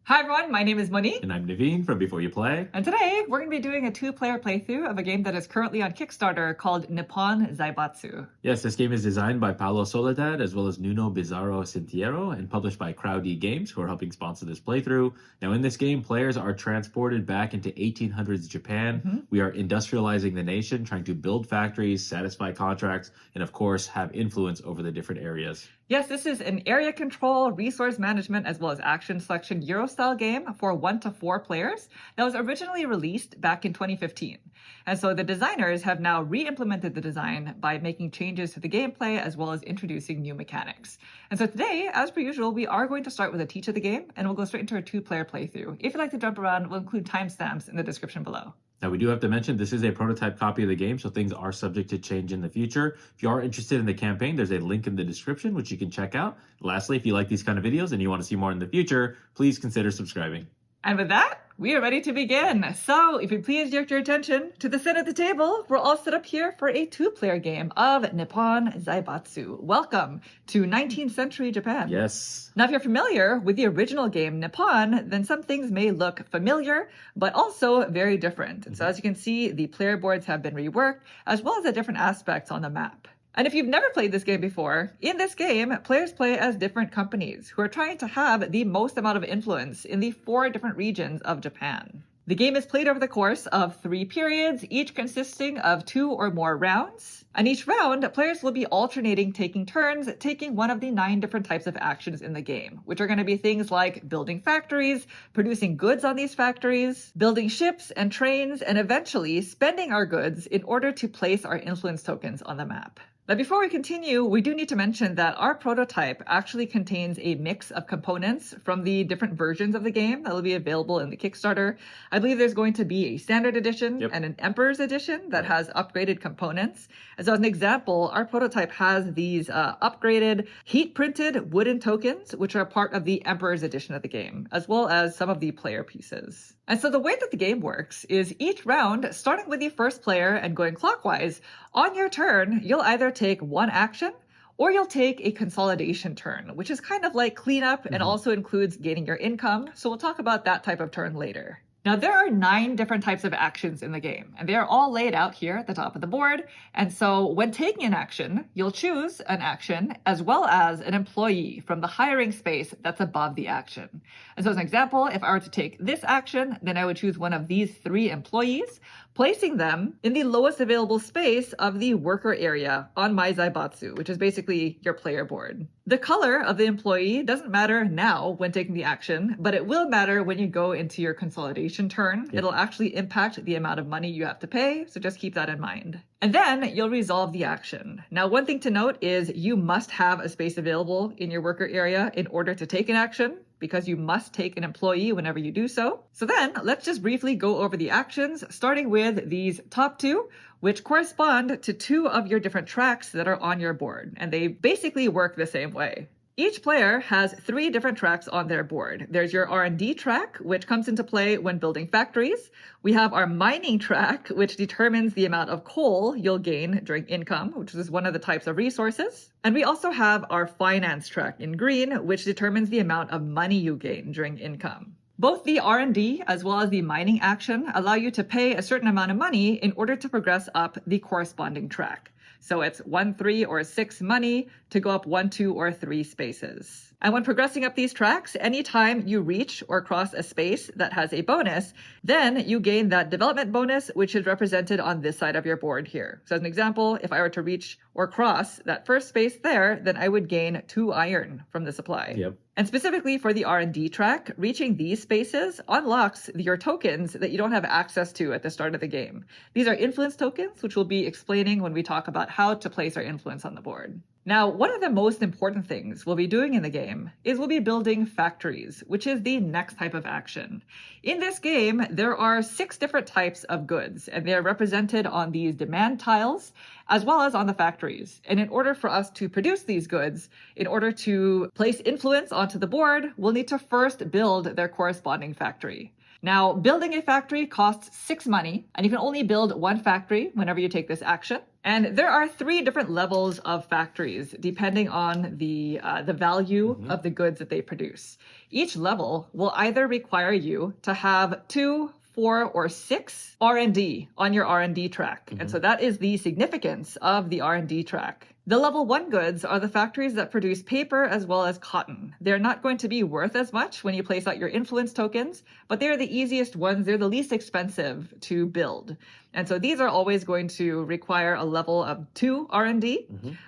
Hi everyone, my name is Moni. And I'm Naveen from Before You Play. And today we're going to be doing a two-player playthrough of a game that is currently on Kickstarter called Nippon Zaibatsu. Yes, this game is designed by Paulo, Soledade, as well as Nuno, Bizarro, Sentieiro, and published by Crowdy Games, who are helping sponsor this playthrough. Now, in this game, players are transported back into 1800s Japan. We are industrializing the nation, trying to build factories, satisfy contracts, and of course, have influence over the different areas. Yes, this is an area control, resource management, as well as action selection Euro-style game for 1 to 4 players that was originally released back in 2015. And so the designers have now re-implemented the design by making changes to the gameplay as well as introducing new mechanics. And so today, as per usual, we are going to start with a teach of the game, and we'll go straight into a 2-player playthrough. If you'd like to jump around, we'll include timestamps in the description below. Now, we do have to mention this is a prototype copy of the game, so things are subject to change in the future. If you are interested in the campaign, there's a link in the description, which you can check out. Lastly, if you like these kind of videos and you want to see more in the future, please consider subscribing. And with that, we are ready to begin. So if you please direct your attention to the center of the table, we're all set up here for a 2-player game of Nippon Zaibatsu. Welcome to 19th century Japan. Yes. Now, if you're familiar with the original game Nippon, then some things may look familiar, but also very different. And so as you can see, the player boards have been reworked, as well as the different aspects on the map. And if you've never played this game before, in this game, players play as different companies who are trying to have the most amount of influence in the 4 different regions of Japan. The game is played over the course of 3 periods, each consisting of 2 or more rounds. And each round, players will be alternating taking turns, taking one of the 9 different types of actions in the game, which are going to be things like building factories, producing goods on these factories, building ships and trains, and eventually spending our goods in order to place our influence tokens on the map. Now, before we continue, we do need to mention that our prototype actually contains a mix of components from the different versions of the game that will be available in the Kickstarter. I believe there's going to be a standard edition and an Emperor's edition that has upgraded components. And so as an example, our prototype has these upgraded heat-printed wooden tokens, which are part of the Emperor's edition of the game, as well as some of the player pieces. And so the way that the game works is each round, starting with the first player and going clockwise, on your turn, you'll either take one action or you'll take a consolidation turn, which is kind of like cleanup and also includes gaining your income. So we'll talk about that type of turn later. Now, there are 9 different types of actions in the game, and they are all laid out here at the top of the board. And so when taking an action, you'll choose an action as well as an employee from the hiring space that's above the action. And so as an example, if I were to take this action, then I would choose one of these 3 employees, placing them in the lowest available space of the worker area on my Zaibatsu, which is basically your player board. The color of the employee doesn't matter now when taking the action, but it will matter when you go into your consolidation turn. It'll actually impact the amount of money you have to pay, so just keep that in mind. And then you'll resolve the action. Now, one thing to note is you must have a space available in your worker area in order to take an action, because you must take an employee whenever you do so. So then let's just briefly go over the actions, starting with these top 2, which correspond to 2 of your different tracks that are on your board. And they basically work the same way. Each player has 3 different tracks on their board. There's your R&D track, which comes into play when building factories. We have our mining track, which determines the amount of coal you'll gain during income, which is one of the types of resources. And we also have our finance track in green, which determines the amount of money you gain during income. Both the R&D as well as the mining action allow you to pay a certain amount of money in order to progress up the corresponding track. So it's 1, 3, or 6 money to go up 1, 2, or 3 spaces. And when progressing up these tracks, anytime you reach or cross a space that has a bonus, then you gain that development bonus, which is represented on this side of your board here. So as an example, if I were to reach or cross that first space there, then I would gain 2 iron from the supply. And specifically for the R&D track, reaching these spaces unlocks your tokens that you don't have access to at the start of the game. These are influence tokens, which we'll be explaining when we talk about how to place our influence on the board. Now, one of the most important things we'll be doing in the game is we'll be building factories, which is the next type of action. In this game, there are 6 different types of goods, and they are represented on these demand tiles, as well as on the factories. And in order for us to produce these goods, in order to place influence onto the board, we'll need to first build their corresponding factory. Now, building a factory costs 6 money, and you can only build 1 factory whenever you take this action. And there are 3 different levels of factories depending on the value of the goods that they produce. Each level will either require you to have 2, 4, or 6 R&D on your R&D track. And so that is the significance of the R&D track. The level 1 goods are the factories that produce paper as well as cotton. They're not going to be worth as much when you place out your influence tokens, but they're the easiest ones. They're the least expensive to build. And so these are always going to require a level of 2 R&D.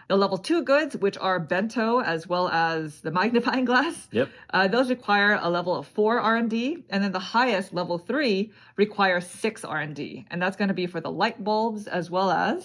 The level 2 goods, which are bento as well as the magnifying glass, those require a level of 4 R&D. And then the highest, level 3, requires 6 R&D. And that's going to be for the light bulbs as well as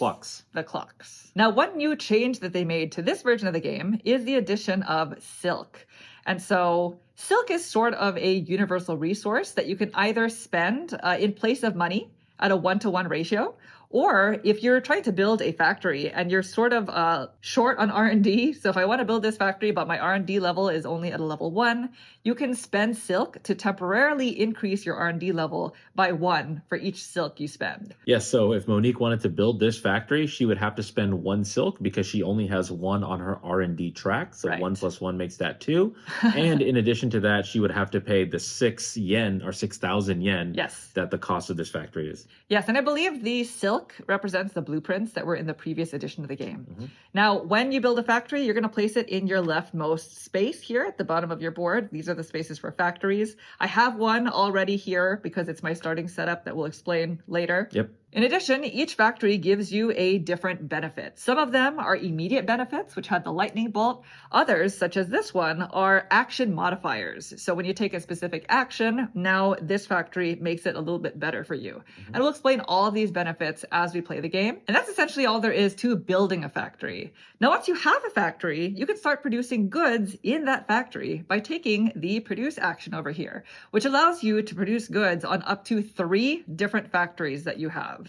the clocks. Now, one new change that they made to this version of the game is the addition of silk. And so silk is sort of a universal resource that you can either spend in place of money at a 1-to-1 ratio, or if you're trying to build a factory and you're sort of short on R&D, so if I want to build this factory but my R&D level is only at a level 1, you can spend silk to temporarily increase your R&D level by 1 for each silk you spend. Yes, so if Monique wanted to build this factory, she would have to spend 1 silk because she only has 1 on her R&D track. So 1 plus 1 makes that 2. And in addition to that, she would have to pay the 6 yen or 6,000 yen that the cost of this factory is. Yes, and I believe the silk represents the blueprints that were in the previous edition of the game. Now, when you build a factory, you're going to place it in your leftmost space here at the bottom of your board. These are the spaces for factories. I have one already here because it's my starting setup that we'll explain later. In addition, each factory gives you a different benefit. Some of them are immediate benefits, which have the lightning bolt. Others, such as this one, are action modifiers. So when you take a specific action, now this factory makes it a little bit better for you. And we'll explain all of these benefits as we play the game. And that's essentially all there is to building a factory. Now, once you have a factory, you can start producing goods in that factory by taking the produce action over here, which allows you to produce goods on up to 3 different factories that you have.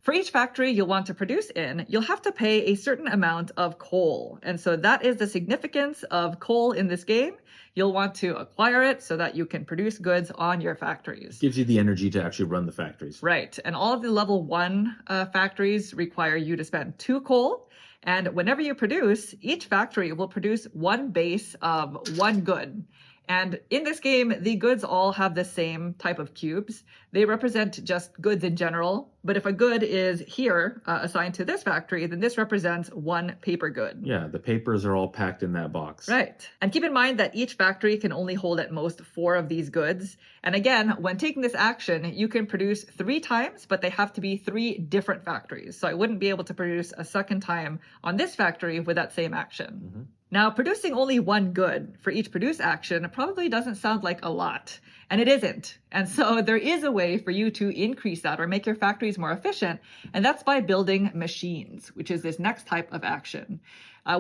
For each factory you'll want to produce in, you'll have to pay a certain amount of coal. And so that is the significance of coal in this game. You'll want to acquire it so that you can produce goods on your factories. Gives you the energy to actually run the factories. Right. And all of the level 1 factories require you to spend 2 coal. And whenever you produce, each factory will produce 1 base of 1 good. And in this game, the goods all have the same type of cubes. They represent just goods in general. But if a good is here assigned to this factory, then this represents 1 paper good. Yeah, the papers are all packed in that box. Right. And keep in mind that each factory can only hold at most 4 of these goods. And again, when taking this action, you can produce 3 times, but they have to be 3 different factories. So I wouldn't be able to produce a second time on this factory with that same action. Now, producing only 1 good for each produce action probably doesn't sound like a lot, and it isn't. And so there is a way for you to increase that or make your factories more efficient, and that's by building machines, which is this next type of action.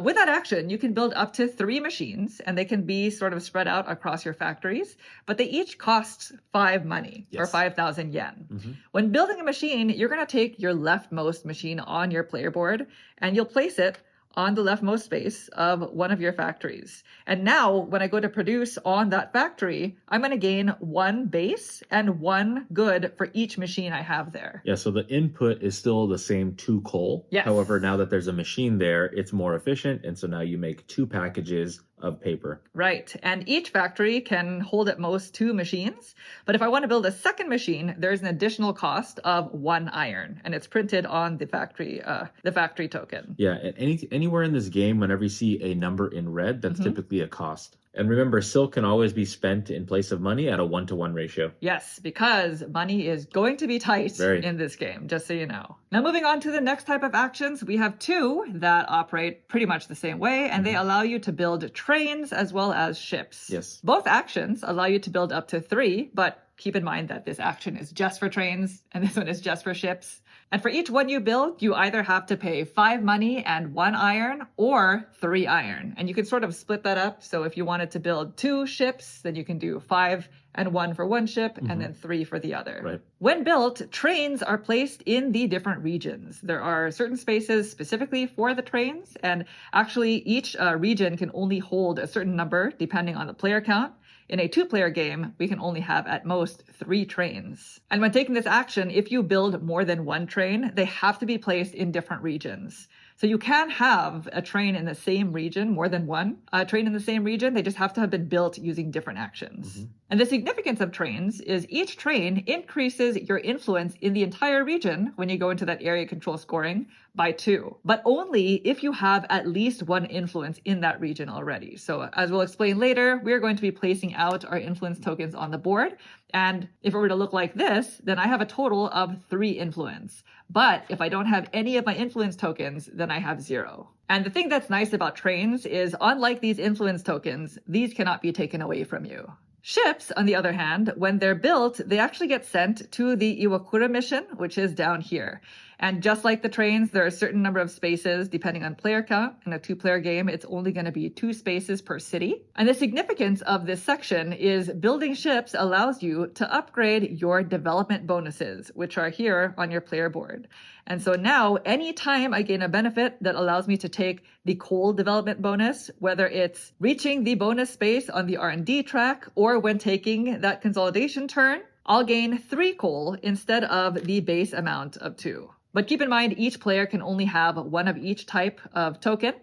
With that action, you can build up to 3 machines, and they can be sort of spread out across your factories, but they each cost 5 money, or 5,000 yen. When building a machine, you're going to take your leftmost machine on your player board, and you'll place it on the leftmost space of one of your factories. And now when I go to produce on that factory, I'm going to gain 1 base and 1 good for each machine I have there. Yeah, so the input is still the same 2 coal. However, now that there's a machine there, it's more efficient. And so now you make 2 packages of paper. Right. And each factory can hold at most 2 machines. But if I want to build a second machine, there's an additional cost of 1 iron. And it's printed on the factory token. Yeah. And anywhere in this game, whenever you see a number in red, that's typically a cost. And remember, silk can always be spent in place of money at a 1-to-1 ratio. Yes, because money is going to be tight in this game, just so you know. Now, moving on to the next type of actions, we have 2 that operate pretty much the same way, and they allow you to build trains as well as ships. Yes. Both actions allow you to build up to 3, but keep in mind that this action is just for trains, and this one is just for ships. And for each one you build, you either have to pay 5 money and 1 iron or 3 iron. And you can sort of split that up. So if you wanted to build 2 ships, then you can do 5 and 1 for one ship and then 3 for the other. Right. When built, trains are placed in the different regions. There are certain spaces specifically for the trains. And actually, each region can only hold a certain number depending on the player count. In a 2-player game, we can only have at most 3 trains. And when taking this action, if you build more than 1 train, they have to be placed in different regions. So you can have a train in the same region, more than one train in the same region. They just have to have been built using different actions. And the significance of trains is each train increases your influence in the entire region when you go into that area control scoring by 2, but only if you have at least 1 influence in that region already. So as we'll explain later, we're going to be placing out our influence tokens on the board. And if it were to look like this, then I have a total of 3 influence. But if I don't have any of my influence tokens, then I have 0. And the thing that's nice about trains is, unlike these influence tokens, these cannot be taken away from you. Ships, on the other hand, when they're built, they actually get sent to the Iwakura mission, which is down here. And just like the trains, there are a certain number of spaces depending on player count. In a 2-player game, it's only going to be 2 spaces per city. And the significance of this section is building ships allows you to upgrade your development bonuses, which are here on your player board. And so now, anytime I gain a benefit that allows me to take the coal development bonus, whether it's reaching the bonus space on the R&D track or when taking that consolidation turn, I'll gain 3 coal instead of the base amount of 2. But keep in mind, each player can only have 1 of each type of token.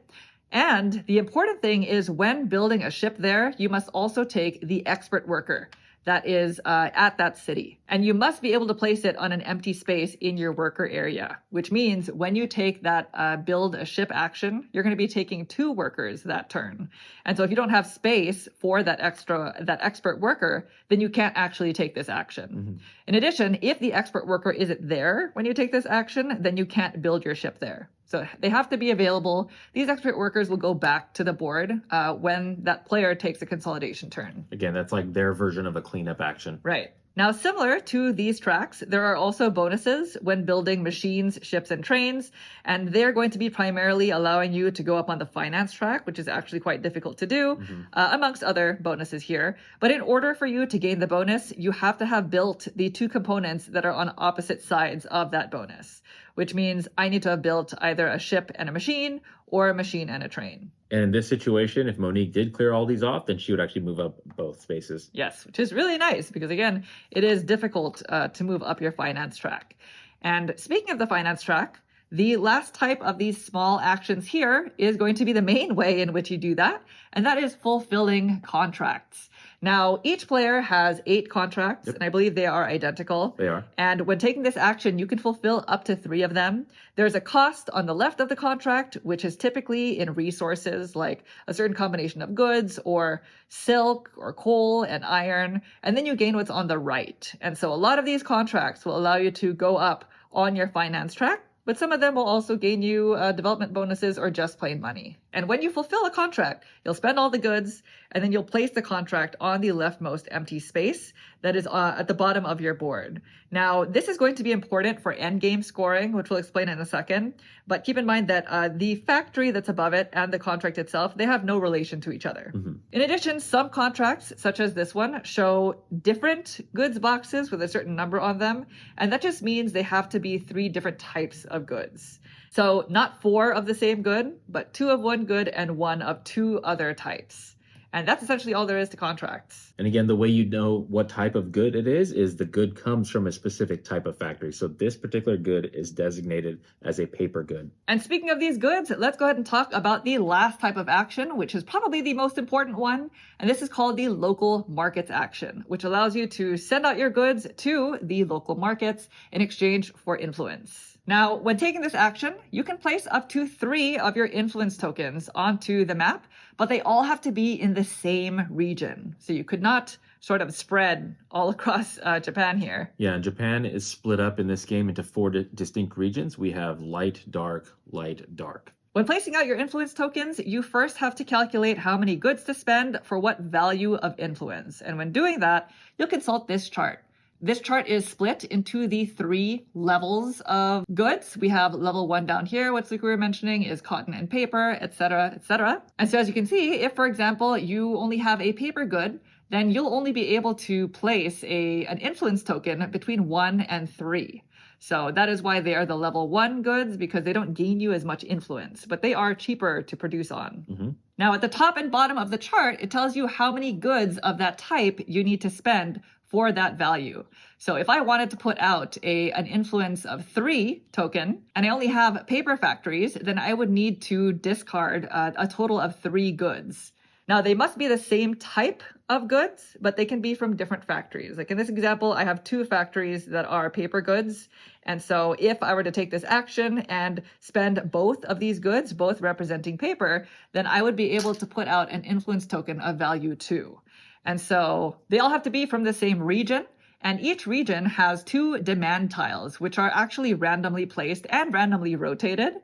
And the important thing is, when building a ship there, you must also take the expert worker that is at that city. And you must be able to place it on an empty space in your worker area, which means when you take that build a ship action, you're going to be taking 2 workers that turn. And so if you don't have space for that expert worker, then you can't actually take this action. In addition, if the expert worker isn't there when you take this action, then you can't build your ship there. So they have to be available. These expert workers will go back to the board when that player takes a consolidation turn. Again, that's like their version of a cleanup action. Right. Now, similar to these tracks, there are also bonuses when building machines, ships, and trains, and they're going to be primarily allowing you to go up on the finance track, which is actually quite difficult to do, amongst other bonuses here. But in order for you to gain the bonus, you have to have built the 2 components that are on opposite sides of that bonus, which means I need to have built either a ship and a machine or a machine and a train. And in this situation, if Monique did clear all these off, then she would actually move up both spaces. Yes, which is really nice because, again, it is difficult to move up your finance track. And speaking of the finance track, the last type of these small actions here is going to be the main way in which you do that, and that is fulfilling contracts. Now, each player has 8 contracts, and I believe they are identical. They are. And when taking this action, you can fulfill up to 3 of them. There's a cost on the left of the contract, which is typically in resources like a certain combination of goods or silk or coal and iron. And then you gain what's on the right. And so a lot of these contracts will allow you to go up on your finance track, but some of them will also gain you development bonuses or just plain money. And when you fulfill a contract, you'll spend all the goods, and then you'll place the contract on the leftmost empty space that is at the bottom of your board. Now, this is going to be important for endgame scoring, which we'll explain in a second. But keep in mind that the factory that's above it and the contract itself, they have no relation to each other. In addition, some contracts, such as this one, show different goods boxes with a certain number on them. And that just means they have to be 3 different types of goods. So not 4 of the same good, but 2 of one good and 1 of 2 other types. And that's essentially all there is to contracts. And again, the way you know what type of good it is the good comes from a specific type of factory. So this particular good is designated as a paper good. And speaking of these goods, let's go ahead and talk about the last type of action, which is probably the most important one. And this is called the local markets action, which allows you to send out your goods to the local markets in exchange for influence. Now, when taking this action, you can place up to 3 of your influence tokens onto the map, but they all have to be in the same region. So you could not sort of spread all across Japan here. Yeah, and Japan is split up in this game into 4 distinct regions. We have light, dark, light, dark. When placing out your influence tokens, you first have to calculate how many goods to spend for what value of influence. And when doing that, you'll consult this chart. This chart is split into the 3 levels of goods. We have level 1 down here, which like we were mentioning is cotton and paper, etc., etc. And so as you can see, if, for example, you only have a paper good, then you'll only be able to place an influence token between 1 and 3. So that is why they are the level 1 goods, because they don't gain you as much influence, but they are cheaper to produce on. Now, at the top and bottom of the chart, it tells you how many goods of that type you need to spend for that value. So if I wanted to put out an influence of 3 token, and I only have paper factories, then I would need to discard a total of 3 goods. Now, they must be the same type of goods, but they can be from different factories. Like in this example, I have 2 factories that are paper goods. And so if I were to take this action and spend both of these goods, both representing paper, then I would be able to put out an influence token of value 2. And so they all have to be from the same region. And each region has 2 demand tiles, which are actually randomly placed and randomly rotated.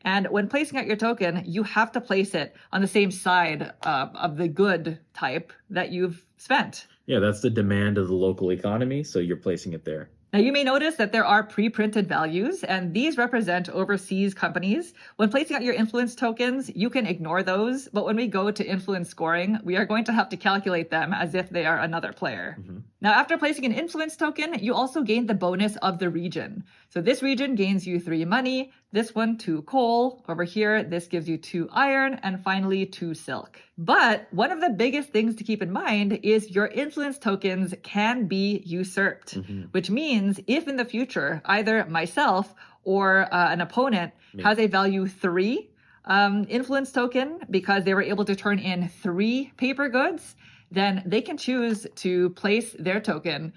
And when placing out your token, you have to place it on the same side of the good type that you've spent. Yeah, that's the demand of the local economy, so you're placing it there. Now, you may notice that there are pre-printed values, and these represent overseas companies. When placing out your influence tokens, you can ignore those, but when we go to influence scoring, we are going to have to calculate them as if they are another player. Now, after placing an influence token, you also gain the bonus of the region. So this region gains you 3 money, this one 2 coal, over here this gives you 2 iron, and finally 2 silk. But one of the biggest things to keep in mind is your influence tokens can be usurped, which means if in the future either myself or an opponent has a value 3 influence token because they were able to turn in 3 paper goods, then they can choose to place their token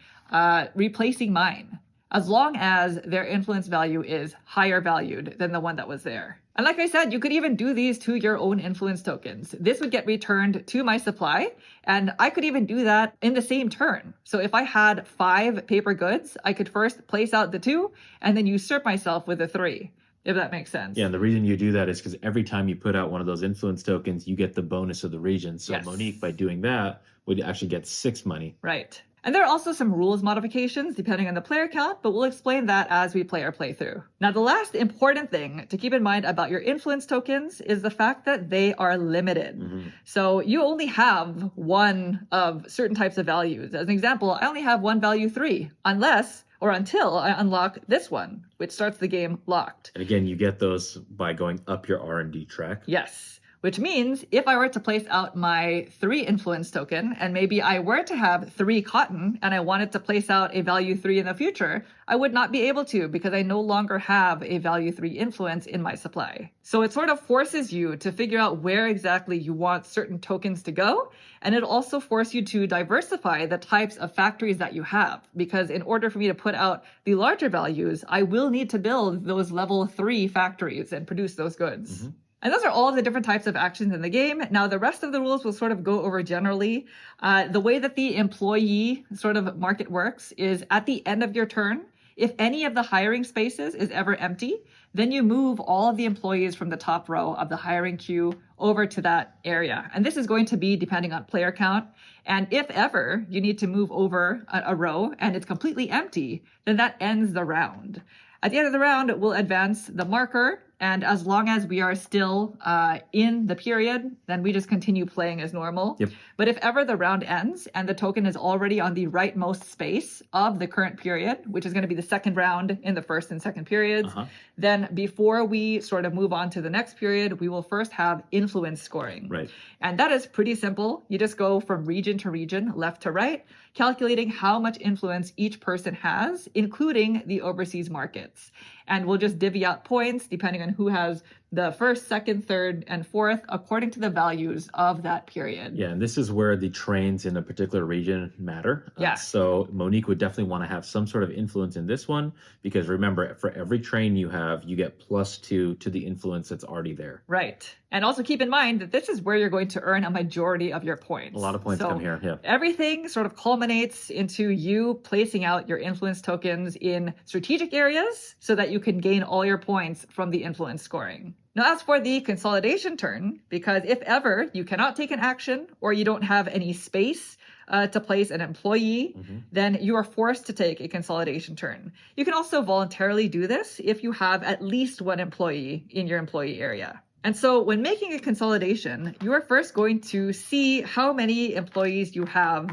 replacing mine, as long as their influence value is higher valued than the one that was there. And like I said, you could even do these to your own influence tokens. This would get returned to my supply, and I could even do that in the same turn. So if I had 5 paper goods, I could first place out the 2 and then usurp myself with the 3. If that makes sense. Yeah, and the reason you do that is because every time you put out one of those influence tokens, you get the bonus of the region. So Yes. Monique, by doing that, would actually get 6 money. Right. And there are also some rules modifications depending on the player count, but we'll explain that as we play our playthrough. Now, the last important thing to keep in mind about your influence tokens is the fact that they are limited. So you only have one of certain types of values. As an example, I only have one value 3, unless or until I unlock this one, which starts the game locked. And again, you get those by going up your R&D track. Yes, which means if I were to place out my 3 influence token, and maybe I were to have 3 cotton, and I wanted to place out a value 3 in the future, I would not be able to because I no longer have a value 3 influence in my supply. So it sort of forces you to figure out where exactly you want certain tokens to go, and it also forces you to diversify the types of factories that you have, because in order for me to put out the larger values, I will need to build those level 3 factories and produce those goods. And those are all the different types of actions in the game. Now, the rest of the rules we'll sort of go over generally. The way that the employee sort of market works is at the end of your turn, if any of the hiring spaces is ever empty, then you move all of the employees from the top row of the hiring queue over to that area. And this is going to be depending on player count. And if ever you need to move over a row and it's completely empty, then that ends the round. At the end of the round, we'll advance the marker, and as long as we are still in the period, then we just continue playing as normal. Yep. But if ever the round ends and the token is already on the rightmost space of the current period, which is going to be the second round in the first and second periods, then before we sort of move on to the next period, we will first have influence scoring. Right. And that is pretty simple. You just go from region to region, left to right, calculating how much influence each person has, including the overseas markets. And we'll just divvy out points depending on who has the first, second, third, and fourth, according to the values of that period. Yeah, and this is where the trains in a particular region matter. Yes. So Monique would definitely want to have some sort of influence in this one, because remember, for every train you have, you get +2 to the influence that's already there. Right. And also keep in mind that this is where you're going to earn a majority of your points. A lot of points come here, yeah. Everything sort of culminates into you placing out your influence tokens in strategic areas so that you can gain all your points from the influence scoring. Now, as for the consolidation turn, because if ever you cannot take an action or you don't have any space to place an employee, then you are forced to take a consolidation turn. You can also voluntarily do this if you have at least one employee in your employee area. And so when making a consolidation, you are first going to see how many employees you have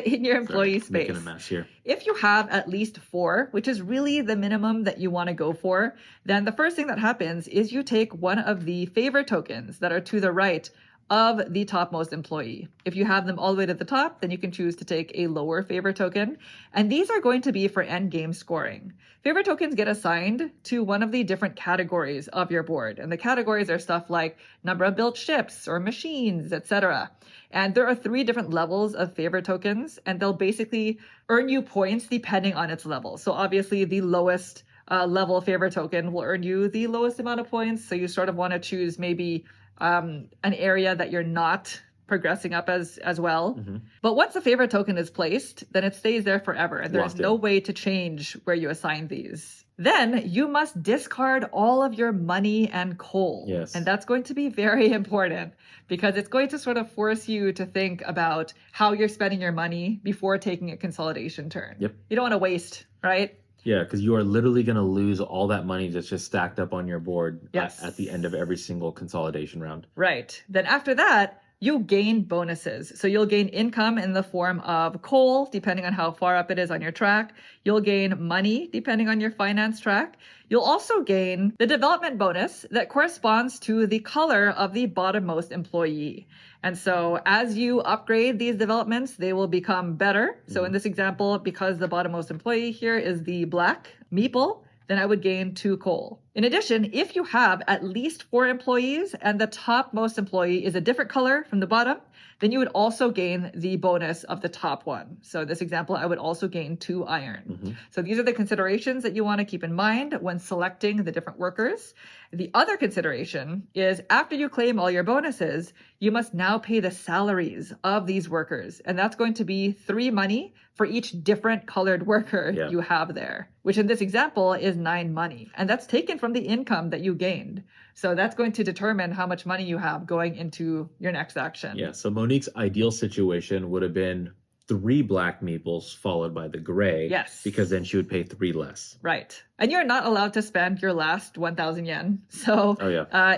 in your employee space. Making a mess here. If you have at least 4, which is really the minimum that you want to go for, then the first thing that happens is you take one of the favor tokens that are to the right of the topmost employee. If you have them all the way to the top, then you can choose to take a lower favor token. And these are going to be for endgame scoring. Favor tokens get assigned to one of the different categories of your board. And the categories are stuff like number of built ships or machines, etc. And there are 3 different levels of favor tokens, and they'll basically earn you points depending on its level. So obviously the lowest level favor token will earn you the lowest amount of points. So you sort of want to choose maybe an area that you're not progressing up as well. But once a favor token is placed, then it stays there forever, and there's no way to change where you assign these. Then you must discard all of your money and coal. Yes. And that's going to be very important because it's going to sort of force you to think about how you're spending your money before taking a consolidation turn. Yep. You don't want to waste, right? Yeah, because you are literally going to lose all that money that's just stacked up on your board at the end of every single consolidation round. Right. Then after that, you gain bonuses. So you'll gain income in the form of coal, depending on how far up it is on your track. You'll gain money, depending on your finance track. You'll also gain the development bonus that corresponds to the color of the bottommost employee. And so as you upgrade these developments, they will become better. So in this example, because the bottommost employee here is the black meeple, then I would gain 2 coal. In addition, if you have at least 4 employees and the topmost employee is a different color from the bottom, then you would also gain the bonus of the top one. So in this example, I would also gain 2 iron. So these are the considerations that you want to keep in mind when selecting the different workers. The other consideration is after you claim all your bonuses, you must now pay the salaries of these workers. And that's going to be 3 money for each different colored worker you have there, which in this example is 9 money. And that's taken from the income that you gained. So that's going to determine how much money you have going into your next action. Yeah, so Monique's ideal situation would have been 3 black meeples followed by the gray. Yes. Because then she would pay 3 less. Right. And you're not allowed to spend your last 1,000 yen. So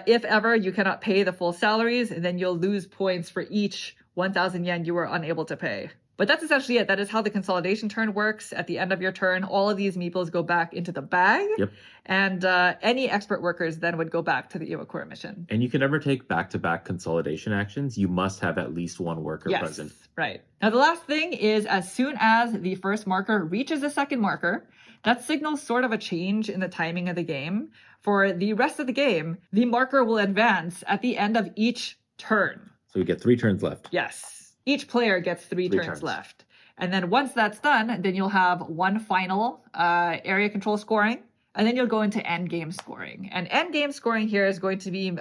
if ever you cannot pay the full salaries, then you'll lose points for each 1,000 yen you were unable to pay. But that's essentially it. That is how the consolidation turn works. At the end of your turn, all of these meeples go back into the bag. Yep. And any expert workers then would go back to the Iwakura mission. And you can never take back-to-back consolidation actions. You must have at least 1 worker present. Right. Now, the last thing is as soon as the first marker reaches the second marker, that signals sort of a change in the timing of the game. For the rest of the game, the marker will advance at the end of each turn. So we get 3 turns left. Yes. Each player gets 3 turns left. And then once that's done, then you'll have 1 final area control scoring, and then you'll go into end game scoring. And end game scoring here is going to be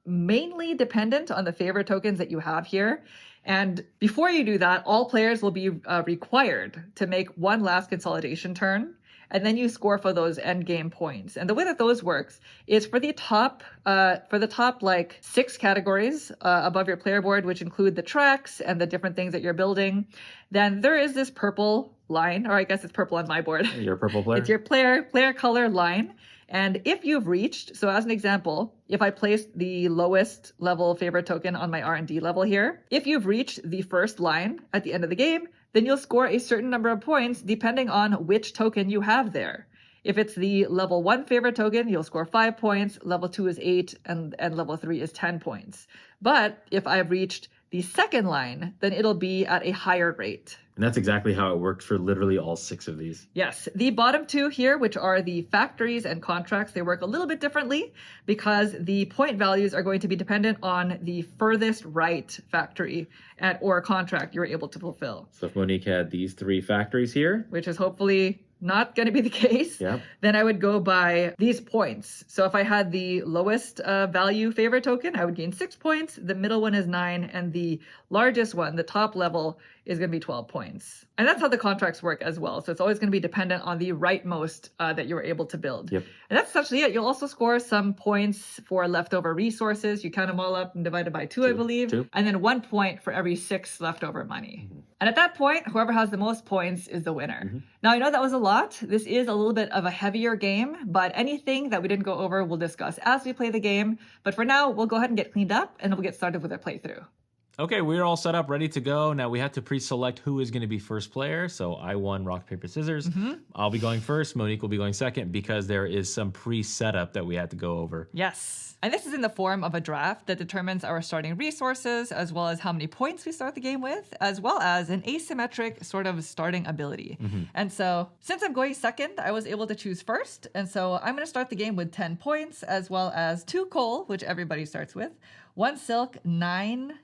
mainly dependent on the favor tokens that you have here. And before you do that, all players will be required to make 1 last consolidation turn. And then you score for those end game points. And the way that those works is for the top like 6 categories above your player board, which include the tracks and the different things that you're building, then there is this purple line, or I guess it's purple on my board. Your purple player? It's your player color line. And if you've reached, so as an example, if I placed the lowest level favorite token on my R&D level here, if you've reached the first line at the end of the game, then you'll score a certain number of points depending on which token you have there. If it's the level 1 favorite token, you'll score 5 points, level 2 is 8, and level 3 is 10 points. But if I've reached the second line, then it'll be at a higher rate. And that's exactly how it works for literally all 6 of these. Yes. The bottom 2 here, which are the factories and contracts, they work a little bit differently because the point values are going to be dependent on the furthest right factory or contract you're able to fulfill. So if Monique had these 3 factories here, which is hopefully not going to be the case, then I would go by these points. So if I had the lowest value favorite token, I would gain 6 points. The middle one is 9, and the largest one, the top level, is going to be 12 points. And that's how the contracts work as well. So it's always going to be dependent on the rightmost that you were able to build. Yep. And that's essentially it. You'll also score some points for leftover resources. You count them all up and divide it by 2, I believe. 2. And then 1 point for every 6 leftover money. And at that point, whoever has the most points is the winner. Now, I know that was a lot. This is a little bit of a heavier game, but anything that we didn't go over, we'll discuss as we play the game. But for now, we'll go ahead and get cleaned up and we'll get started with our playthrough. Okay, we're all set up, ready to go. Now we have to pre-select who is going to be first player. So I won rock, paper, scissors. I'll be going first. Monique will be going second because there is some pre-setup that we had to go over. Yes. And this is in the form of a draft that determines our starting resources, as well as how many points we start the game with, as well as an asymmetric sort of starting ability. And so, since I'm going second, I was able to choose first. And so I'm going to start the game with 10 points, as well as 2 coal, which everybody starts with, 1 silk, 9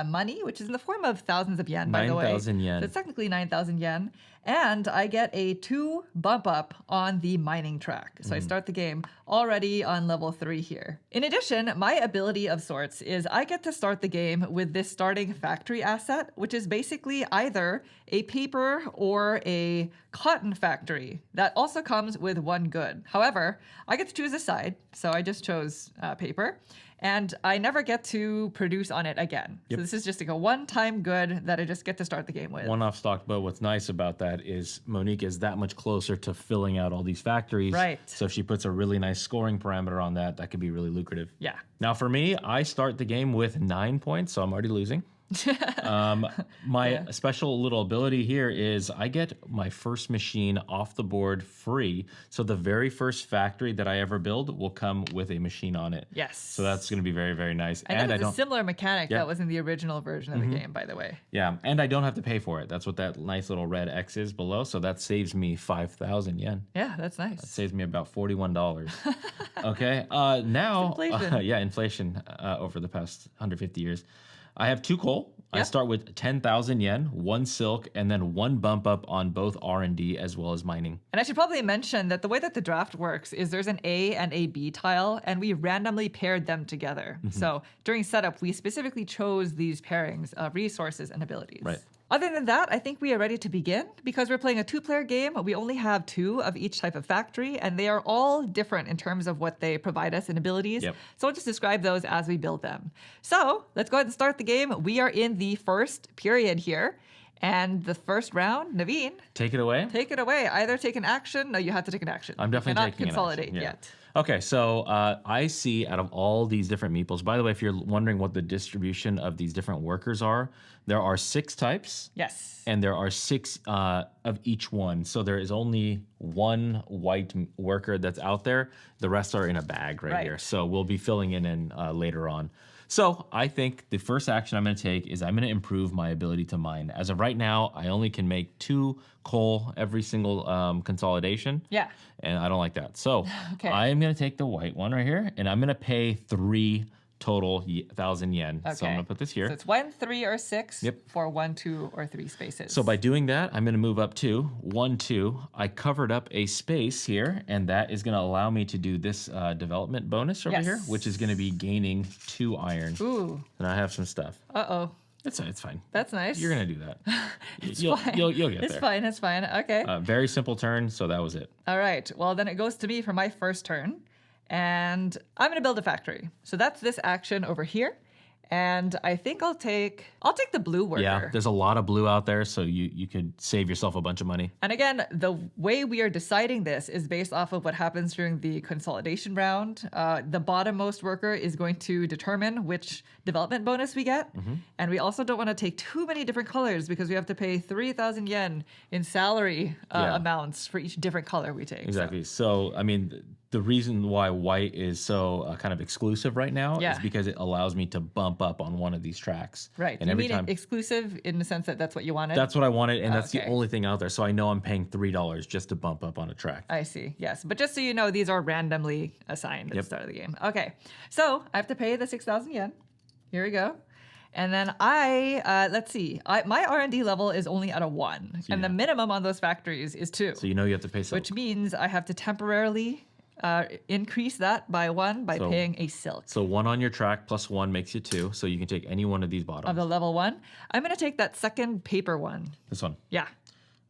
money, which is in the form of thousands of yen, by the way. 9,000 yen. So it's technically 9,000 yen. And I get a 2 bump up on the mining track. So I start the game already on level 3 here. In addition, my ability of sorts is I get to start the game with this starting factory asset, which is basically either a paper or a cotton factory that also comes with 1 good. However, I get to choose a side. So I just chose paper. And I never get to produce on it again. So this is just like a one-time good that I just get to start the game with. One off stock, but what's nice about that is Monique is that much closer to filling out all these factories. Right. So if she puts a really nice scoring parameter on that, that could be really lucrative. Yeah. Now for me, I start the game with 9 points, so I'm already losing. My special little ability here is I get my first machine off the board free. So the very first factory that I ever build will come with a machine on it. Yes. So that's going to be very, very nice. I know it's a similar mechanic that was in the original version of the game, by the way. Yeah, and I don't have to pay for it. That's what that nice little red X is below. So that saves me 5,000 yen. Yeah, that's nice. Saves me about $41. Okay. Now, Inflation. inflation over the past 150 years. I have 2 coal. I start with 10,000 yen, 1 silk, and then 1 bump up on both R&D as well as mining. And I should probably mention that the way that the draft works is there's an A and a B tile, and we randomly paired them together. So during setup, we specifically chose these pairings of resources and abilities. Right. Other than that, I think we are ready to begin. Because we're playing a 2-player game, we only have 2 of each type of factory, and they are all different in terms of what they provide us in abilities. So I'll just describe those as we build them. So let's go ahead and start the game. We are in the first period here. And the first round, Naveen. Take it away. Take it away. Either take an action. No, you have to take an action. I'm definitely you taking an cannot action. consolidate yet. Okay, so I see out of all these different meeples, by the way, if you're wondering what the distribution of these different workers are, there are 6 types. Yes. And there are 6 of each one. So there is only 1 white worker that's out there. The rest are in a bag right here. So we'll be filling in later on. So I think the first action I'm going to take is I'm going to improve my ability to mine. As of right now, I only can make 2 coal every single consolidation. Yeah. And I don't like that. So I am going to take the white one right here, and I'm going to pay 3 total 1,000 yen. So I'm going to put this here. So it's 1, 3, or 6 for 1, 2, or 3 spaces. So by doing that, I'm going to move up to 1, 2. I covered up a space here, and that is going to allow me to do this development bonus over here, which is going to be gaining 2 iron. Ooh. And I have some stuff. Uh-oh. It's fine. That's nice. You're going to do that. Fine. You'll get It's there. fine. It's fine. Okay. Very simple turn, so that was it. All right. Well, then it goes to me for my first turn. And I'm going to build a factory. So that's this action over here. And I think I'll take the blue worker. Yeah, there's a lot of blue out there, so you could save yourself a bunch of money. And again, the way we are deciding this is based off of what happens during the consolidation round. The bottommost worker is going to determine which development bonus we get. And we also don't want to take too many different colors because we have to pay 3,000 yen in salary amounts for each different color we take. Exactly. So I mean, the reason why white is so kind of exclusive right now is because it allows me to bump up on one of these tracks. Right. And you every mean time exclusive in the sense that that's what you wanted? that's what I wanted, and that's the only thing out there. So I know I'm paying $3 just to bump up on a track. I see. Yes. But just so you know, these are randomly assigned at the start of the game. Okay. So I have to pay the 6,000 yen. Here we go. And then let's see, my R&D level is only at a 1. And the minimum on those factories is 2. So you know you have to pay silk. Which means I have to temporarily increase that by 1 by paying a silk. So 1 on your track plus 1 makes you 2. So you can take any one of these bottoms. Of the level 1. I'm going to take that second paper one. This one. Yeah.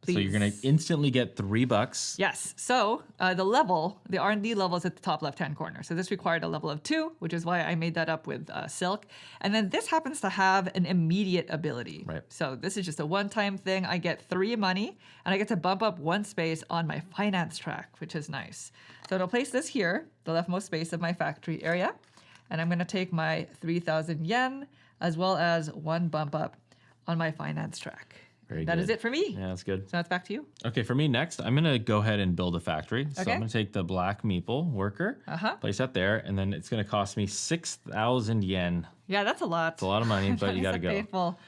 Please. So you're going to instantly get $3. Yes. So the R&D level is at the top left-hand corner. So this required a level of 2, which is why I made that up with silk. And then this happens to have an immediate ability. Right. So this is just a one-time thing. I get 3 money, and I get to bump up 1 space on my finance track, which is nice. So I'll place this here, the leftmost space of my factory area. And I'm going to take my 3,000 yen, as well as 1 bump up on my finance track. Very That good. is it for me. Yeah, that's good. So that's back to you. Okay, for me next, I'm going to go ahead and build a factory. So Okay. I'm going to take the black meeple worker, place that there, and then it's going to cost me 6,000 yen. Yeah, that's a lot. It's a lot of money, but you got to go. Painful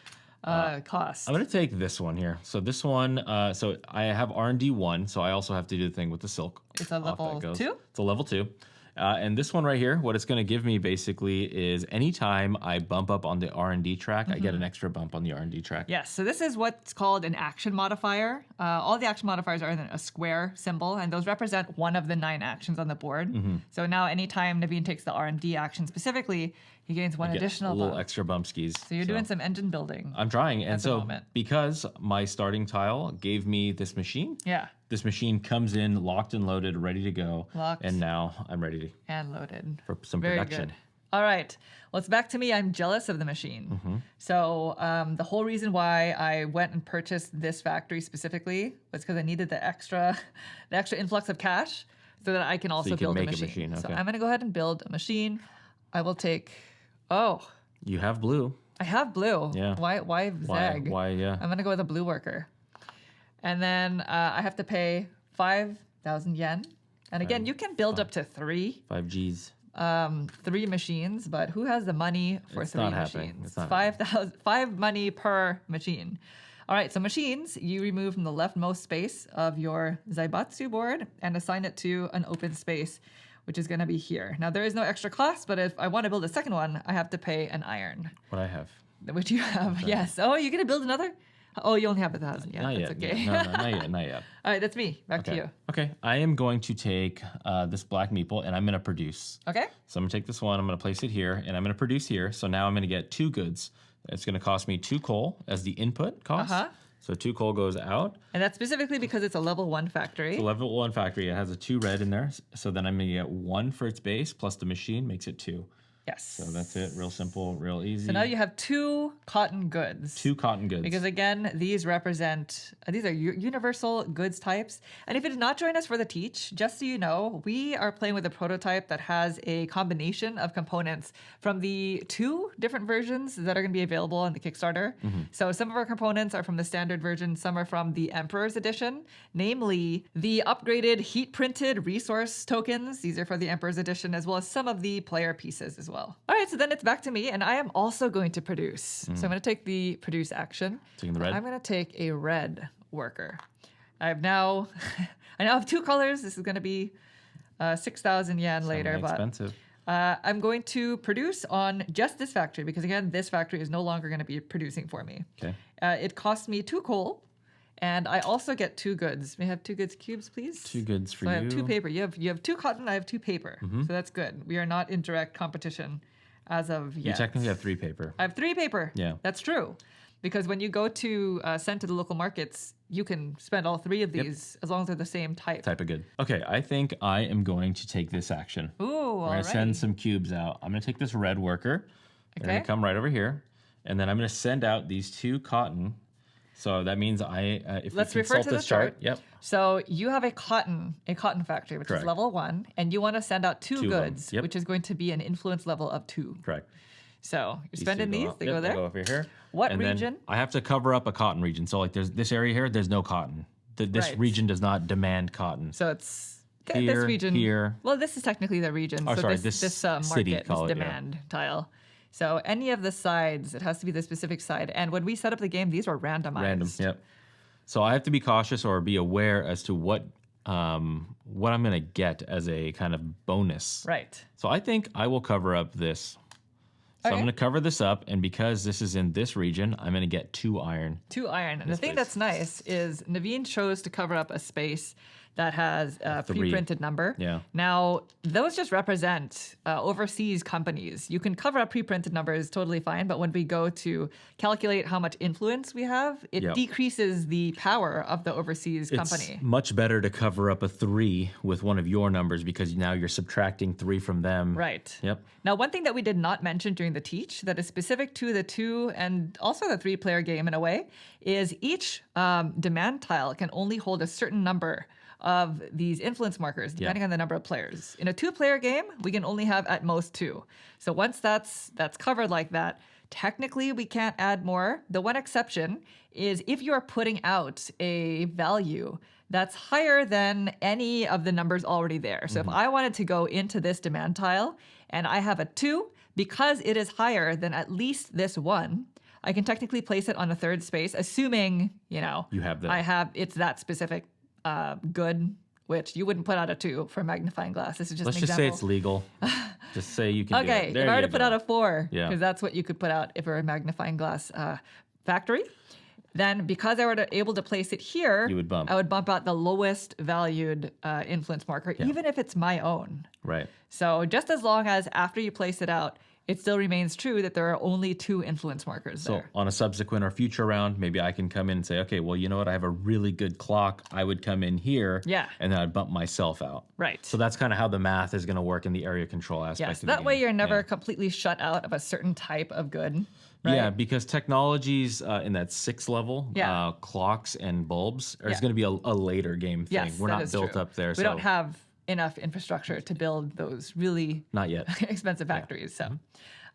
cost. I'm going to take this one here. So this one, so I have R&D 1, so I also have to do the thing with the silk. It's a Off that level goes. 2? It's a level 2. And this one right here, what it's going to give me basically is anytime I bump up on the R&D track, I get an extra bump on the R&D track. Yes, so this is what's called an action modifier. All the action modifiers are in a square symbol, and those represent one of the 9 actions on the board. So now anytime Naveen takes the R&D action specifically, he gains one Get additional a little bump. extra bump skis. So you're doing some engine building. I'm trying. And the so moment. because my starting tile gave me this machine, Yeah, this machine comes in locked and loaded, ready to go. Locked. And now I'm ready and loaded. for some Very production. good. All right. Well, it's back to me. I'm jealous of the machine. So the whole reason why I went and purchased this factory specifically was because I needed the extra influx of cash so that I can also you can build make a a machine. machine, So okay. I'm going to go ahead and build a machine. I will take. Oh, You have blue. I have blue. Yeah. Why zag? Why, yeah. I'm going to go with a blue worker. And then I have to pay 5,000 yen. And again, you can build up to 3. 5 Gs. 3 machines, but who has the money for It's 3 not happening. machines? It's not 5 money per machine. All right, so machines, you remove from the leftmost space of your Zaibatsu board and assign it to an open space, which is going to be here. Now, there is no extra cost, but if I want to build a second one, I have to pay an iron, What I have. which you have. Yes. Oh, you're going to build another? Oh, you only have 1,000. Yeah, Not that's yet. okay. No, not yet. Not yet. All right, that's me. Back to Okay. you. Okay. I am going to take this black meeple and I'm going to produce. Okay. So I'm going to take this one, I'm going to place it here, and I'm going to produce here. So now I'm going to get 2 goods. It's going to cost me 2 coal as the input cost. So 2 coal goes out. And that's specifically because it's a level 1 factory. It's a level 1 factory. It has a 2 red in there. So then I'm going to get 1 for its base plus the machine makes it 2. Yes. So that's it. Real simple, real easy. So now you have 2 cotton goods. 2 cotton goods. Because again, these represent, these are universal goods types. And if you did not join us for the teach, just so you know, we are playing with a prototype that has a combination of components from the 2 different versions that are going to be available on the Kickstarter. So some of our components are from the standard version, some are from the Emperor's Edition, namely the upgraded heat printed resource tokens. These are for the Emperor's Edition, as well as some of the player pieces as well. All right, so then it's back to me, and I am also going to produce. So I'm going to take the produce action. Taking the red? I'm going to take a red worker. I now have 2 colors. This is going to be 6,000 yen later, but Expensive. I'm going to produce on just this factory because again, this factory is no longer going to be producing for me. Okay. It costs me 2 coal. And I also get 2 goods. May I have 2 goods cubes, please? 2 goods for So you. I have 2 paper. You have 2 cotton. I have 2 paper. So that's good. We are not in direct competition as of yet. You technically have 3 paper. I have 3 paper. Yeah. That's true. Because when you go to send to the local markets, you can spend all 3 of these as long as they're the same type. Type of good. Okay, I think I am going to take this action. Ooh, all We're going right. to send some cubes out. I'm going to take this red worker. They're going Okay. to come right over here. And then I'm going to send out these 2 cotton. So that means if Let's we refer consult to the this chart. chart. Yep. So you have a cotton factory, which Correct. is level 1, and you want to send out 2 2 of them. goods, Yep. which is going to be an influence level of 2. Correct. So you're spending these, up. they Yep, go there. They go over here. What And then region? I have to cover up a cotton region. So like there's this area here, there's no cotton. This Right. region does not demand cotton. So it's Here, this region. here. Well, this is technically the region. Oh, so sorry, this this market, city, this call it, yeah. demand tile. So any of the sides, it has to be the specific side. And when we set up the game, these were randomized. Random. Yep. So I have to be cautious or be aware as to what I'm going to get as a kind of bonus. Right. So I think I will cover up this. So I'm Okay. going to cover this up, and because this is in this region, I'm going to get 2 iron. 2 iron. And the thing space. that's nice is Naveen chose to cover up a space that has a 3. pre-printed number. Yeah. Now, those just represent overseas companies. You can cover up pre-printed numbers totally fine, but when we go to calculate how much influence we have, it Yep. decreases the power of the overseas company. It's much better to cover up a 3 with one of your numbers because now you're subtracting 3 from them. Right. Yep. Now, one thing that we did not mention during the teach that is specific to the 2 and also the 3-player game in a way is each demand tile can only hold a certain number of these influence markers depending on the number of players. In a 2-player game, we can only have at most 2. So once that's covered like that, technically we can't add more. The one exception is if you're putting out a value that's higher than any of the numbers already there. So if I wanted to go into this demand tile and I have a 2, because it is higher than at least this 1, I can technically place it on a third space, assuming, You have that. I have, it's that specific good, which you wouldn't put out a 2 for a magnifying glass. This is just Let's an just example. say it's legal. Just say you can do Okay, it. if I were to put out a 4, Yeah. because that's what you could put out if it were a magnifying glass factory, then because I were able to place it here, You would bump. I would bump out the lowest valued influence marker, even if it's my own. Right. So just as long as after you place it out, it still remains true that there are only 2 influence markers So there. on a subsequent or future round, maybe I can come in and say, okay, well, you know what? I have a really good clock. I would come in here, Yeah. and then I'd bump myself out. Right. So that's kind of how the math is going to work in the area control aspect. Yes, of the that way game. you're never Yeah. completely shut out of a certain type of good. Right? Yeah, because technologies in that 6 level, Yeah. clocks and bulbs, is Yeah. going to be a later game thing. Yes, We're that not is built true. up there. We don't have enough infrastructure to build those really Not yet. expensive factories. So,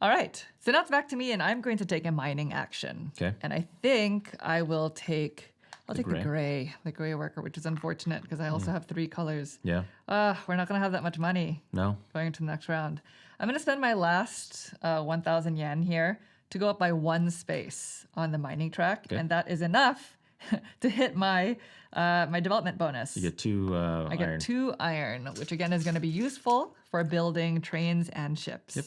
all right. So now it's back to me, and I'm going to take a mining action. Okay. And I think I will take. I'll take gray. the gray worker, which is unfortunate because I also have 3 colors. Yeah. We're not going to have that much money No. going into the next round. I'm going to spend my last 1,000 yen here to go up by 1 space on the mining track, and that is enough to hit my my development bonus. You get 2 I iron. get 2 iron, which again is going to be useful for building trains and ships. Yep.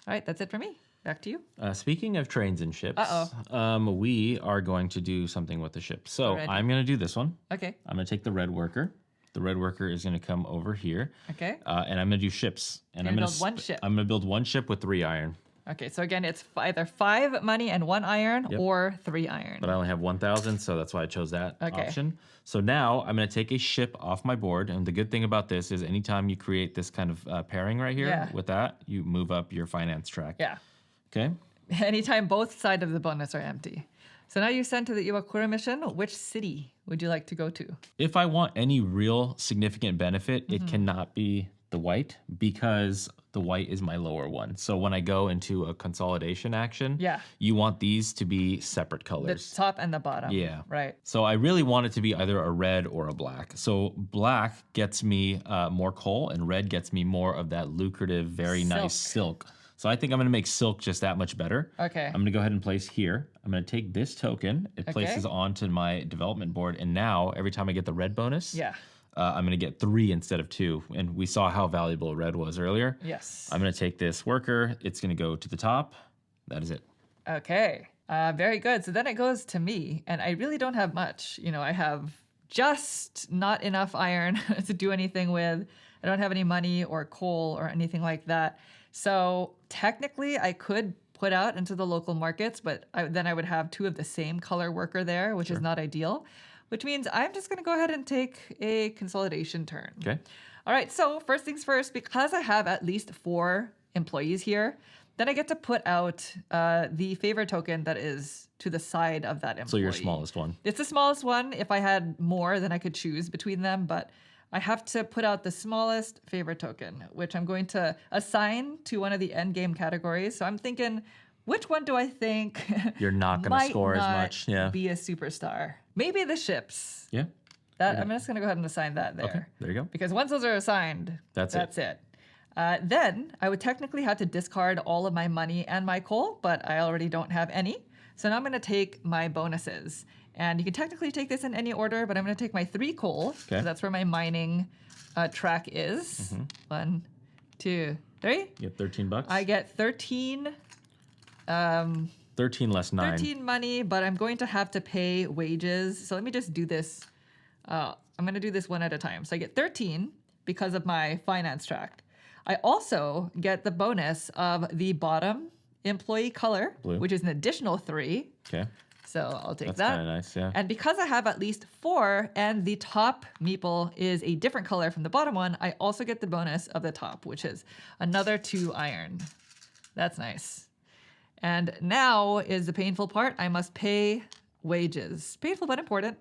All right, that's it for me. Back to you. Speaking of trains and ships, Uh-oh. we are going to do something with the ship. So Alrighty. I'm going to do this one. Okay. I'm going to take the red worker. The red worker is going to come over here. Okay. And I'm going to do ships. And You're I'm gonna going to build one ship. I'm going to build 1 ship with 3 iron. Okay. So again, it's either 5 money and 1 iron or 3 iron. But I only have 1,000, so that's why I chose that Okay. option. So now I'm going to take a ship off my board. And the good thing about this is anytime you create this kind of pairing right here Yeah. with that, you move up your finance track. Yeah. Okay. Anytime both sides of the bonus are empty. So now you send to the Iwakura mission. Which city would you like to go to? If I want any real significant benefit, Mm-hmm. it cannot be the white because the white is my lower one. So when I go into a consolidation action, Yeah. you want these to be separate The colors. top and the bottom. Yeah. Right. So I really want it to be either a red or a black. So black gets me more coal and red gets me more of that lucrative, very nice silk. So I think I'm going to make silk just that much better. Okay. I'm going to go ahead and place here. I'm going to take this token. It places onto my development board. And now every time I get the red bonus, Yeah. I'm going to get 3 instead of 2. And we saw how valuable red was earlier. Yes. I'm going to take this worker. It's going to go to the top. That is it. Okay. Very good. So then it goes to me, and I really don't have much. I have just not enough iron to do anything with. I don't have any money or coal or anything like that. So technically, I could put out into the local markets, but then I would have 2 of the same color worker there, which is not ideal, which means I'm just going to go ahead and take a consolidation turn. Okay. All right, so first things first, because I have at least 4 employees here, then I get to put out the favor token that is to the side of that employee. So your smallest one. It's the smallest one. If I had more, then I could choose between them, but I have to put out the smallest favor token, which I'm going to assign to one of the end game categories. So I'm thinking, which one do I think You're not going to might score as not much. Yeah. be a superstar? Maybe the ships. Yeah. I'm just going to go ahead and assign that there. Okay. There you go. Because once those are assigned, That's it. Then I would technically have to discard all of my money and my coal, but I already don't have any. So now I'm going to take my bonuses. And you can technically take this in any order, but I'm going to take my 3 coal. Okay. So that's where my mining track is. 1, 2, 3. You get 13 bucks. I get 13. 13 less 9. 13 money, but I'm going to have to pay wages. So let me just do this. I'm going to do this one at a time. So I get 13 because of my finance track. I also get the bonus of the bottom employee color, Blue. which is an additional 3. Okay. So I'll take That's that. kind of nice. Yeah. And because I have at least 4 and the top meeple is a different color from the bottom one, I also get the bonus of the top, which is another 2 iron. That's nice. And now is the painful part. I must pay wages. Painful but important.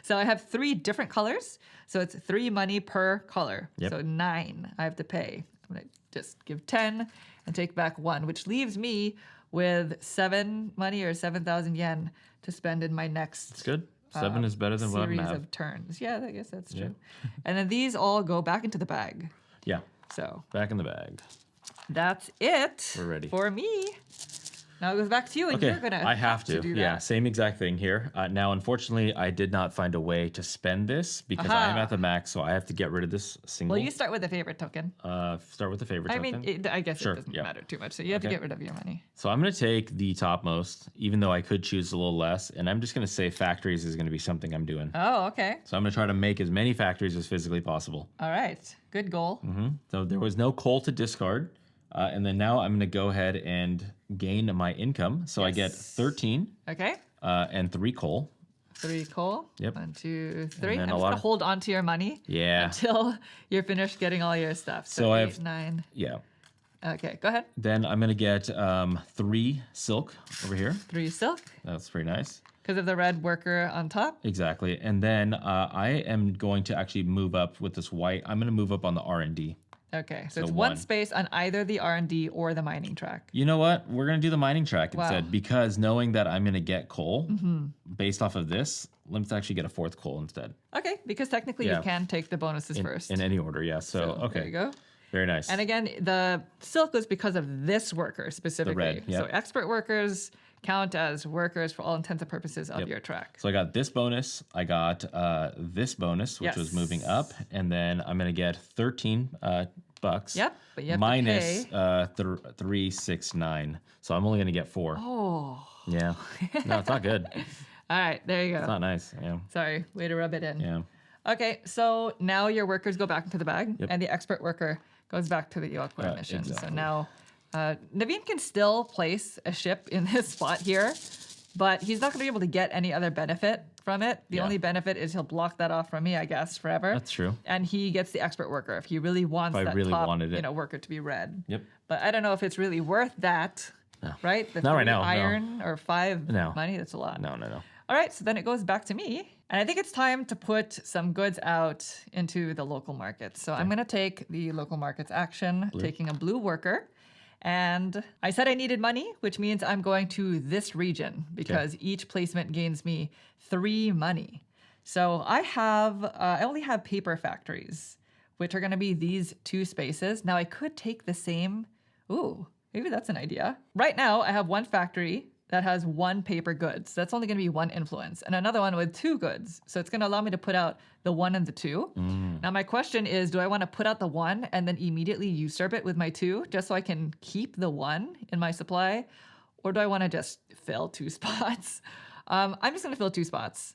So I have 3 different colors. So it's 3 money per color. Yep. So 9 I have to pay. I'm going to just give 10 and take back 1, which leaves me with 7 money or 7,000 yen to spend in my next It's good. 7 is better than what I'm series gonna have. of turns. Yeah, I guess that's true. And then these all go back into the bag. Yeah, So back in the bag. that's it. We're ready. For me. Now it goes back to you, and Okay, you're gonna I have to. do that. Yeah, same exact thing here. Now, unfortunately, I did not find a way to spend this because I am Aha. at the max, so I have to get rid of this single. Well, you start with the favorite token. Start with the favorite I token. mean, I guess Sure, it doesn't yeah. matter too much. So you have to Okay. get rid of your money. So I'm going to take the topmost, even though I could choose a little less, and I'm just going to say factories is going to be something I'm doing. Oh, okay. So I'm going to try to make as many factories as physically possible. All right. Good goal. So there was no coal to discard. And then now I'm going to go ahead and gain my income. So I get Yes. 13 Okay. and 3 coal. 3 coal. Yep. 1, 2, 3. then I'm a just lot gonna of- hold on to your money Yeah. until you're finished getting all your stuff. So I 8, have- 9. Yeah. Okay, go ahead. Then I'm going to get 3 silk over here. 3 silk That's pretty nice. because of the red worker on top. Exactly. And then I am going to actually move up with this white. I'm going to move up on the R&D. Okay, so So it's 1 1. space on either the R&D or the mining track. You know what? We're going to do the mining track Wow. instead because knowing that I'm going to get coal based off of this, let's actually get a 4th coal instead. Okay, because technically Yeah. you can take the bonuses first. In any order, yeah. So, okay. There you go. Very nice. And again, the silk was because of this worker specifically. red, So yep. expert workers count as workers for all intents and purposes of Yep. your track. So I got this bonus. I got this bonus, which was Yes. moving up. And then I'm going to get 13 bucks. Yep, but you have minus, to pay. 369. So I'm only going to get 4. Oh. Yeah. No, it's not good. It's All right, there you go. not nice. Yeah. Sorry, way to rub it in. Yeah. Okay, so now your workers go back into the bag, Yep. and the expert worker goes back to the Iwakura mission. So exactly. now Naveen can still place a ship in this spot here, but he's not going to be able to get any other benefit from it. The Yeah. only benefit is he'll block that off from me, I guess, forever. That's true. And he gets the expert worker if he really wants If I that really top wanted it. worker to be red. Yep. But I don't know if it's really worth that, right? The Not right 3 now, no. iron or 5 No. money, that's a lot. No. All right, so then it goes back to me. And I think it's time to put some goods out into the local market. So I'm going to take the local markets action, taking a blue worker. And I said I needed money, which means I'm going to this region because each placement gains me 3 money. So I only have paper factories, which are going to be these 2 spaces. Now I could take the same. Ooh, maybe that's an idea. Right now I have 1 factory that has 1 paper goods. That's only going to be 1 influence, and another one with 2 goods. So it's going to allow me to put out the 1 and the 2. Now my question is, do I want to put out the 1 and then immediately usurp it with my 2 just so I can keep the 1 in my supply? Or do I want to just fill 2 spots? I'm just going to fill 2 spots.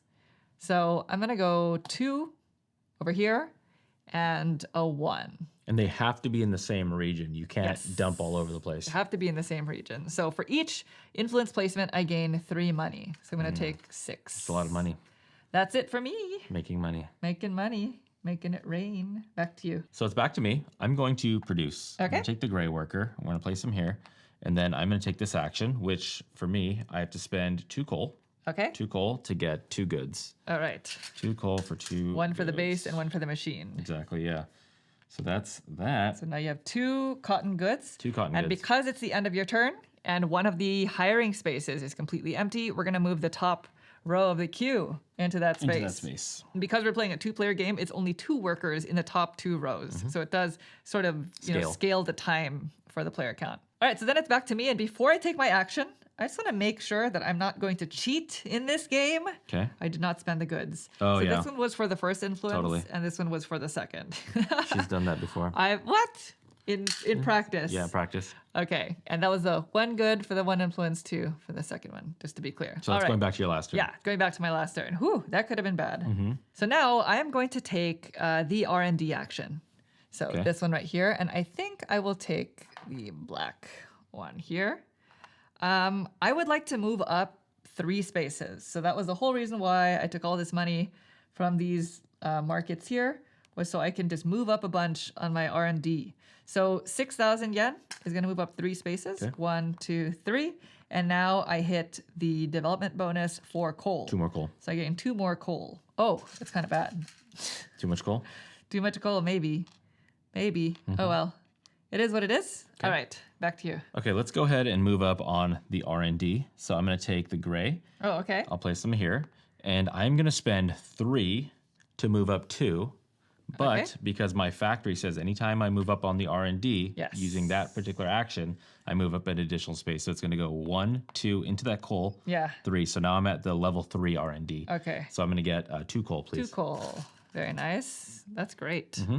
So I'm going to go 2 over here and a 1. And they have to be in the same region. You can't Yes. dump all over the place. Have to be in the same region. So for each influence placement, I gain 3 money. So I'm going to take 6. It's a lot of money. That's it for me. Making money. Making money, making it rain. Back to you. So it's back to me. I'm going to produce. I'm Okay. going to take the gray worker. I'm going to place him here. And then I'm going to take this action, which for me, I have to spend 2 coal. Okay. 2 coal to get 2 goods. All right. 2 coal for 2 1 for the goods. base and 1 for the machine. Exactly, yeah. So that's that. So now you have 2 cotton goods. 2 cotton And goods. because it's the end of your turn and one of the hiring spaces is completely empty, we're going to move the top row of the queue into that space. Into that space. And because we're playing a 2-player game, it's only 2 workers in the top 2 rows. So it does sort of scale the time for the player count. All right, so then it's back to me. And before I take my action, I just want to make sure that I'm not going to cheat in this game. Okay. I did not spend the goods. Oh, so yeah. this one was for the first influence, Totally. and this one was for the second. She's done that before. What? In practice? Yeah, practice. Okay, and that was the 1 good for the 1 influence, 2 for the second one, just to be clear. So that's going back to your last turn. Yeah, going back to my last turn. Whew, that could have been bad. So now I am going to take the R&D action. So Okay. this one right here, and I think I will take the black one here. I would like to move up 3 spaces. So that was the whole reason why I took all this money from these markets here, was so I can just move up a bunch on my R&D. So 6,000 yen is going to move up 3 spaces. Okay. 1, 2, 3. And now I hit the development bonus for coal. 2 more coal. So I gain 2 more coal. Oh, that's kind of bad. Too much coal? Too much coal, maybe. Maybe. Oh well. It is what it is. Okay. All right, back to you. Okay, let's go ahead and move up on the R&D. So I'm going to take the gray. Oh, okay. I'll place them here. And I'm going to spend 3 to move up 2. But Okay. because my factory says anytime I move up on the R&D Yes. using that particular action, I move up an additional space. So it's going to go 1, 2 into that coal, Yeah. 3. So now I'm at the level 3 R&D. Okay. So I'm going to get 2 coal, 2 please. coal. Very nice. That's great. Mm-hmm.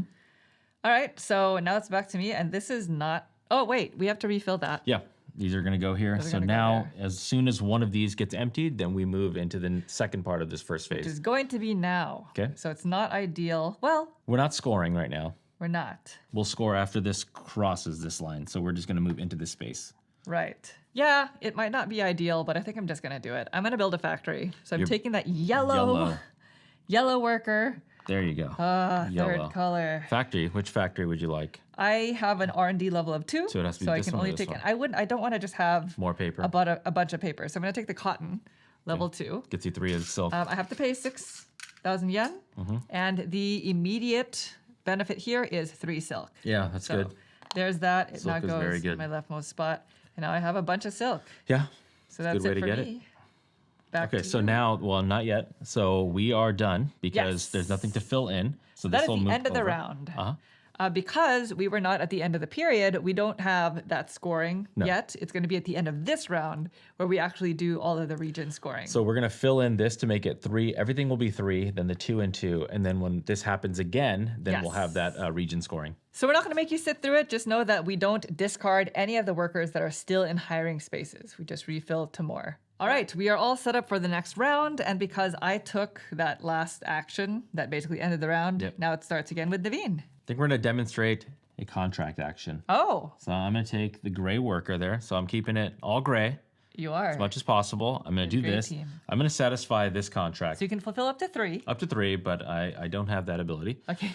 All right, so now it's back to me, and this is not... Oh, wait, we have to refill that. Yeah, these are going to go here. Those are So gonna go now, as soon as one of these gets emptied, then we move into the second part of this first Which phase. is going to be now. Okay. So it's not ideal. Well, We're not scoring right now. we're not. We'll score after this crosses this line. So we're just going to move into this space. Right. Yeah, it might not be ideal, but I think I'm just going to do it. I'm going to build a factory. So I'm You're- taking that yellow worker. There you go. Third color. Factory. Which factory would you like? I have an R&D level of 2, So it has to be so I this can one or only this take one? it. I don't want to just have More paper. a bunch of paper. So I'm going to take the cotton level 2. Gets you 3 of silk. I have to pay 6,000 yen, Mm-hmm. and the immediate benefit here is 3 silk. Yeah, that's So good. there's that. It Silk now is goes very in good. my leftmost spot, and now I have a bunch of silk. Yeah. So that's good way it to for get it. me. Back Okay, to so you. now, well, not yet. So we are done because Yes. there's nothing to fill in. So That this is will the move end of the over. round. Uh-huh. Because we were not at the end of the period, we don't have that scoring No. yet. It's going to be at the end of this round where we actually do all of the region scoring. So we're going to fill in this to make it 3. Everything will be 3, then the 2 and 2. And then when this happens again, then we'll have Yes. that region scoring. So we're not going to make you sit through it. Just know that we don't discard any of the workers that are still in hiring spaces. We just refill to more. All right, we are all set up for the next round. And because I took that last action that basically ended the round, Yep. now it starts again with Naveen. I think we're going to demonstrate a contract action. Oh, So I'm going to take the gray worker there. So I'm keeping it all gray you are. as much as possible. I'm going to do Great this. team. I'm going to satisfy this contract. So you can fulfill up to 3. Up to 3, but I don't have that ability. Okay.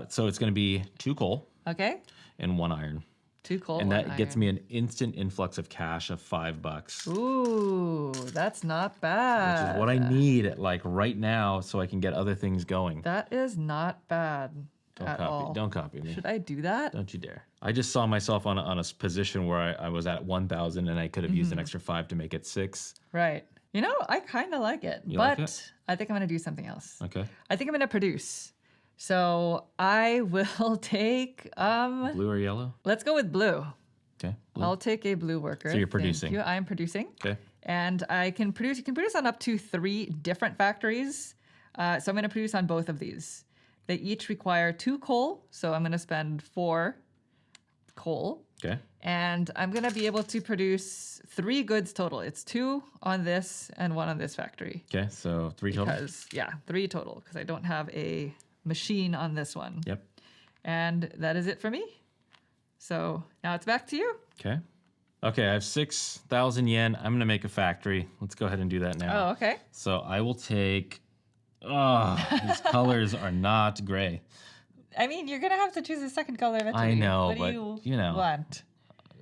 So it's going to be 2 coal Okay. and 1 iron. 2 coal. And that 1 gets iron. me an instant influx of cash of $5. Ooh, that's not bad. Which is what I need like right now so I can get other things going. That is not bad Don't at copy. all. Don't copy me. Should I do that? Don't you dare. I just saw myself on a position where I was at 1,000 and I could have used Mm-hmm. an extra 5 to make it 6. Right. You know, I kind of like it, You but like it? I think I'm going to do something else. Okay. I think I'm going to produce. So I will take, Blue or yellow? let's go with blue. Okay. Blue. I'll take a blue worker. So you're Thank producing. you. I'm producing. Okay. And I can produce, you can produce on up to 3 different factories. So I'm going to produce on both of these. They each require 2 coal. So I'm going to spend 4 coal. Okay. And I'm going to be able to produce 3 goods total. It's 2 on this and 1 on this factory. Okay. So 3 total. Because, yeah, 3 total. Because I don't have a machine on this one. Yep. And that is it for me. So now it's back to you. Okay. Okay. I have 6,000 yen. I'm going to make a factory. Let's go ahead and do that now. Oh, okay. So I will take. Oh, these colors are not gray. I mean, you're going to have to choose a second color eventually. I know, what but, do you know. want?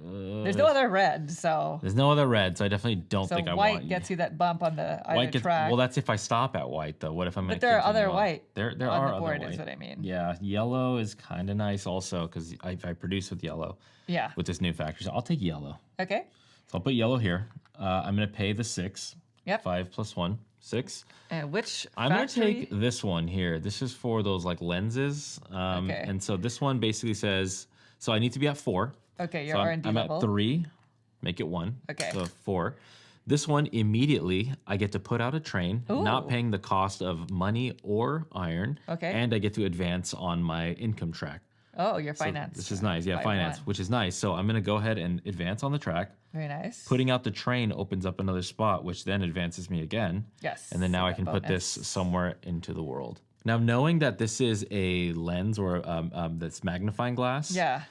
There's no other red, so There's no other red, so I definitely don't think I white want. gets you that bump on the either White gets. track. Well, that's if I stop at white, though. What if I'm? But there are other white There on are the other board, white. is what I mean. Yeah, yellow is kind of nice also because I produce with yellow Yeah. with this new factory. So I'll take yellow. Okay. So I'll put yellow here. I'm gonna pay the 6. Yep. 5 plus 1, 6. And which I'm gonna factory? take this one here. This is for those like lenses. Okay. And so this one basically says. So I need to be at 4. Okay, your So R&D I'm level. at 3. Make it 1. Okay. So 4. This one immediately I get to put out a train, not Ooh. paying the cost of money or iron. Okay. And I get to advance on my income track. Oh, your So finance. this is nice. Yeah, by finance, 1. which is nice. So I'm gonna go ahead and advance on the track. Very nice. Putting out the train opens up another spot, which then advances me again. Yes. And then now so I that can put this bonus. somewhere into the world. Now, knowing that this is a lens or that's magnifying glass, Yeah.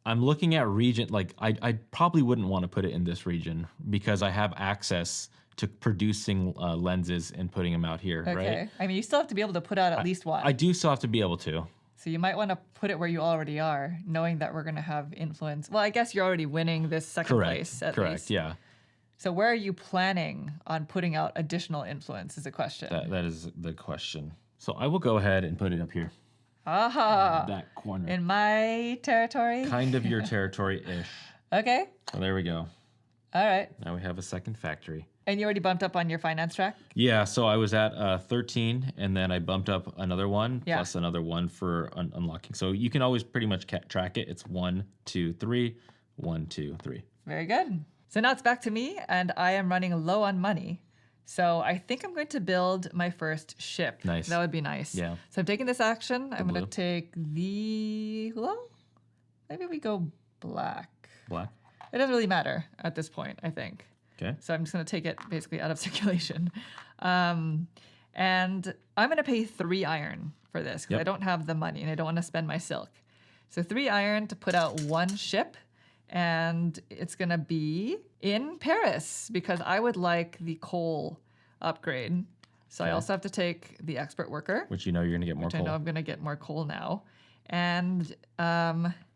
I'm looking at region, like I probably wouldn't want to put it in this region because I have access to producing lenses and putting them out here, Okay. right? I mean, you still have to be able to put out at least one. I do still have to be able to. So you might want to put it where you already are, knowing that we're going to have influence. Well, I guess you're already winning this second place at Correct. least. Yeah. So where are you planning on putting out additional influence is a question. That is the question. So I will go ahead and put it up here. Aha. That corner. In my territory? Kind of your territory-ish. Okay. So there we go. All right. Now we have a second factory. And you already bumped up on your finance track? Yeah, so I was at 13, and then I bumped up another one, Yeah. plus another one for unlocking. So you can always pretty much track it. It's 1, 2, 3, 1, 2, 3. Very good. So now it's back to me, and I am running low on money. So I think I'm going to build my first ship. Nice. That would be nice. Yeah. So I'm taking this action. I'm going blue. to take the... Well, maybe we go black. Black. It doesn't really matter at this point, I think. Okay. So I'm just going to take it basically out of circulation. And I'm going to pay 3 iron for this because Yep. I don't have the money and I don't want to spend my silk. So 3 iron to put out 1 ship. And it's going to be in Paris because I would like the coal upgrade. So I Okay. also have to take the expert worker, Which you know you're going to get more which I coal. know I'm going to get more coal now. And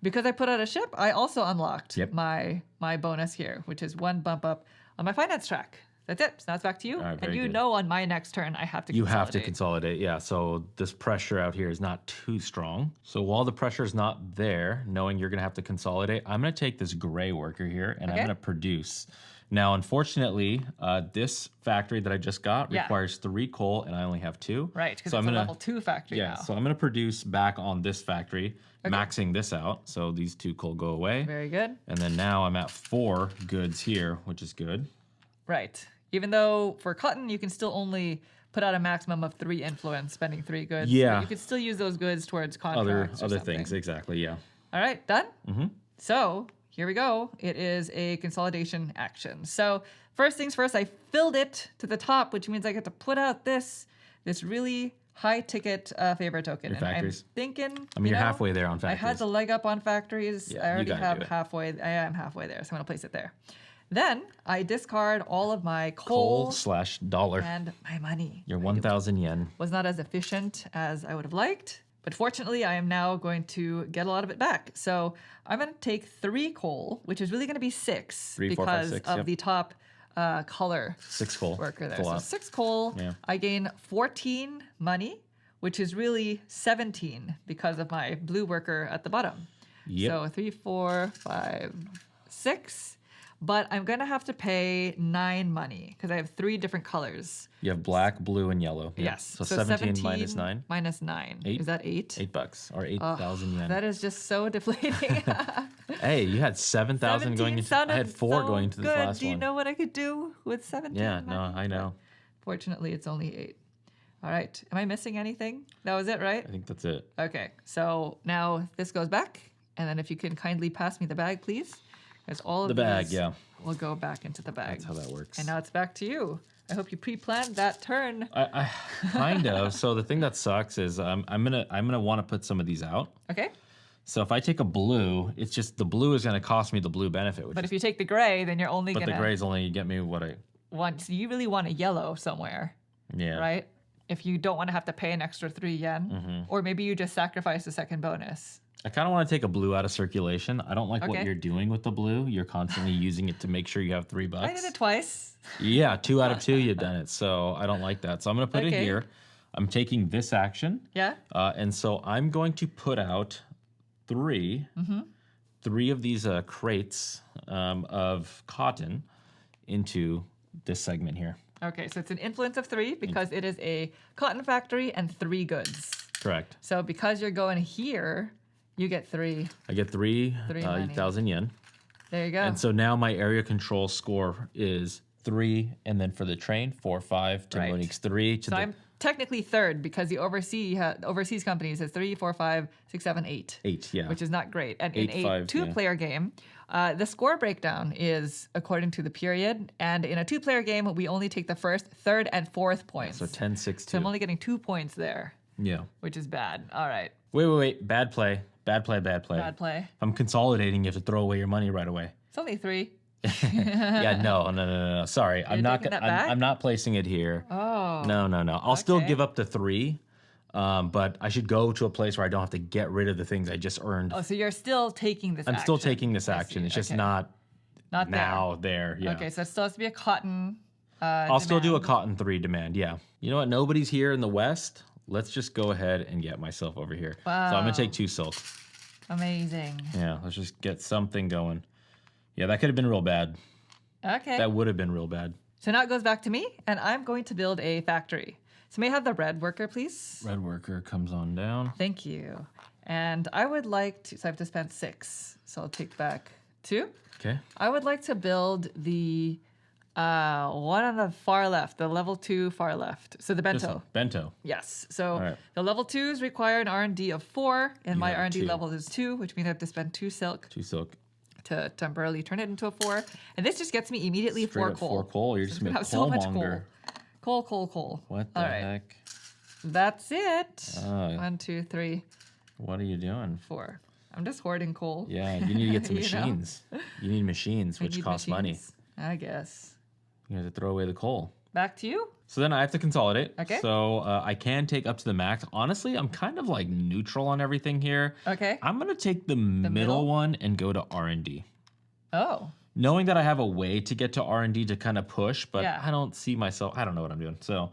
because I put out a ship, I also unlocked Yep. my bonus here, which is 1 bump up on my finance track. That's it. So now it's back to you. All right, and very you good. know on my next turn, I have to You consolidate. have to consolidate, yeah. So this pressure out here is not too strong. So while the pressure is not there, knowing you're going to have to consolidate, I'm going to take this gray worker here and I'm Okay. going to produce. Now, unfortunately, this factory that I just got Yeah. requires 3 coal and I only have 2. Right, because So it's I'm a gonna- level 2 factory Yeah, now. so I'm going to produce back on this factory, Okay. maxing this out. So these 2 coal go away. Very good. And then now I'm at 4 goods here, which is good. Right. Even though for cotton, you can still only put out a maximum of 3 influence, spending 3 goods. Yeah. But you could still use those goods towards Other contracts or other something. things, exactly, yeah. All right, done? Mm-hmm. So here we go. It is a consolidation action. So first things first, I filled it to the top, which means I get to put out this really high ticket favor token. Your And I'm factories. thinking, I mean, you're halfway there on I factories. had the leg up on factories. Yeah, I you already gotta have do it. halfway. I am halfway there, so I'm gonna place it there. Then I discard all of my Coal coal / dollar. and my money. Your 1,000 yen. Was not as efficient as I would have liked, but fortunately I am now going to get a lot of it back. So I'm going to take 3 coal, which is really going to be 6 3, 4, 5, because 6, of yep. the top color 6 coal. worker there. It's a So lot. 6 coal, Yeah. I gain 14 money, which is really 17 because of my blue worker at the bottom. Yep. So 3, 4, 5, 6. But I'm going to have to pay 9 money because I have 3 different colors. You have black, blue, and yellow. Yep. Yes. So 17 minus 9. Minus 9. 8. Is that 8? $8 or 8,000 yen. That is just so deflating. Hey, you had 7,000 going into. I had 4 going to this good. last Do you one. know what I could do with 17? Yeah, no, money? I know. Fortunately, it's only 8. All right. Am I missing anything? That was it, right? I think that's it. Okay. So now this goes back. And then if you can kindly pass me the bag, please. Because all of The bag, these yeah. will go back into the bag. That's how that works. And now it's back to you. I hope you pre-planned that turn. I kind of. So the thing that sucks is I'm gonna want to put some of these out. Okay. So if I take a blue, it's just the blue is gonna cost me the blue benefit. Which But is, if you take the gray, then you're only but going the to grays only get me what I. want. So you really want a yellow somewhere, Yeah. right? If you don't want to have to pay an extra 3 yen. Mm-hmm. Or maybe you just sacrifice the second bonus. I kind of want to take a blue out of circulation. I don't like what Okay. you're doing with the blue. You're constantly using it to make sure you have $3. I did it twice. Yeah, 2 out of 2 you've done it. So I don't like that. So I'm going to put it Okay. here. I'm taking this action. Yeah. And so I'm going to put out 3 of these crates of cotton into this segment here. Okay, so it's an influence of 3 because it is a cotton factory and 3 goods. Correct. So because you're going here, you get 3. I get 3 money. 8,000 yen. There you go. And so now my area control score is 3. And then for the train, 4, 5. To Right. Monique's 3. To So the, I'm technically third because the overseas companies has 3, 4, 5, 6, 7, 8. 8, yeah. Which is not great. And in 8, a 5, two-player game, the score breakdown is according to the period. And in a 2-player game, we only take the first, third, and fourth points. So 10, 6, 2. So I'm only getting 2 points there, Yeah. which is bad. All right. Wait. Bad play. Bad play. Bad play. If I'm consolidating, you have to throw away your money right away. It's only 3. Yeah, no. Sorry, I'm not. taking that back? I'm not placing it here. Oh. No. I'll still Okay. give up the 3, but I should go to a place where I don't have to get rid of the things I just earned. Oh, so you're still taking this I'm action. still taking this I action. see. It's just Okay. not Not now there. Yeah. Okay, so it still has to be a cotton I'll still do a demand. cotton 3 demand. Yeah. You know what? Nobody's here in the West let's just go ahead and get myself over here. So I'm Wow. going to take 2 silk. Amazing. Yeah, let's just get something going. Yeah, that could have been real bad. Okay. That would have been real bad. So now it goes back to me, and I'm going to build a factory. So may I have the red worker, please? Red worker comes on down. Thank you. And I would like to, so I have to spend 6. So I'll take back 2. Okay. I would like to build the one on the far left, the level 2 far left. So the This bento. one, bento. Yes. So All right. the level 2s require an R&D of 4, and my have R&D 2. level is 2, which means I have to spend 2 silk 2 silk. to temporarily turn it into a 4. And this just gets me immediately Straight 4 up coal. 4 coal. You're just I'm going gonna to have so much coalmonger. coal. Coal. What the All right. heck? That's it. 1, 2, 3, What are you doing? 4. I'm just hoarding coal. Yeah, you need to get some You know? machines. You need machines, I which need cost money. machines, I guess. You have to throw away the coal. Back to you. So then I have to consolidate. Okay. So I can take up to the max. Honestly, I'm kind of like neutral on everything here. Okay. I'm gonna take the middle middle? one and go to R&D. Oh. Knowing that I have a way to get to R&D to kind of push, but Yeah. I don't see myself. I don't know what I'm doing. So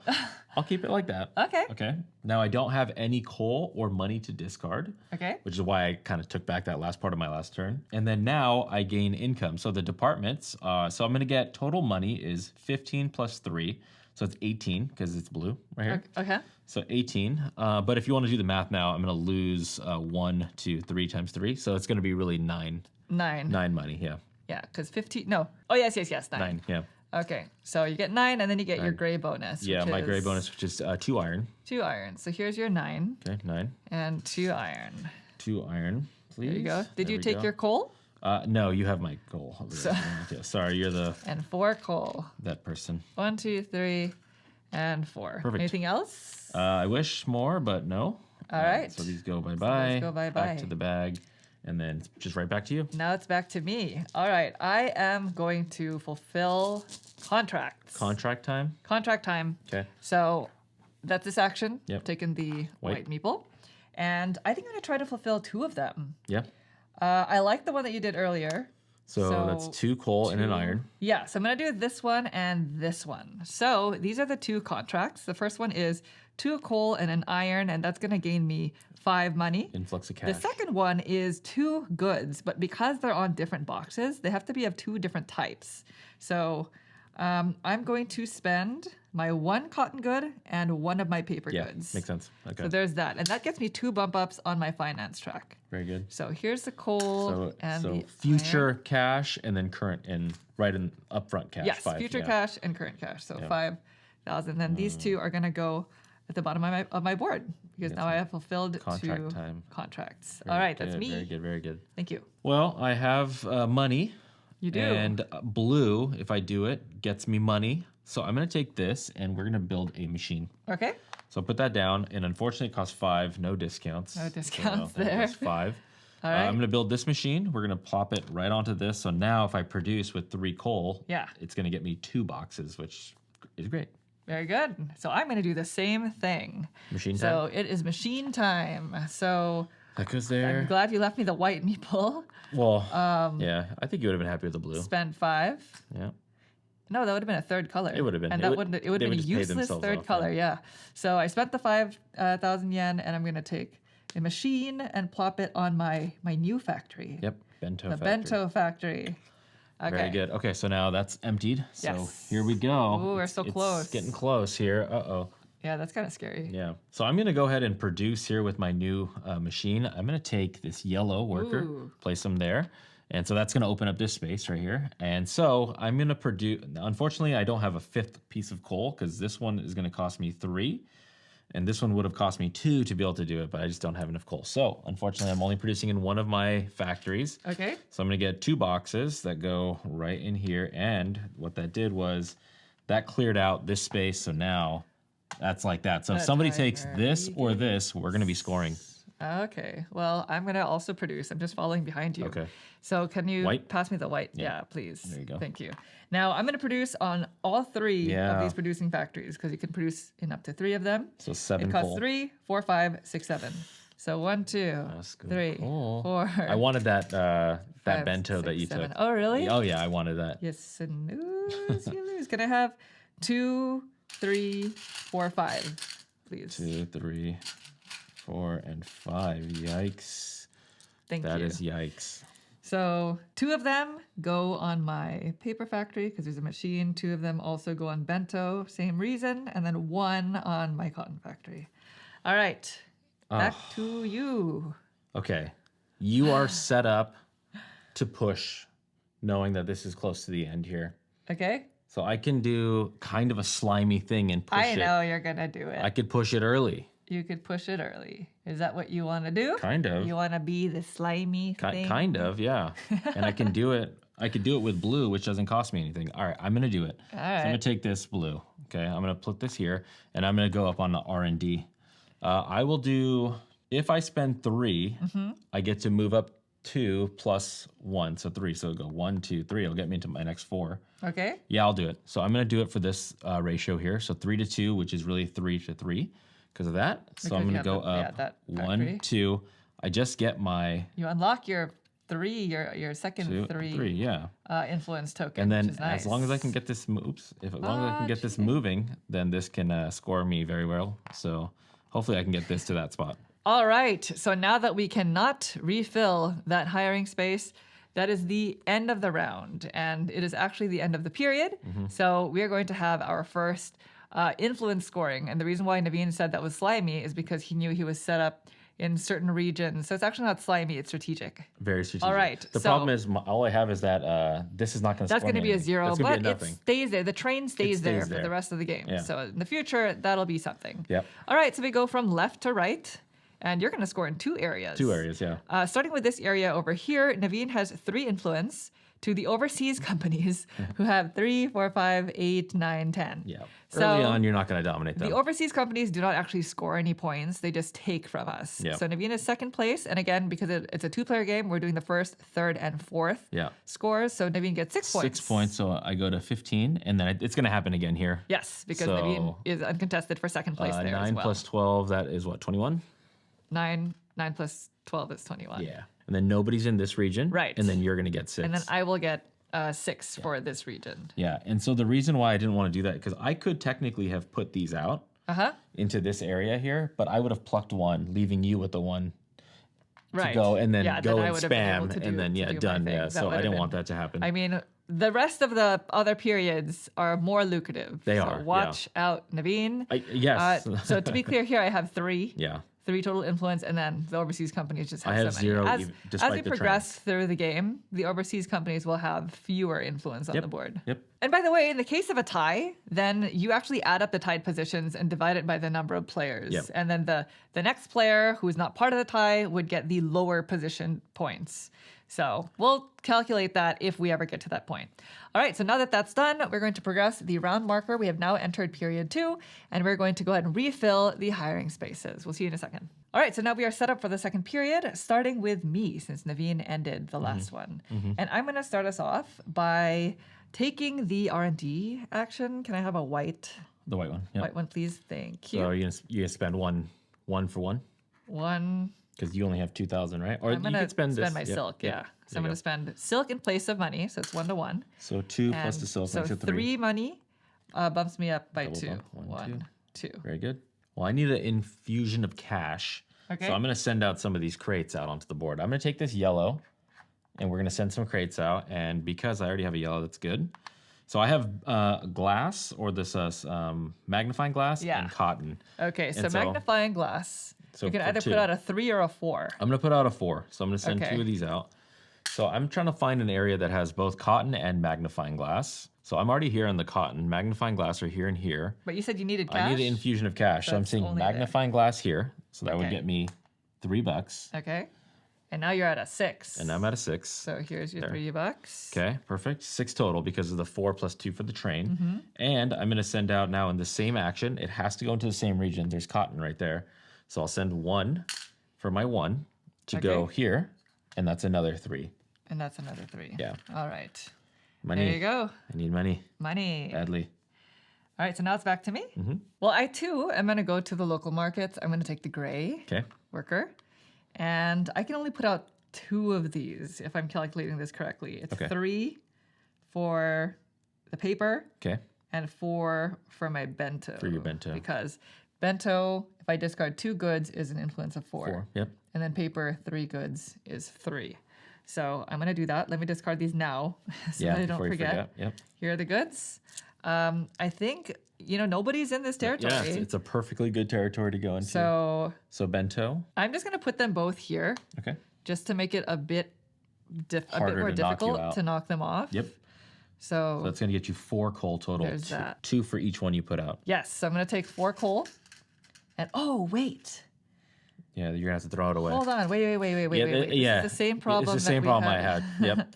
I'll keep it like that. Okay. Okay. Now I don't have any coal or money to discard, Okay. which is why I kind of took back that last part of my last turn. And then now I gain income. So the departments, so I'm going to get total money is 15 plus 3. So it's 18 because it's blue right here. Okay. So 18. But if you want to do the math now, I'm going to lose 1, 2, 3 times 3. So it's going to be really 9. 9. 9 money. Yeah. Yeah, because 15. No. Oh, yes. 9. 9. Yeah. Okay. So you get 9, and then you get your gray bonus. Yeah. which My gray is bonus, which is 2 iron. 2 iron. So here's your 9 Okay. 9. and 2 iron. 2 iron, please. There you go. Did There you we take go. your coal? No, you have my goal. So- Yeah, sorry, you're And 4 coal. that person. 1, 2, 3, and 4. Perfect. Anything else? I wish more, but no. All right. So these go bye-bye. go bye-bye. Back to the bag. And then just right back to you. Now it's back to me. All right. I am going to fulfill contracts. Contract time. Contract time. Okay. So that's this action. Yep. Taking the White. white meeple. And I think I'm going to try to fulfill 2 of them. Yeah. I like the one that you did earlier. So that's 2 coal and an 2 iron. Yeah, so I'm going to do this one and this one. So these are the 2 contracts. The first one is 2 coal and an iron, and that's going to gain me 5 money. Influx of The cash. second one is 2 goods, but because they're on different boxes, they have to be of 2 different types. So I'm going to spend my 1 cotton good and 1 of my paper Yeah, goods. makes sense. Okay. So there's that. And that gets me 2 bump ups on my finance track. Very good. So here's the coal and So the future iron. cash and then current and right in upfront cash. Yes, 5. future yeah. cash and current cash. So Yeah. 5,000. Then these 2 are going to go at the bottom of my board because now I have fulfilled contract 2 time. contracts. Very All right, that's good, me. Very good. Very good. Thank you. Well, I have money. You do. And blue, if I do it, gets me money. So I'm going to take this and we're going to build a machine. Okay. So I'll put that down. And unfortunately, it costs 5. No discounts. No discounts so there. That's 5. All right. I'm going to build this machine. We're going to plop it right onto this. So now if I produce with 3 coal, Yeah. it's going to get me 2 boxes, which is great. Very good. So I'm going to do the same thing. Machine time. So it is machine time. So That goes there. I'm glad you left me the white meeple. Well, yeah, I think you would have been happy with the blue. Spend 5. Yeah. No, that would have been a third color. It would have been. And It that would- wouldn't. It would they have would been a just pay useless themselves third off, color. Yeah. So I spent the 5,000 yen, and I'm going to take a machine and plop it on my new factory. Yep. Bento The factory. bento factory. Okay. Very good. Okay, so now that's emptied. So Yes. here we go. Ooh, we're so close. It's getting close here. Uh-oh. Yeah, that's kind of scary. Yeah. So I'm going to go ahead and produce here with my new machine. I'm going to take this yellow worker, Ooh. place them there. And so that's going to open up this space right here. And so I'm going to produce, unfortunately, I don't have a 5th piece of coal because this one is going to cost me 3. And this one would have cost me 2 to be able to do it, but I just don't have enough coal. So unfortunately, I'm only producing in one of my factories. Okay. So I'm going to get 2 boxes that go right in here. And what that did was that cleared out this space. So now that's like that. So if That somebody takes timer. this or this, we're going to be scoring. Okay. Well, I'm going to also produce. I'm just following behind you. Okay. So can you White? pass me the white? Yeah, please. There you go. Thank you. Now I'm going to produce on all 3 Yeah. of these producing factories because you can produce in up to 3 of them. So 7 It costs coal. 3, 4, 5, 6, 7. So 1, 2, That's good. 3, Cool. 4. I wanted that that 5, bento that 6, you 7. took. Oh, really? Oh yeah, I wanted that. Yes, and lose, you lose. Can I have 2, 3, 4, 5? please. 2, 3, 4, and 5. Yikes. Thank you. That is yikes. So 2 of them go on my paper factory because there's a machine. 2 of them also go on bento, same reason. And then 1 on my cotton factory. All right. Back to you. Okay. You are set up to push, knowing that this is close to the end here. Okay. So I can do kind of a slimy thing and push it. I know you're going to do it. I could push it early. You could push it early. Is that what you want to do? Kind of. You want to be the slimy thing? Kind of, yeah. And I can do it. I could do it with blue, which doesn't cost me anything. All right, I'm going to do it. All So I'm going right. to take this blue. Okay, I'm going to put this here, and I'm going to go up on the R&D. I will do, if I spend 3, I get to move up 2 plus 1, so 3. So it'll go 1, 2, 3. It'll get me into my next 4. Okay. Yeah, I'll do it. So I'm going to do it for this ratio here. So 3 to 2, which is really 3 to 3 because of that. So I'm going to go up that 1, factory. 2. I just get my You unlock your 3, your second 2, 3 3, yeah. influence token, And then which is nice. as long as I can get this, as long as I can get this moving, then this can score me very well. So hopefully I can get this to that spot. All right. So now that we cannot refill that hiring space, that is the end of the round. And it is actually the end of the period. So we are going to have our first influence scoring. And the reason why Naveen said that was slimy is because he knew he was set up in certain regions. So it's actually not slimy, it's strategic. Very strategic. All right, The so- problem is all I have is that this is not going to That's score going to me be a anything. 0, That's gonna but be a it nothing. stays there. The train stays there stays for the there. rest of the game. Yeah. So in the future, that'll be something. Yep. All right, so we go from left to right, and you're going to score in 2 areas. 2 areas, yeah. Starting with this area over here, Naveen has 3 influence to the overseas companies who have 3, 4, 5, 8, 9, 10. Yeah. So Early on, you're not going to dominate them. the overseas companies do not actually score any points. They just take from us. Yep. So Naveen is second place. And again, because it's a 2-player game, we're doing the first, third, and fourth Yeah. scores. So Naveen gets 6 points. 6 points, so I go to 15, and then it's going to happen again here. Yes, because So, Naveen is uncontested for second place there 9 as well. plus 12, that is what, 21? 9 plus 12 is 21. Yeah. And then nobody's in this region. Right. And then you're going to get 6. And then I will get 6 for this region. Yeah. And so the reason why I didn't want to do that, because I could technically have put these out Uh-huh. into this area here, but I would have plucked 1, leaving you with the 1 Right. to go, and then Yeah, go then I and would have been able spam, to and then, to yeah, do my done. thing. Yeah. That So would I have didn't been- want that to happen. I mean, the rest of the other periods are more lucrative. They so are, yeah. watch out, Naveen. Yes. So to be clear here, I have 3. Yeah. 3 total influence, and then the overseas companies just have I have so many. 0 As, even- as despite we the progress through the game, the overseas companies will have fewer influence on Yep. the board. Yep. And by the way, in the case of a tie, then you actually add up the tied positions and divide it by the number of players. Yep. And then the next player who is not part of the tie would get the lower position points. So we'll calculate that if we ever get to that point. All right, so now that that's done, we're going to progress the round marker. We have now entered period 2, and we're going to go ahead and refill the hiring spaces. We'll see you in a second. All right, so now we are set up for the second period, starting with me, since Naveen ended the last one. And I'm going to start us off by taking the R&D action. Can I have a white The white one. Yep. white one, please? Thank you. So you're gonna spend one for one? One. Because you only have 2,000, right? Or I'm going you to could spend this. my Yep, silk, yep. yeah. So There I'm going you to spend silk in place of money, so it's 1 to 1. go. So 2 plus the silk so makes it 3 money bumps me up by Double 2. bump. 1, 2. Very good. Well, I need an infusion of cash. Okay. So I'm going to send out some of these crates out onto the board. I'm going to take this yellow, and we're going to send some crates out. And because I already have a yellow, that's good. So I have glass, or this magnifying glass, Yeah. and cotton. Okay, so And so- magnifying glass. So you can for either 2. put out a 3 or a 4. I'm going to put out a 4. So I'm going to send Okay. 2 of these out. So I'm trying to find an area that has both cotton and magnifying glass. So I'm already here on the cotton. Magnifying glass are here and here. But you said you needed cash? I need an infusion of cash. So I'm That's seeing only there. magnifying glass here. So that would Okay. get me $3. Okay. And now you're at a 6. And I'm at a 6. So here's your There. $3. Okay, perfect. 6 total because of the 4 plus 2 for the train. Mm-hmm. And I'm going to send out now in the same action. It has to go into the same region. There's cotton right there. So I'll send 1 for my 1 to go Okay. here. And that's another 3. And that's another 3. Yeah. All right. Money. There you go. I need money Money. badly. All right, so now it's back to me. Mm-hmm. Well, I too am going to go to the local markets. I'm going to take the gray Okay. worker. And I can only put out 2 of these if I'm calculating this correctly. It's Okay. 3 for the paper Okay. and 4 for my bento. For your bento. Because Bento, if I discard 2 goods, is an influence of 4. 4. Yep. And then paper, 3 goods is 3. So I'm going to do that. Let me discard these now so that I don't before you forget. Yep. Here are the goods. I think, nobody's in this territory. Yeah, it's a perfectly good territory to go into. So bento. I'm just going to put them both here. Okay. Just to make it a bit Harder more to knock you difficult out. to knock them off. Yep. So that's going to get you 4 coal total. There's that. 2 for each one you put out. Yes, so I'm going to take 4 coal. And wait. Yeah, you're going to have to throw it away. Hold on. Wait. This Yeah. is the same problem. It's the same problem I had. Yep.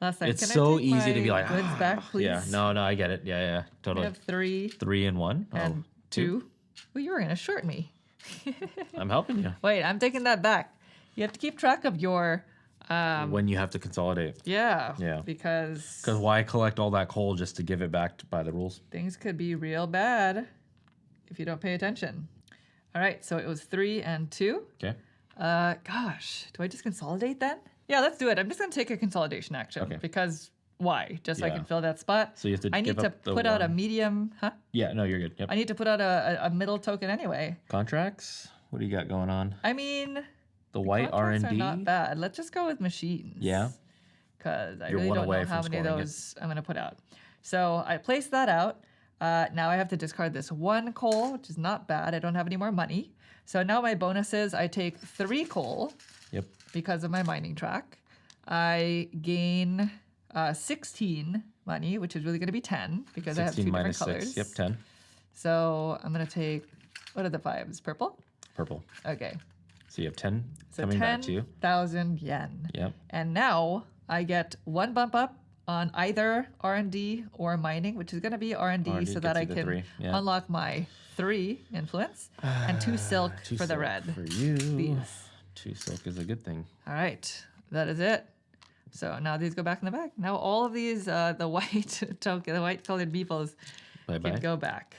Last time. It's Can I so take easy to be my like, goods back, please. Yeah, no, I get it. Yeah, I totally. have 3 3 and 1. and 2. Well, you were going to short me. I'm helping you. Wait, I'm taking that back. You have to keep track of your... when you have to consolidate. Yeah. Yeah. Because Because why collect all that coal just to give it back by the rules? things could be real bad if you don't pay attention. All right, so it was 3 and 2. Okay. Gosh, do I just consolidate then? Yeah, let's do it. I'm just going to take a consolidation action. Okay. Because why? Just so I Yeah. can fill that spot. So you have to I need give to up the put out a one. medium... Huh? Yeah, no, you're good. Yep. I need to put out a middle token anyway. Contracts? What do you got going on? I mean... The white contracts R&D? are not bad. Let's just go with machines. Yeah. Because I You're really one don't away know how from many of scoring it. those I'm going to put out. So I placed that out. Now I have to discard this 1 coal, which is not bad. I don't have any more money. So now my bonus is I take 3 coal Yep. because of my mining track. I gain 16 money, which is really going to be 10 because I have 2 different minus colors. 6. Yep, 10. So I'm going to take, what are the 5s? Purple? Purple. Okay. So you have 10 So coming back to you. 10,000 yen. Yep. And now I get 1 bump up on either R&D or mining, which is going to be R&D R&D so that gets I you the can 3, yeah. unlock my 3 influence and 2 silk 2 for the silk red. For you. These. 2 silk is a good thing. All right, that is it. So now these go back in the bag. Now all of these, the white token, the white colored beeples Bye-bye. can go back.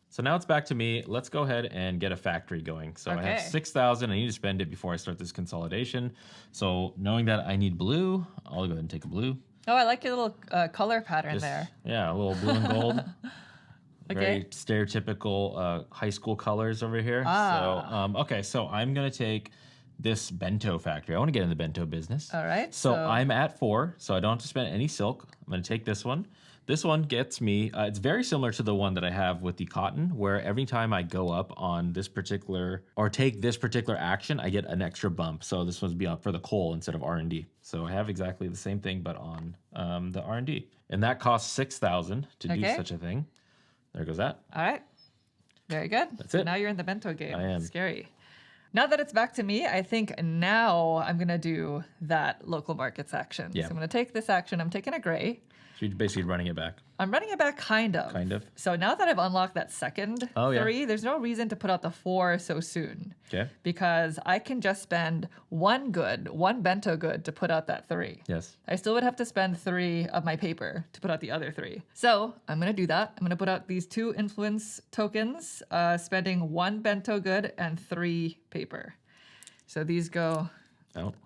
So now it's back to me. Let's go ahead and get a factory going. So I have Okay. 6,000. I need to spend it before I start this consolidation. So knowing that I need blue, I'll go ahead and take a blue. Oh, I like your little color pattern Just- there. Yeah, a little blue and gold. Very Okay. stereotypical high school colors over here. Ah. So, okay, so I'm going to take this bento factory. I want to get in the bento business. All right. So I'm at 4, so I don't have to spend any silk. I'm going to take this one. This one gets me, it's very similar to the one that I have with the cotton, where every time I go up on this particular, or take this particular action, I get an extra bump. So this one's be up for the coal instead of R&D. So I have exactly the same thing, but on the R&D. And that costs 6,000 to do Okay. such a thing. There goes that. All right. Very good. That's So it. now you're in the bento game. I am. Scary. Now that it's back to me, I think now I'm going to do that local markets action. Yeah. So I'm going to take this action. I'm taking a gray. So you're basically running it back. I'm running it back kind of. Kind of. So now that I've unlocked that second Oh, yeah. 3, there's no reason to put out the 4 so soon. Okay. Because I can just spend 1 bento good to put out that 3. Yes. I still would have to spend 3 of my paper to put out the other 3. So I'm going to do that. I'm going to put out these 2 influence tokens, spending 1 bento good and 3 paper. So these go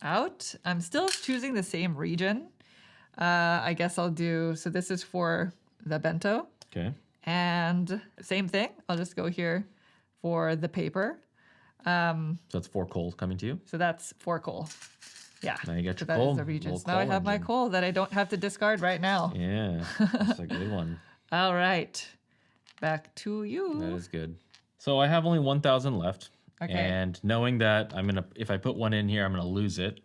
out. I'm still choosing the same region. I guess I'll do, so this is for the bento. Okay. And same thing. I'll just go here for the paper. So that's 4 coal coming to you. So that's 4 coal. Yeah. Now you got so your that coal. is the region. Little So now I coal have my engine. coal that I don't have to discard right now. Yeah, that's a good one. All right. Back to you. That is good. So I have only 1,000 left. Okay. And knowing that if I put 1 in here, I'm gonna lose it.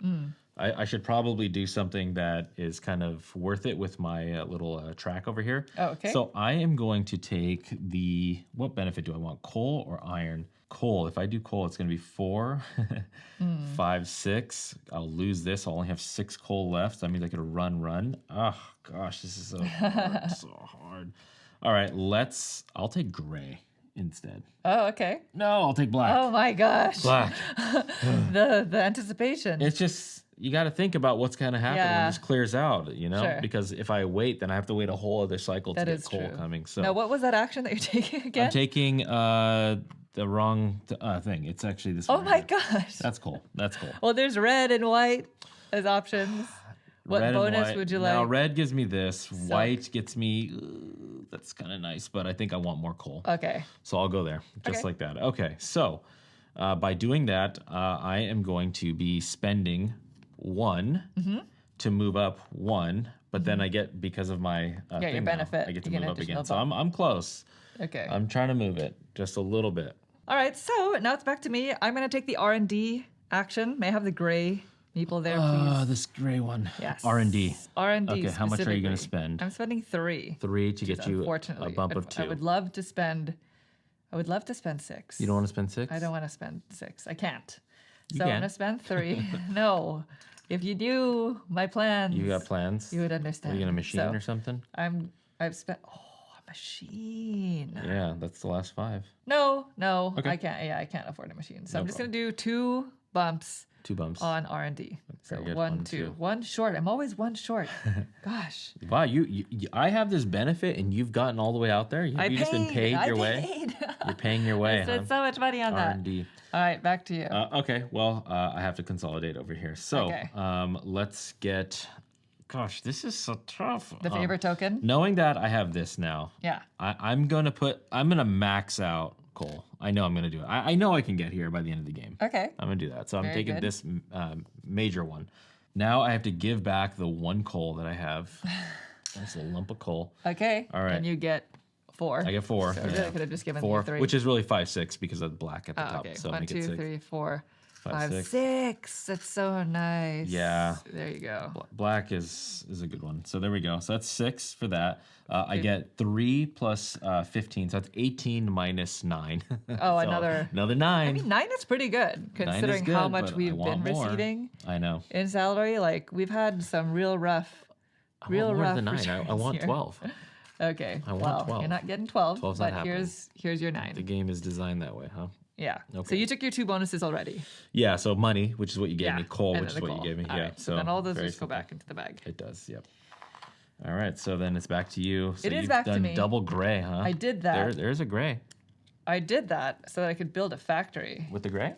I should probably do something that is kind of worth it with my little track over here. Oh, okay. So I am going to take what benefit do I want? Coal or iron? Coal. If I do coal, it's going to be 4, 5, 6. I'll lose this. I'll only have 6 coal left. That means I could run. Oh, gosh, this is so hard. So hard. All right, I'll take gray instead. Oh, okay. No, I'll take black. Oh my gosh. Black. The anticipation. It's just, you got to think about what's going to happen when Yeah. this clears out, Sure. Because if I wait, then I have to wait a whole other cycle That to get is coal true. coming. So Now, what was that action that you're taking again? I'm taking the wrong thing. It's actually this Oh one. my here. gosh. That's cool. That's cool. Well, there's red and white as options. What Red and bonus white. would you Now, like? red gives me this. White gets me That's kind of nice, but I think I want more coal. Okay. So I'll go there, just Okay. like that. Okay, so by doing that, I am going to be spending 1 to move up 1, but then I get, because of my your thing now, benefit, I get to you get move an up again. additional So I'm close. Okay. I'm trying to move it just a little bit. All right, so now it's back to me. I'm going to take the R&D action. May I have the gray meeple there, please? This gray one. Yes. R&D. R&D. Okay, how much are you going to specifically. spend? I'm spending 3. 3 to get you Unfortunately, a bump of 2. I would love to spend 6. You don't want to spend 6? I don't want to spend 6. I can't. You So I'm can. going to spend 3. No. If you do my plans, You got plans? you would understand. Are you going to machine So or something? I've spent a machine. Yeah, that's the last 5. No, Okay. I can't. Yeah, I can't afford a machine. So No I'm just gonna do 2 bumps 2 bumps. on R&D. So Very good. 1, 1, 2. 2. 1 short. I'm always 1 short. Gosh. Wow, you I have this benefit and you've gotten all the way out there. You've just been paid your way. You're paying your way, I spent so much money on that. R&D. All right, back to you. Okay, well, I have to consolidate over here. So, Okay. let's get. Gosh, this is so tough. The favorite token. Knowing that I have this now, Yeah. I'm gonna max out coal. I know I'm gonna do it. I know I can get here by the end of the game. Okay. I'm gonna do that. So I'm Very taking good. this major one. Now I have to give back the 1 coal that I have. That's a lump of coal. Okay. All right. And you get 4. I get 4. So I really could have just given 4, you 3. which is really 5, 6 because of the black at the Oh, top. okay. So 1, make 2, it 6. 3, 4, 5, 6. 6. That's so nice. Yeah. There you go. Black is a good one. So there we go. So that's 6 for that. I get 3 plus 15. So that's 18 minus 9. Oh, So another 9. I mean, 9 is pretty good considering good, how much but I we've want been more. receiving I know. in salary. Like we've had some real rough, I want more than 9. I returns want here. 12. Okay, I want well, 12. you're not getting 12, 12's not but happening. here's your 9. The game is designed that way, huh? Yeah. So Okay. you took your 2 bonuses already. Yeah. So money, which is what you gave Yeah. me. Coal, and which then is the what coal. you gave me. All Yeah. right, so then all those very just go simple. back into the bag. It does. Yep. All right. So then it's back to you. So It is you've back to done me. double gray, huh? I did that. There's a gray. I did that so that I could build a factory. With the gray?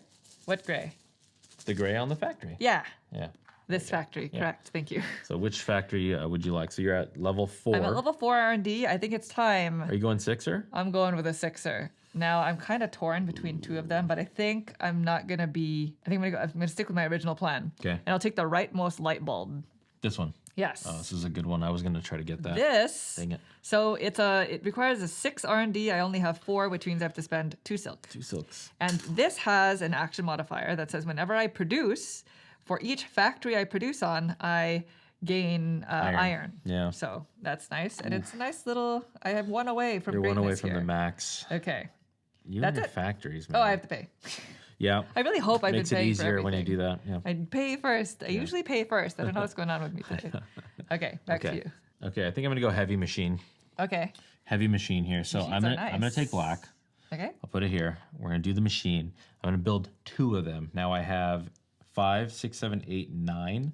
What gray? The gray on the factory. Yeah, Yeah. this factory. Correct. Thank you. So which factory would you like? So you're at level 4. I'm at level 4 R&D. I think it's time. Are you going 6er? I'm going with a 6er. Now I'm kind of torn between 2 of them, but I think I'm not gonna be. I think I'm gonna stick with my original plan. Okay. And I'll take the rightmost light bulb. This one. Yes. Oh, this is a good one. I was gonna try to get that. This. Dang it. So it requires a 6 R&D. I only have 4, which means I have to spend 2 silk. 2 silks. And this has an action modifier that says whenever I produce, for each factory I produce on, I gain iron. Yeah. So that's nice, and it's a nice little. I have 1 away from You're 1 away greatness from here. the max. Okay. You That's and your it. factories, man. Oh, I have to pay. Yeah. I really hope I've Makes been it paying easier for when you everything. do that. Yeah. I pay first. I usually pay first. I don't know what's going on with me today. Okay, back to Okay. you. Okay. I think I'm gonna go heavy machine. Okay. Heavy machine here. So Machines I'm are gonna nice. take black. Okay. I'll put it here. We're gonna do the machine. I'm gonna build 2 of them. Now I have 5, 6, 7, 8, 9.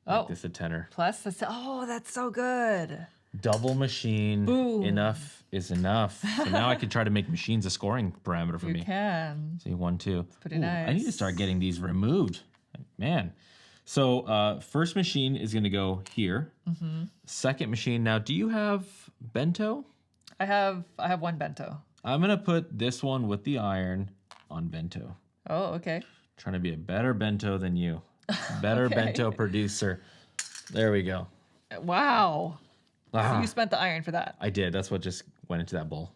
Oh. Make this a tenor. Plus, that's so good. Double machine. Boom. Enough is enough. So now I can try to make machines a scoring parameter for You me. can. See, 1, 2. pretty I need to nice. start getting these removed. Man. So first machine is gonna go here. Mm-hmm. Second machine. Now, do you have bento? I have 1 bento. I'm gonna put this one with the iron on bento. Oh, okay. Trying to be a better bento than you. Better Okay. bento producer. There we go. Wow. So Ah, you spent the iron for that. I did. That's what just went into that bowl.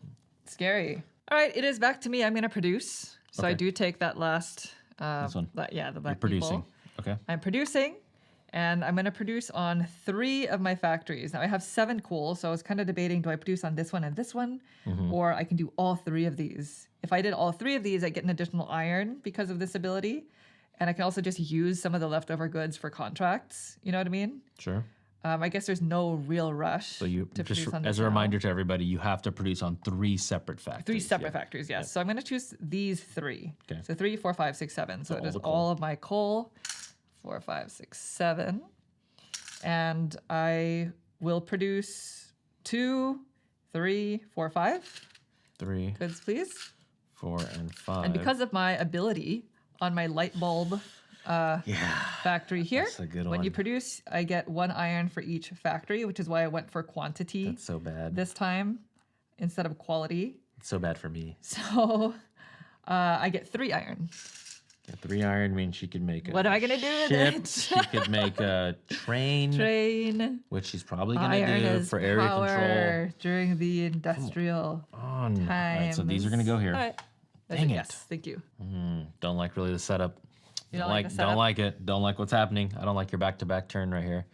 Scary. All right, it is back to me. I'm going to produce. So I Okay. do take that last. This one. The You're black producing. meatball. Okay. I'm producing, and I'm going to produce on 3 of my factories. Now I have 7 coal, so I was kind of debating: do I produce on this one and this one, Mm-hmm. or I can do all 3 of these. If I did all 3 of these, I get an additional iron because of this ability, and I can also just use some of the leftover goods for contracts. You know what I mean? Sure. I guess there's no real rush. So you to just produce on as this a now. reminder to everybody, you have to produce on 3 separate factories. 3 separate Yeah. factories, yes. So I'm going to choose these 3. Okay. So 3, 4, 5, 6, 7. So So it all is the coal. all of my coal. 4, 5, 6, 7. And I will produce 2, 3, 4, 5 3, goods, please. 4, and 5. And because of my ability on my light bulb factory here. That's a good When one. you produce, I get 1 iron for each factory, which is why I went for quantity That's so bad. this time instead of quality. It's so bad for me. So I get 3 iron. Yeah, 3 iron means she could make a What am I gonna do with ship. it? She could make a train, Train. which she's probably gonna Iron do is for area control. power during the industrial On. All right, so time. these are gonna go here. All right. Dang it. Yes, thank you. Don't like really the setup. You don't like the setup? Don't like it. Don't like what's happening. I don't like your back-to-back turn right here.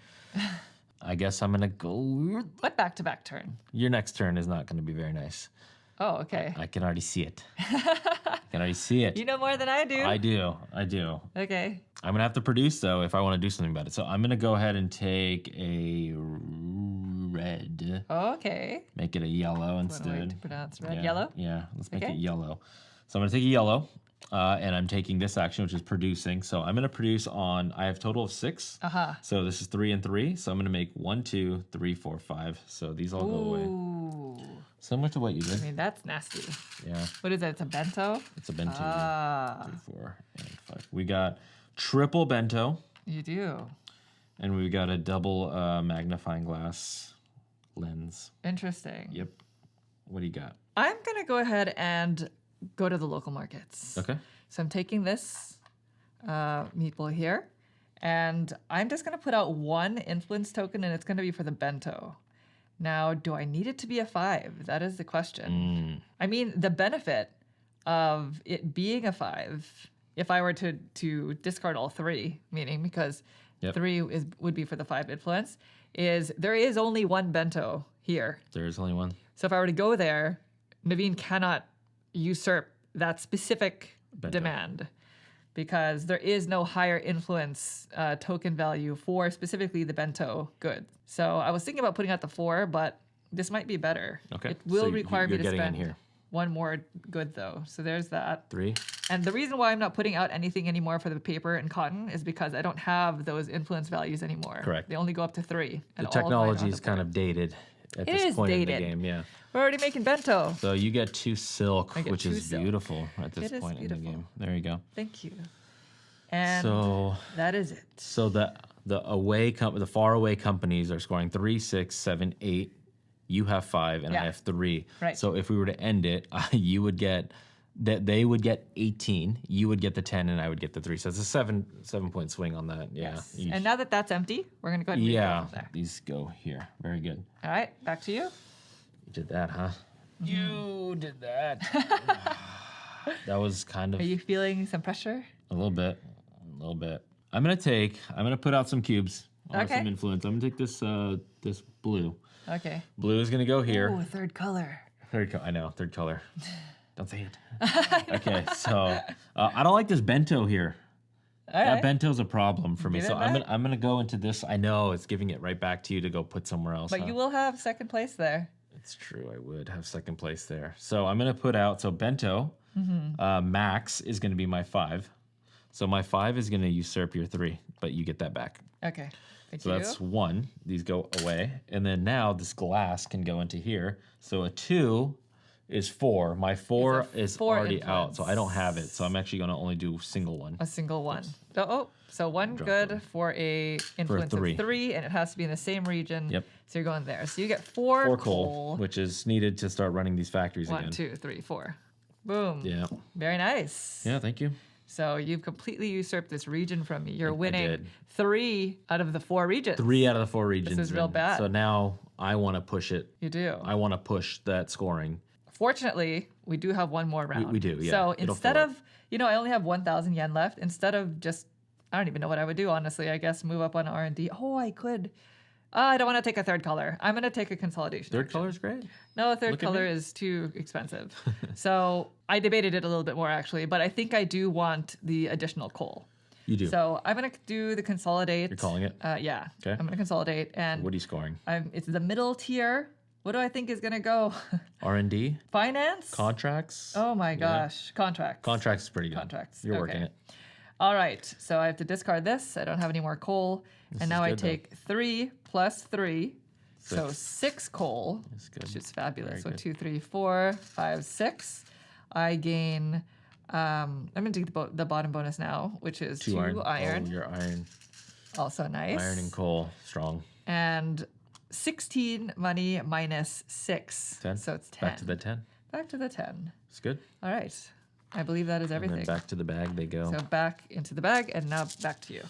I guess I'm gonna go. What back-to-back turn? Your next turn is not gonna be very nice. Oh, okay. I can already see it. I can already see it. You know more than I do. I do. I do. Okay. I'm gonna have to produce though if I want to do something about it. So I'm gonna go ahead and take a red. Okay. Make it a yellow What a way to instead. pronounce red. Yeah, Yellow? Yeah, let's make Okay. it yellow. So I'm gonna take a yellow, and I'm taking this action, which is producing. So I'm gonna produce on. I have total of 6. Uh-huh. So this is 3 and 3. So I'm gonna make 1, 2, 3, 4, 5. So these all go away. Ooh. Similar to what you I did. mean, that's nasty. Yeah, What is it? It's a bento? it's a bento. Ah, 3, 4, and 5. We got triple bento, you do. and we got a double magnifying glass lens. Interesting. Yep. What do you got? I'm going to go ahead and go to the local markets. Okay. So I'm taking this meatball here, and I'm just going to put out 1 influence token, and it's going to be for the bento. Now, do I need it to be a 5? That is the question. I mean, the benefit of it being a 5, if I were to discard all 3, meaning because Yep. 3 would be for the 5 influence, is there is only 1 bento here. There's only one. So if I were to go there, Naveen cannot usurp that specific Bento. demand because there is no higher influence token value for specifically the bento good. So I was thinking about putting out the 4, but this might be better. Okay. It will So require me you're to getting in spend here. 1 more good though. So there's that. 3. And the reason why I'm not putting out anything anymore for the paper and cotton is because I don't have those influence values anymore. Correct. They only go up to 3. The technology is kind of dated at It this is point in dated. the game. Yeah. We're already making bento. So you get 2 silk, I get which 2 is silk. beautiful at this It is point in beautiful. the game. There you go. Thank you. And So that is it. so the the far away companies are scoring 3, 6, 7, 8. You have 5, and Yeah. I have 3. Right. So if we were to end it, you would get that they would get 18. You would get the 10, and I would get the 3. So it's a 7-point swing on that. Yeah. Yes. Each. And now that that's empty, we're going to go ahead and move Yeah. on from there. These go here. Very good. All right, back to you. You did that, huh? Mm-hmm. You did that. That was kind of Are you feeling some pressure? a little bit. A little bit. I'm gonna put out some cubes on Okay. some influence. I'm gonna take this blue. Okay. Blue is gonna go here. Oh, 3rd color. I know, third color. Don't say it. Okay, so I don't like this bento here. All That right. bento's a problem for me. Give So it I'm back. gonna go into this. I know it's giving it right back to you to go put somewhere else. But huh? you will have 2nd place there. It's true. I would have 2nd place there. So I'm gonna put out. So bento max is gonna be my 5. So my 5 is gonna usurp your 3, but you get that back. Okay. Thank So you. that's 1. These go away. And then now this glass can go into here. So a 2 is 4. My 4 is 4 already out. So I don't influence. have it. So I'm actually going to only do single one. a single one. So 1 Drop good them. for a influence 3. of 3, and it has to be in the same region. Yep. So you're going there. So you get 4 4 coal. coal, which is needed to start running these factories 1, again. 2, 3, 4. Boom. Yeah. Very nice. Yeah, thank you. So you've completely usurped this region from me. You're winning did. 3 out of the 4 regions. 3 out of the 4 regions. is real then. bad. So now I want to push it. You do. I want to push that scoring. Fortunately, we do have 1 more round. we do, yeah. So It'll instead fill of, I only have 1,000 yen left. Instead of just, I don't even know what I would do, honestly. I guess move up on R&D. Oh, I could. I don't want to take a 3rd color. I'm going to take a consolidation. Third action. color is great. No, a 3rd Look at color me. is too expensive. So I debated it a little bit more, actually. But I think I do want the additional coal. You do. So I'm going to do the consolidate. You're calling it? Yeah. Okay. I'm going to consolidate. And What are you scoring? it's the middle tier. What do I think is going to go? R&D? Finance? Contracts? Oh my gosh. Contracts. Contracts is pretty good. Contracts. You're Okay. working it. All right. So I have to discard this. I don't have any more coal. and now is I good, though. take 3 plus 3. So 6. 6 coal, That's good. which is fabulous. Very So good. 2, 3, 4, 5, 6. I gain I'm going to do the bottom bonus now, which is 2 iron. Oh, your iron. Also nice. Iron and coal. Strong. And 16 money minus 6. 10. So it's 10. Back to the 10. Back to the 10. It's good. All right. I believe that is everything. And then back to the bag they go. So back into the bag, and now back to you.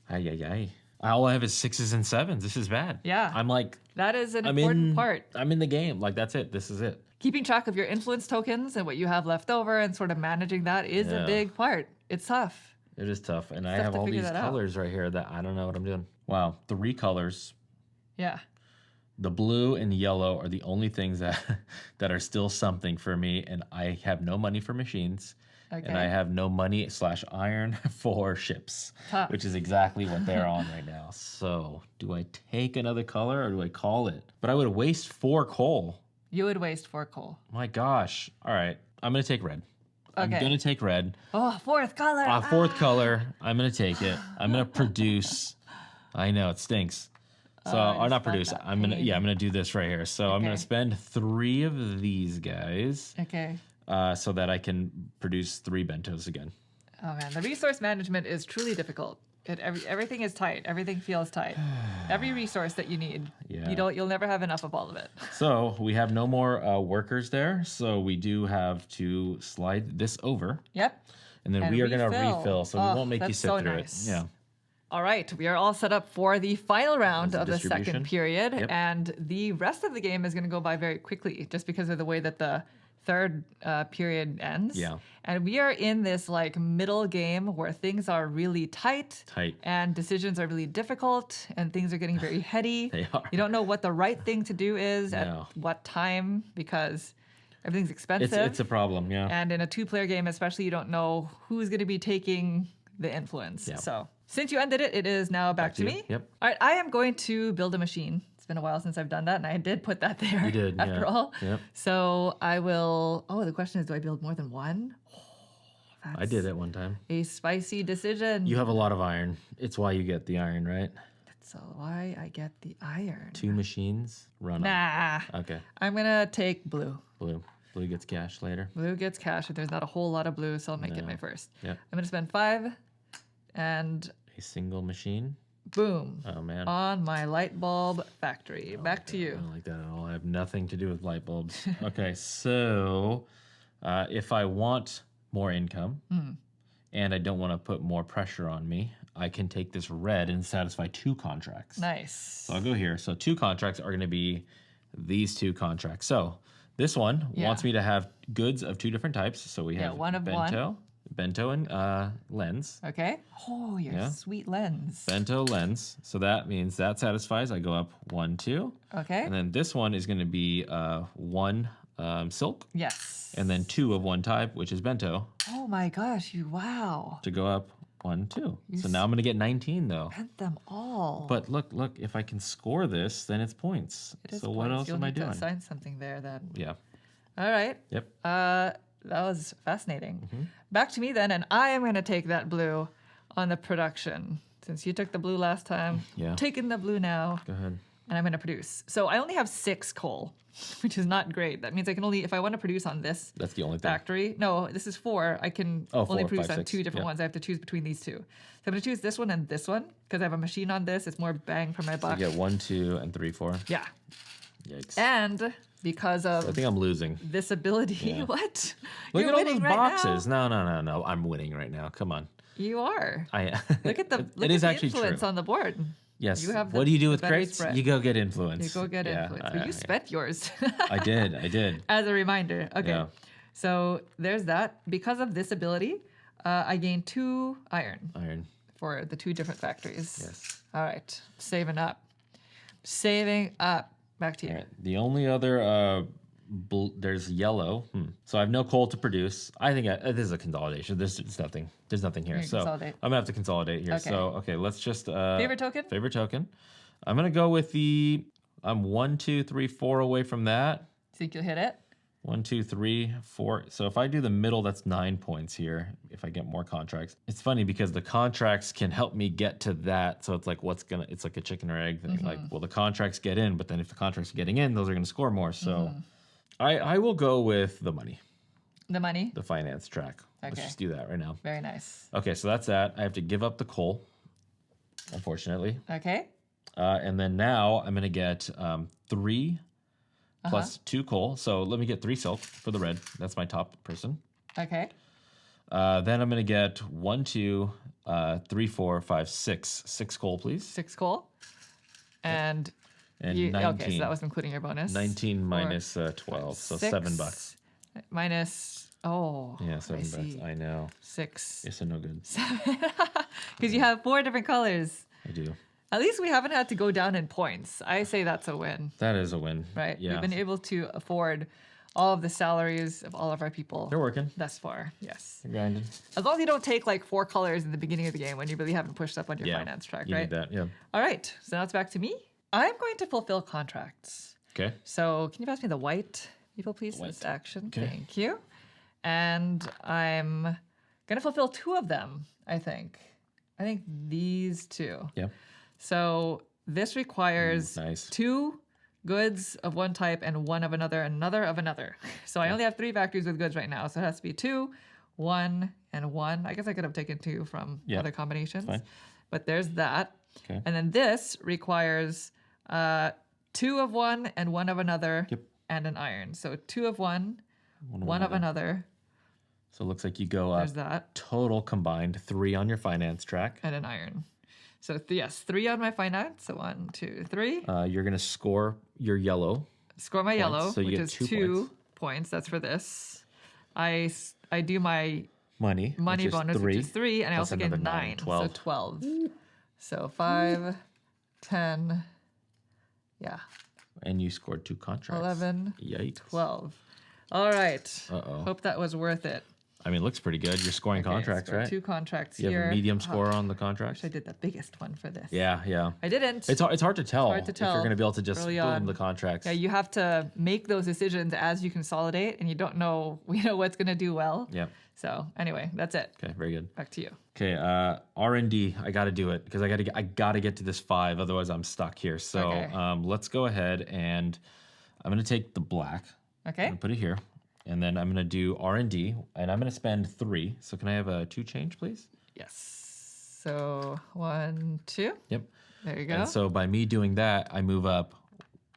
Ay, ay, ay. All I have is 6s and 7s. This is bad. Yeah. I'm like... That is an important part. I'm in the game. Like, that's it. This is it. Keeping track of your influence tokens and what you have left over and sort of managing that is a big part. It's tough. It is tough. And I tough have to all figure these that out. colors right here that I don't know what I'm doing. Wow. 3 colors. Yeah. The blue and yellow are the only things that that are still something for me. And I have no money for machines. Okay. And I have no money / iron for ships. Tough. Which is exactly what they're on right now. So do I take another color or do I call it? But I would waste 4 coal. You would waste 4 coal. My gosh. All right. I'm going to take red. I'm Okay. going to take red. Oh, 4th color. 4th color. I'm going to take it. I'm going to produce. I know it stinks. So, I or just not felt produce. that I'm going to, pain. yeah, I'm going to do this right here. So I'm going Okay. to spend 3 of these guys Okay. so that I can produce 3 bentos again. Oh man, the resource management is truly difficult. Everything is tight. Everything feels tight. Every resource that you need, Yeah. you'll never have enough of all of it. So we have no more workers there. So we do have to slide this over. Yep. And then And we are going to refill. refill. So we Oh, won't make you that's sit so through nice. it. Yeah. All right, we are all set up for the final round As a of the second distribution. period, Yep. and the rest of the game is going to go by very quickly, just because of the way that the third period ends. Yeah. And we are in this like middle game where things are really tight, and decisions are really difficult, and things are getting very heady. They are. You don't know what the right thing to do is No. at what time because everything's expensive. It's a problem. Yeah. And in a 2-player game, especially, you don't know who's going to be taking the influence. Yeah. So since you ended it, it is now back to you. me. Yep. All right, I am going to build a machine. It's been a while since I've done that, and I did put that there. You did, after yeah. all. Yep. So I will. Oh, the question is, do I build more than one? I did it one time. A spicy decision. You have a lot of iron. It's why you get the iron, right? That's why I get the iron. 2 machines, run 'em. Nah. Okay. I'm gonna take blue. Blue. Blue gets cash later. Blue gets cash, and there's not a whole lot of blue, so I'll make it my first. Yep. I'm gonna spend 5, and A single machine. boom. Oh, man. On my light bulb factory. Back to I you. don't like that at all. I have nothing to do with light bulbs. Okay, so if I want more income and I don't want to put more pressure on me, I can take this red and satisfy 2 contracts. Nice. So I'll go here. So 2 contracts are going to be these 2 contracts. So this one wants me to have goods of 2 different types. So we have one of bento and lens. Okay. Oh, your Yeah. sweet lens. Bento lens. So that means that satisfies. I go up 1, 2. Okay. And then this one is going to be 1 silk. Yes. And then 2 of 1 type, which is bento, Oh my gosh, wow. to go up 1, 2. So now I'm going to get 19 though. Spent them all. But look, if I can score this, then it's points. It is So what points. else You'll am I need to doing? assign something there then. Yeah. All right. Yep. That was fascinating. Back to me then, and I am going to take that blue on the production. Since you took the blue last time, Yeah. taking the blue now, Go ahead. and I'm going to produce. So I only have 6 coal, which is not great. That means I can only, if I want to produce on this That's the only thing. factory, no, this is 4. I can Oh, only 4, produce 5, on 6. 2 different Yeah. ones. I have to choose between these 2. So I'm going to choose this one and this one because I have a machine on this. It's more bang for my You buck. get 1, 2, and 3, 4. Yeah. Yikes. And because I of think I'm losing. this ability, Yeah. what? Look You're at all winning those right boxes. now. No. I'm winning right now. Come on. You are. I Look at the it look is at the actually influence true. on the board. Yes. You have what do you do the with better crates? spread. You go get influence. You go get Yeah, influence. But you spent yours. I did. As a reminder. Okay. Yeah. So there's that. Because of this ability, I gain 2 iron Iron. for the 2 different factories. Yes. All right. Saving up. Saving up. Back to you. All right. The only other there's yellow. So I have no coal to produce. I think this is a consolidation. There's nothing. There's nothing here. You're So consolidate. I'm gonna have to consolidate here. Okay. So okay, let's just Favorite token? Favorite token. I'm gonna go with the. I'm 1, 2, 3, 4 away from that. Think you'll hit it? 1, 2, 3, 4. So if I do the middle, that's 9 points here. If I get more contracts, it's funny because the contracts can help me get to that. So it's like it's like a chicken or egg thing. Like, well, the contracts get in, but then if the contracts are getting in, those are going to score more. So I will go with the money, The money? the finance track. Let's Okay. just do that right now. Very nice. Okay, so that's that. I have to give up the coal, unfortunately. Okay. And then now I'm going to get 3 plus 2 coal. So let me get 3 silk for the red. That's my top person. Okay. Then I'm going to get 1, 2, 3, 4, 5, 6. 6 coal, please. 6 coal. And, And 19. Okay, so that was including your bonus. 19 4, minus 12, so 7 bucks. Minus, Yeah, 7 bucks. see. I know. 6. Yes, so no good. Because you have 4 different colors. I do. At least we haven't had to go down in points. I say that's a win, That is a win. right? Yeah. We've been able to afford all of the salaries of all of our people They're working. thus far. Yes. They're grinding. As long as you don't take like 4 colors in the beginning of the game when you really haven't pushed up on your Yeah. finance track, You right? need that. Yeah. All right. So now it's back to me. I'm going to fulfill contracts. Okay. So can you pass me the white people, please? White. This action. Okay. Thank you. And I'm going to fulfill 2 of them, I think. I think these 2. Yeah. So this requires Ooh, nice. 2 goods of one type and 1 of another, another of another. So I only have 3 factories with goods right now. So it has to be 2, 1, and 1. I guess I could have taken 2 from Yeah, other combinations. fine. But there's that. Okay. And then this requires 2 of one and 1 of another Yep. and an iron. So 2 of one, One 1 of another. So it looks like you go up There's that. total combined 3 on your finance track. And an iron. So yes, 3 on my finance. So 1, 2, 3. You're going to score your yellow. Score my yellow, so you which get is 2 2 points. That's for this. I do my Money. money which is bonus, 3, which is 3, and I plus also get another 9. 9, 12. So 12. So 5, 10, yeah, And you scored 2 contracts. 11, Yikes. 12. All right. Uh-oh. Hope that was worth it. I mean, it looks pretty good. You're scoring Okay, contracts, scored right? 2 contracts You here. have a medium Oh, score on the I contracts? wish I did the biggest one for this. Yeah, yeah. I didn't. It's hard to tell, hard to if tell you're going to be able to just early boom on. the contracts. Yeah, you have to make those decisions as you consolidate, and you don't know, what's going to do well. Yeah. So anyway, that's it. Okay, very good. Back to you. Okay, R&D, I got to do it because I got to get to this 5, otherwise I'm stuck here. So Okay. let's go ahead and I'm going to take the black. Okay. I'm going to put it here. And then I'm going to do R&D, and I'm going to spend 3. So can I have a 2 change, please? Yes. So 1, 2. Yep. There you go. And so by me doing that, I move up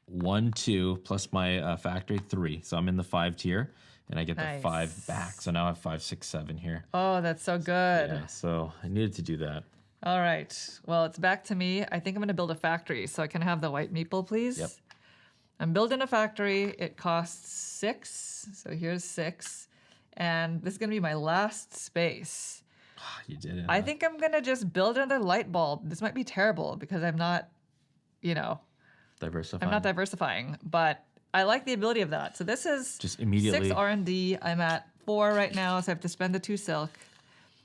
1, 2, plus my factory 3. So I'm in the 5 tier, and I get the Nice. 5 back. So now I have 5, 6, 7 here. Oh, that's so good. Yeah, so I needed to do that. All right. Well, it's back to me. I think I'm going to build a factory. So I can have the white meeple, please. Yep. I'm building a factory. It costs 6. So here's 6. And this is going to be my last space. You did it. I think I'm going to just build another light bulb. This might be terrible because I'm not, Diversify. I'm not diversifying. But I like the ability of that. So this is Just immediately. 6 R&D. I'm at 4 right now, so I have to spend the 2 silk.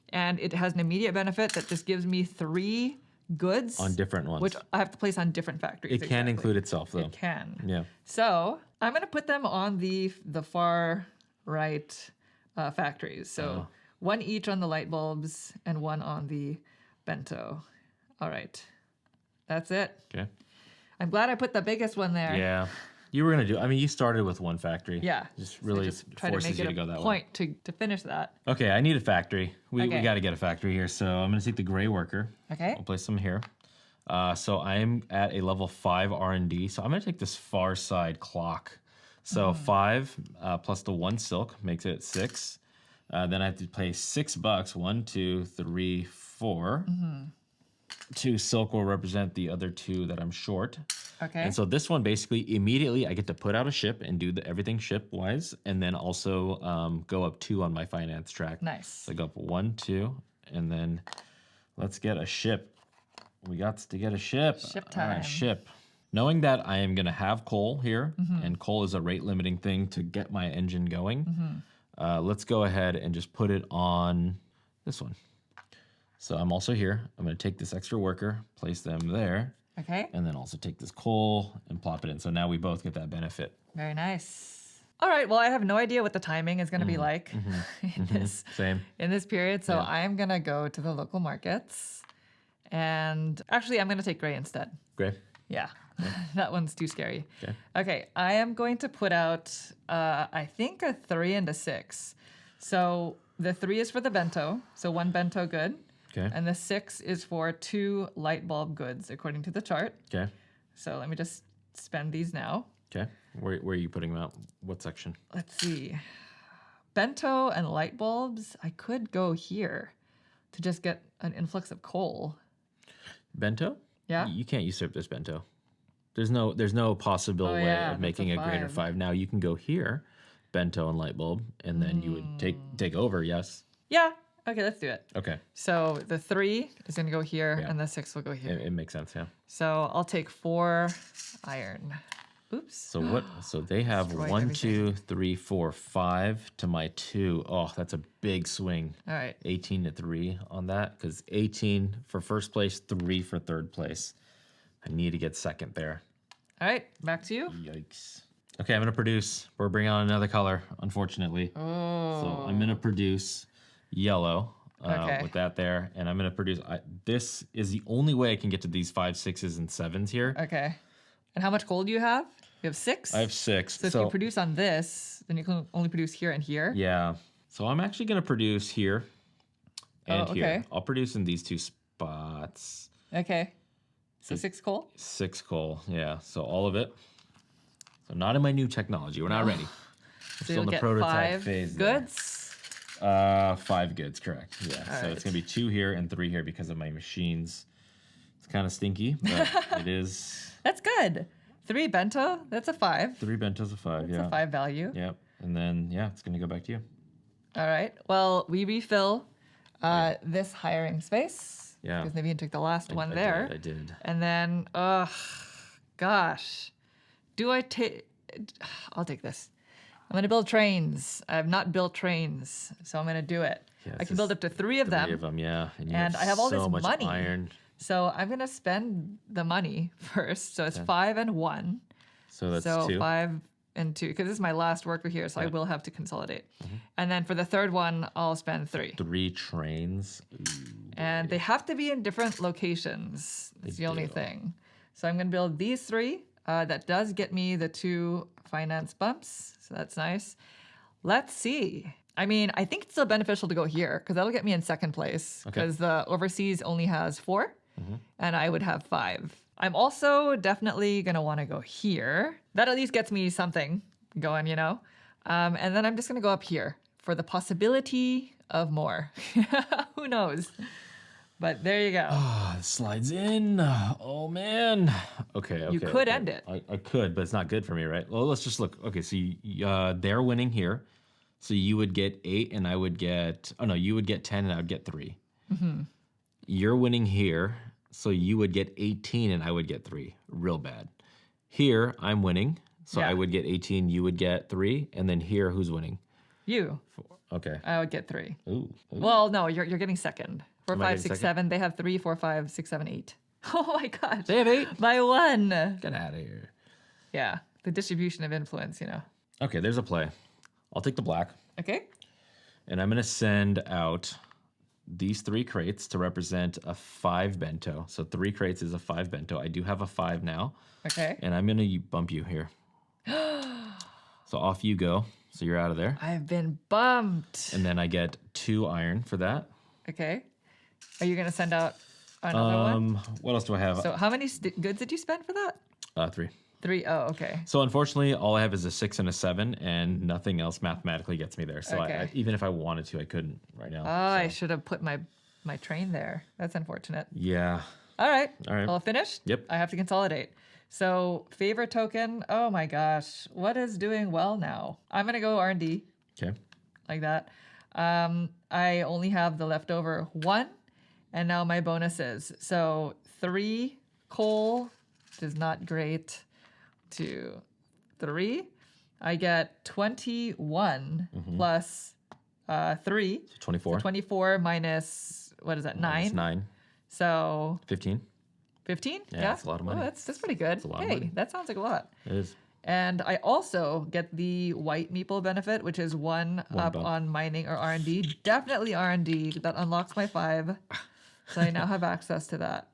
And it has an immediate benefit that just gives me 3 goods. On different ones. Which I have to place on different factories. It can include itself, though. It can. Yeah. So I'm going to put them on the far right factories. So 1 each on the light bulbs and 1 on the bento. All right. That's it. Okay. I'm glad I put the biggest one there. Yeah. You were going to do, I mean, you started with 1 factory. Yeah. Just So really try to forces make you it to go that a way. point to finish that. Okay, I need a factory. We Okay. got to get a factory here. So I'm going to take the gray worker. Okay. I'll place them here. So I'm at a level 5 R&D. So I'm going to take this far side clock. So 5 plus the 1 silk makes it 6. Then I have to pay $6. 1, 2, 3, 4. 2 silk will represent the other 2 that I'm short. Okay. And so this one basically immediately I get to put out a ship and do everything ship wise, and then also go up 2 on my finance track. Nice. So I go up 1, 2, and then let's get a ship. We got to get a ship. Ship All right, time. ship. Knowing that I am going to have coal here, and coal is a rate limiting thing to get my engine going, let's go ahead and just put it on this one. So I'm also here. I'm going to take this extra worker, place them there, Okay. and then also take this coal and plop it in. So now we both get that benefit. Very nice. All right. Well, I have no idea what the timing is going to be like Same. in this period. So Yeah. I'm going to go to the local markets. And actually, I'm going to take gray instead. Great. Yeah. That one's too scary. Okay. Okay. I am going to put out, I think, a 3 and a 6. So the 3 is for the bento, so 1 bento good. Okay. And the 6 is for 2 light bulb goods, according to the chart. Okay. So let me just spend these now. Okay. Where are you putting them out? What section? Let's see. Bento and light bulbs, I could go here to just get an influx of coal. Bento? Yeah. You can't usurp this bento. There's no possible way yeah, of that's making a a greater 5. 5. Now you can go here, bento and light bulb, and then you would take over, yes? Yeah. Okay, let's do it. Okay. So the 3 is going to go here, Yeah. and the 6 will go here. It makes sense, yeah. So I'll take 4 iron. Oops. So what? So they have Destroyed 1, everything. 2, 3, 4, 5 to my 2. Oh, that's a big swing. All right. 18 to 3 on that, because 18 for first place, 3 for third place. I need to get second there. All right, back to you. Yikes. Okay, I'm gonna produce. We're bringing on another color, unfortunately. Oh. So I'm gonna produce yellow Okay. with that there, and I'm gonna produce. This is the only way I can get to these 5, 6s, and 7s here. Okay. And how much coal do you have? You have 6? I have 6. So if you produce on this, then you can only produce here and here. Yeah. So I'm actually gonna produce here and here. okay. I'll produce in these 2 spots. Okay. So 6 coal? 6 coal. Yeah. So all of it. So not in my new technology. We're not ready. We're So still you'll in the get prototype 5 phase. there. goods. 5 goods, correct. Yeah. So right. it's gonna be 2 here and 3 here because of my machines. It's kind of stinky, but it is. That's good. 3 bento, that's a 5. 3 bentos of 5. That's yeah. a 5 value. Yep. And then it's gonna go back to you. All right. Well, we refill this hiring space. Yeah. Because Nippon took the last one I there. did. I did. And then, gosh. I'll take this. I'm going to build trains. I have not built trains, so I'm going to do it. Yeah, I it's can build up to 3 of them. 3 of them, yeah. And, you And I have all so this much money. iron. So I'm going to spend the money first. So it's 5 and 1. So that's So 2. 5 and 2, because this is my last worker here, so I will have to consolidate. And then for the third one, I'll spend 3. 3 trains. And they have to be in different locations. That's the only do. thing. So I'm going to build these 3. That does get me the 2 finance bumps. So that's nice. Let's see. I mean, I think it's still beneficial to go here because that'll get me in second place because the overseas only has 4 and I would have 5. I'm also definitely going to want to go here. That at least gets me something going, you know? And then I'm just going to go up here for the possibility of more. Who knows? But there you go. It slides in. Oh man. Okay. You could end it. I could, but it's not good for me, right? Well, let's just look. Okay, so they're winning here, so you would get 8, and I would get. Oh no, you would get 10, and I would get 3. You're winning here, so you would get 18, and I would get 3. Real bad. Here I'm winning, so Yeah. I would get 18. You would get 3, and then here who's winning? You. Okay. I would get 3. Ooh. Well, no, you're getting second. 4, Am I 5, getting 6, second? 7. They have 3, 4, 5, 6, 7, 8. Oh my gosh. They have 8. By 1. Get out of here. Yeah. The distribution of influence, you know. Okay, there's a play. I'll take the black. Okay. And I'm going to send out these 3 crates to represent a 5 bento. So 3 crates is a 5 bento. I do have a 5 now. Okay. And I'm going to bump you here. So off you go. So you're out of there. I've been bumped. And then I get 2 iron for that. Okay. Are you going to send out another one? What else do I have? So how many goods did you spend for that? 3. 3. Oh, okay. So unfortunately, all I have is a 6 and a 7, and nothing else mathematically gets me there. So Okay. even if I wanted to, I couldn't right now. Oh, I should have put my train there. That's unfortunate. Yeah. All right. All right. All finished? Yep. I have to consolidate. So favorite token. Oh my gosh. What is doing well now? I'm going to go R&D Okay. like that. I only have the leftover 1 and now my bonuses. So 3 coal, which is not great. 2, 3. I get 21 plus 3. 24. 24 minus, what is that, 9? Minus 9. So 15. 15? Yeah, that's a lot of money. Oh, that's pretty good. a lot of Hey, money. that sounds like a lot. It is. And I also get the white meeple benefit, which is 1 up bump. on mining or R&D. Definitely R&D. That unlocks my 5. So I now have access to that.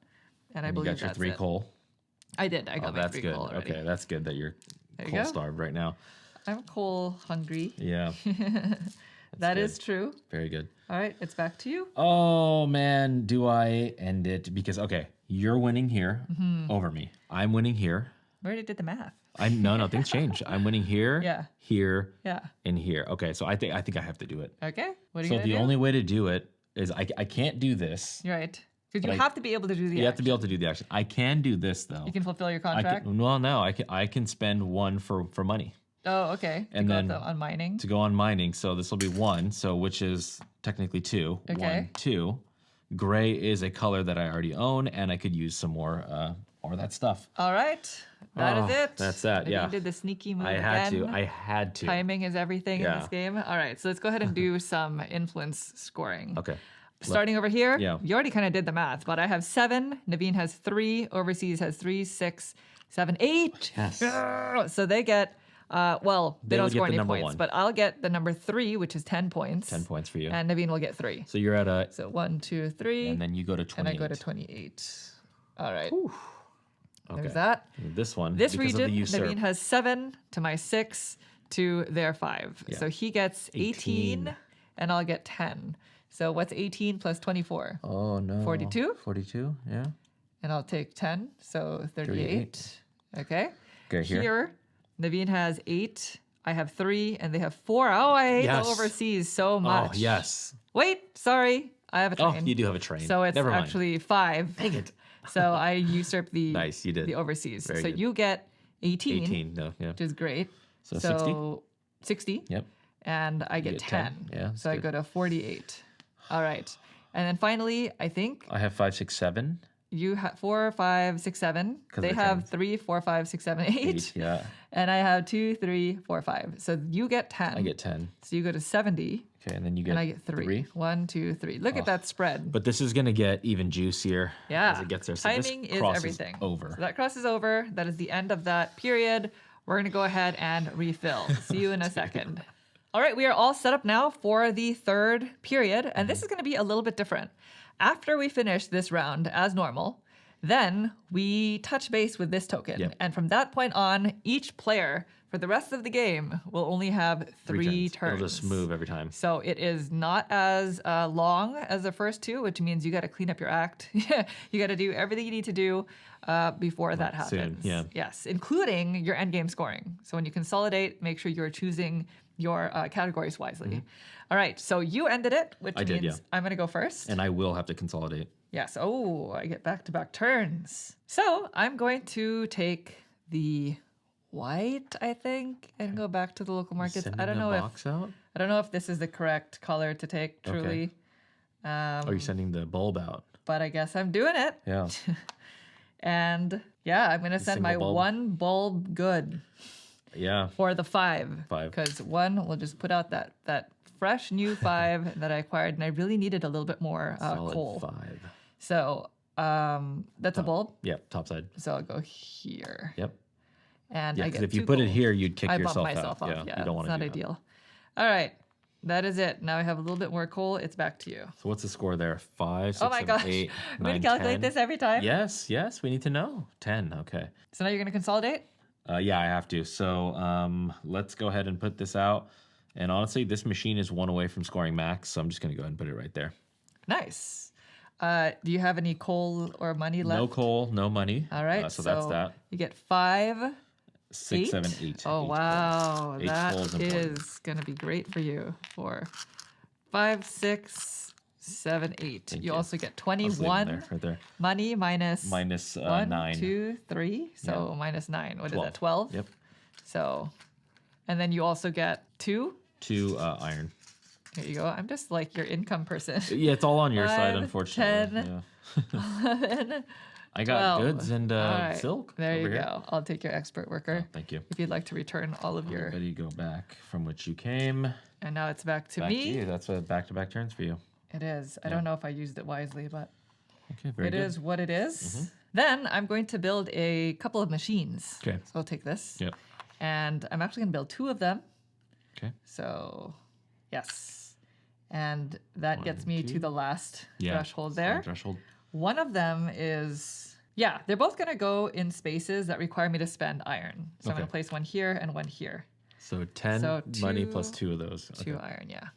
And I And you believe got your that's 3 it. coal. I did. I got my That's 3 good. coal already. Okay, that's good that you're There you coal go. starved right now. I'm coal hungry. Yeah. That good. is true. Very good. All right, it's back to you. Oh man, do I end it? Because okay, you're winning here over me. I'm winning here. We already did the math. No, things change. I'm winning here, Yeah. here, Yeah. and here. Okay, so I think I have to do it. Okay. What are you So gonna the do? only way to do it is I can't do this. You're right. Because you But have to be able to do the You have to action. be able to do the action. I can do this though. You can fulfill your I contract. can, well, no, I can spend one for money Oh, okay. And to go then- on mining. to go on mining. So this will be one. So which is technically two. Okay. 1, 2. Gray is a color that I already own, and I could use some more of that stuff. All right. That is Oh, it. that's that, Maybe yeah. You did the sneaky move I had again. to. I had to. Timing is everything in Yeah. this game. All right. So let's go ahead and do some influence scoring. Okay. Starting over here, Yeah. you already kind of did the math, but I have 7. Naveen has 3. Overseas has 3, 6, 7, 8. Yes. So they get, well, they They don't would get score the any number points, 1. but I'll get the number 3, which is 10 points. 10 points for you. And Naveen will get 3. So you're at a, So 1, 2, 3. and then you go to 28. And I go to 28. All right. Okay. There's that. This one. This because region, of the usurp. Naveen has 7 to my 6 to their 5. Yeah. So he gets 18 and I'll get 10. So what's 18 plus 24? Oh no. 42? 42. Yeah. And I'll take 10, so 38. Okay. Okay. Here. Naveen has 8. I have 3, and they have 4. Oh, I hate Yes. the overseas so much. Oh yes. Wait, sorry. I have a Oh, train. you do have a train. So it's Never mind. actually 5. Dang it. So I usurped the Nice, you did. the overseas. Very so good. you get 18, 18. No. Yeah. which is great. So 60? 60. Yep. And I get get 10. 10. Yeah, that's So I good. go to 48. All right. And then finally, I think I have 5, 6, 7. you have 4, 5, 6, 7. 'Cause They they're have trains. 3, 4, 5, 6, 7, 8. 8. Yeah. And I have 2, 3, 4, 5. So you get 10. I get 10. So you go to 70. Okay, and then you get. And I get 3. 1, 2, 3. Look at that spread. But this is gonna get even juicier Yeah. as it gets there. So Timing this is crosses everything. over. So that crosses over. That is the end of that period. We're going to go ahead and refill. See you in a second. All right, we are all set up now for the third period, and this is going to be a little bit different. After we finish this round as normal, then we touch base with this token. Yep. And from that point on, each player for the rest of the game will only have 3 turns. It'll just move every time. So it is not as long as the first 2, which means you got to clean up your act. You got to do everything you need to do before that happens. soon, yeah. Yes, including your end game scoring. So when you consolidate, make sure you're choosing your categories wisely. All right, so you ended it, which Mm-hmm. I means did, yeah. I'm going to go first. And I will have to consolidate. Yes. Oh, I get back-to-back turns. So I'm going to take the white, I think, and go back to the local markets. Sending I don't a know if box out? I don't know if this is the correct color to take, truly. Are you sending the bulb out? But I guess I'm doing it. Yeah. And yeah, I'm going to send my single bulb? 1 bulb good Yeah. for the 5. 5. Because 1 will just put out that fresh new 5 that I acquired. And I really needed a little bit more Solid coal. 5. So that's a bulb. Yep. Top side. So I'll go here. Yep. And Yeah, I because get if you 2 put it gold. here, you'd kick I bump yourself myself out. off. Yeah, you don't want it's to not do that. ideal. All right. That is it. Now I have a little bit more coal. It's back to you. So what's the score there? 5, 6, Oh my 7, gosh. 8, I'm going 9, to calculate 10. this every time. Yes. We need to know. 10. Okay. So now you're going to consolidate? Yeah, I have to. So let's go ahead and put this out. And honestly, this machine is 1 away from scoring max. So I'm just going to go ahead and put it right there. Nice. Do you have any coal or money left? No coal, no money. All right. So that's that. You get 5. 6, 7, 8. Oh, 8 coal. wow. 8 That coal is important. is going to be great for you. 4, 5, 6, 7, 8. You you. also get I was leaving 21 there, right there. money minus Minus 1, 9. 2, 3. So minus 9. What is 12. that? 12? Yep. So, and then you also get 2. 2 iron. Here you go. I'm just like your income person. Yeah, it's all on your side, 5, unfortunately. 10, Yeah. 11. I got 12. goods and All right. silk. There over you here. go. I'll take your expert worker. Oh, thank you. If you'd like to return all of your. Everybody go back from which you came. And now it's back to Back me. to you. That's what back-to-back turns for you. It is. I don't know if I used it wisely, but Okay, very it good. is what it is. Then I'm going to build a couple of machines. Okay. So I'll take this. Yep. And I'm actually going to build 2 of them. Okay. So, yes. And that gets me to 2. the last Yeah. threshold solid there. Threshold. One of them is, yeah, they're both going to go in spaces that require me to spend iron. So I'm going Okay. to place one here and one here. So 10 So money 2 plus 2 of those. 2 iron, yeah.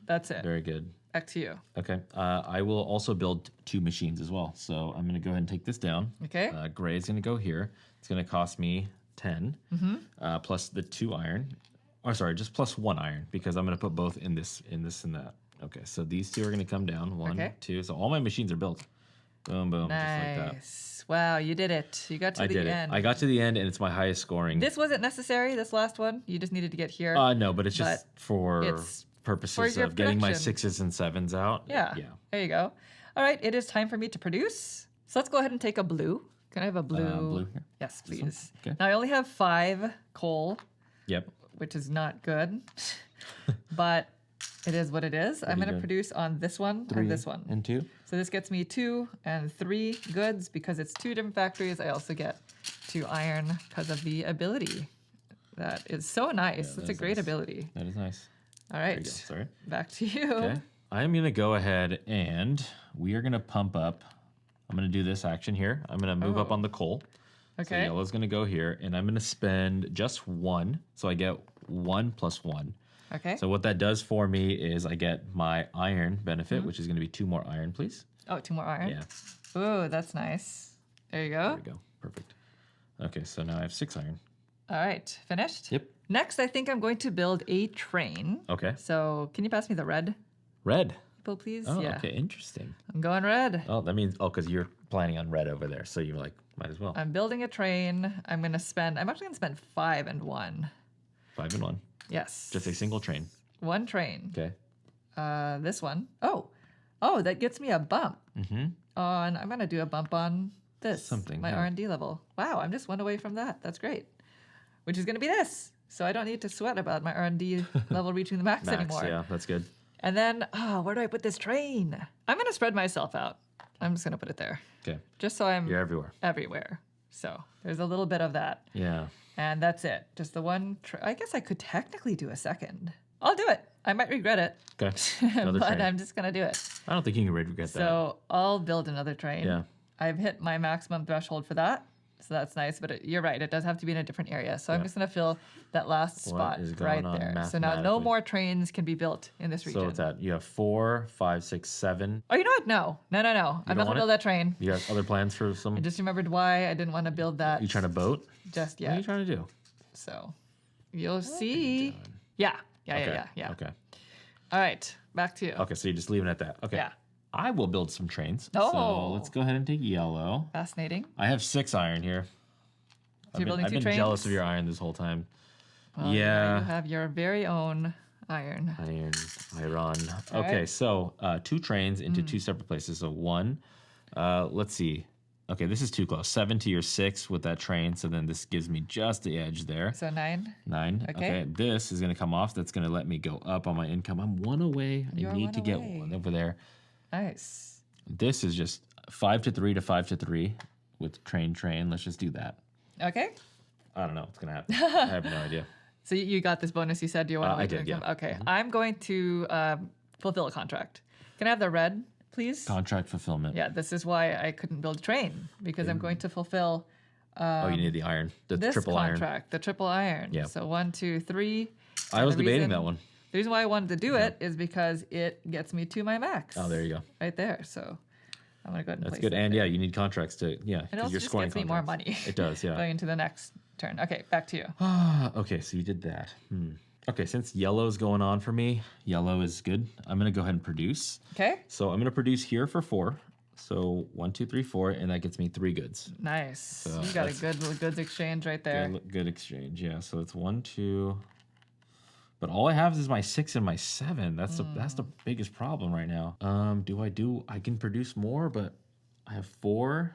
That's it. Very good. Back to you. Okay. I will also build 2 machines as well. So I'm going to go ahead and take this down. Okay. Gray is going to go here. It's going to cost me 10 plus the 2 iron. Or sorry, just plus 1 iron because I'm going to put both in this and that. Okay, so these 2 are going to come down. 1, 2. So all my machines are built. Boom, boom, just like that. Nice. Wow, you did it. You got to I the did end. it. I got to the end, and it's my highest scoring. This wasn't necessary, this last one. You just needed to get here. No, but it's just for it's purposes your of getting my production. 6s and 7s out. Yeah. There you go. All right, it is time for me to produce. So let's go ahead and take a blue. Can I have a blue? Blue here. Yes, please. Okay. Now I only have 5 coal, Yep. which is not good, but it is what it is. I'm going to good. produce on this one and this one. And 2. So this gets me 2 and 3 goods because it's 2 different factories. I also get 2 iron because of the ability. That is so nice. that That's a is great nice. ability. That is nice. All There right, you go. Sorry. back to you. Okay. I'm going to go ahead and we are going to pump up. I'm going to do this action here. I'm going to move up Oh. on the coal. So Okay. yellow's going to go here, and I'm going to spend just 1. So I get 1 plus 1. Okay. So what that does for me is I get my iron benefit, which is going to be 2 more iron, please. Oh, 2 more iron. Yeah. Ooh, that's nice. There you There go. we go. Perfect. Okay, so now I have 6 iron. All right, finished? Yep. Next, I think I'm going to build a train. Okay. So can you pass me the red, Red. people, please? Oh, Yeah. okay. Interesting. I'm going red. Oh, that means, because you're planning on red over there. So you're like, might as well. I'm building a train. I'm actually going to spend 5 and 1. 5 and 1. Yes. Just a single train. 1 train. Okay. This one. Oh, that gets me a bump. Mm-hmm. And I'm going to do a bump on this. Something, My yeah. R&D level. Wow, I'm just 1 away from that. That's great. Which is going to be this. So I don't need to sweat about my R&D level reaching the max anymore. Yeah, that's good. And then, where do I put this train? I'm going to spread myself out. I'm just going to put it there. Okay. Just so I'm You're everywhere. everywhere. So there's a little bit of that. Yeah. And that's it. Just the one. I guess I could technically do a second. I'll do it. I might regret it. Okay. Another but train. I'm just going to do it. I don't think you can regret that. So I'll build another train. Yeah. I've hit my maximum threshold for that. So that's nice. But you're right. It does have to be in a different area. So I'm just going to fill that last What spot is going right on there. So now no mathematically? more trains can be built in this region. So what's that? You have 4, 5, 6, 7. Oh, you know what? No. I'm not don't going to want build it? that train. You got other plans for some? I just remembered why I didn't want to build that You trying to boat? just What are you yet. trying to do? So you'll see. Yeah. Okay. Yeah. Okay. All right. Back to you. Okay, so you're just leaving it at that. Okay. Yeah. I will build some trains. Oh. So let's go ahead and take yellow. Fascinating. I have 6 iron here. So you're building I've 2 been trains? jealous of your iron this whole time. Well, yeah. You have your very own iron. Iron. All Okay, right. so 2 trains into 2 separate places. So 1, let's see. Okay, this is too close. 7 to your 6 with that train. So then this gives me just the edge there. So 9. 9. Okay. This is going to come off. That's going to let me go up on my income. I'm 1 away. You're I need 1 to get away. 1 over there. Nice. This is just 5 to 3 to 5 to 3 with train. Let's just do that. Okay. I don't know what's going to happen. I have no idea. So you got this bonus you said you want to I did, yeah. Okay. I'm going to fulfill a contract. Can I have the red, please? Contract fulfillment. Yeah, this is why I couldn't build a train because I'm going to fulfill Oh, you need the iron. The this triple iron. contract, the triple iron. Yeah. So 1, 2, 3. I And was the debating reason- that one. The reason why I wanted to do it is because it gets me to my max. Oh, there you go. Right there. So I'm going to go ahead and That's place good. that And there. yeah, you need contracts to, yeah, It because also you're just scoring gets me more contracts. money. It does, yeah. Going into the next turn. Okay, back to you. Okay, so you did that. Okay, since yellow's going on for me, yellow is good. I'm going to go ahead and produce. Okay. So I'm going to produce here for 4. So 1, 2, 3, 4, and that gets me 3 goods. Nice. You got a good little goods exchange right there. Good exchange, yeah. So it's 1, 2. But all I have is my 6 and my 7. That's the biggest problem right now. I can produce more, but I have 4.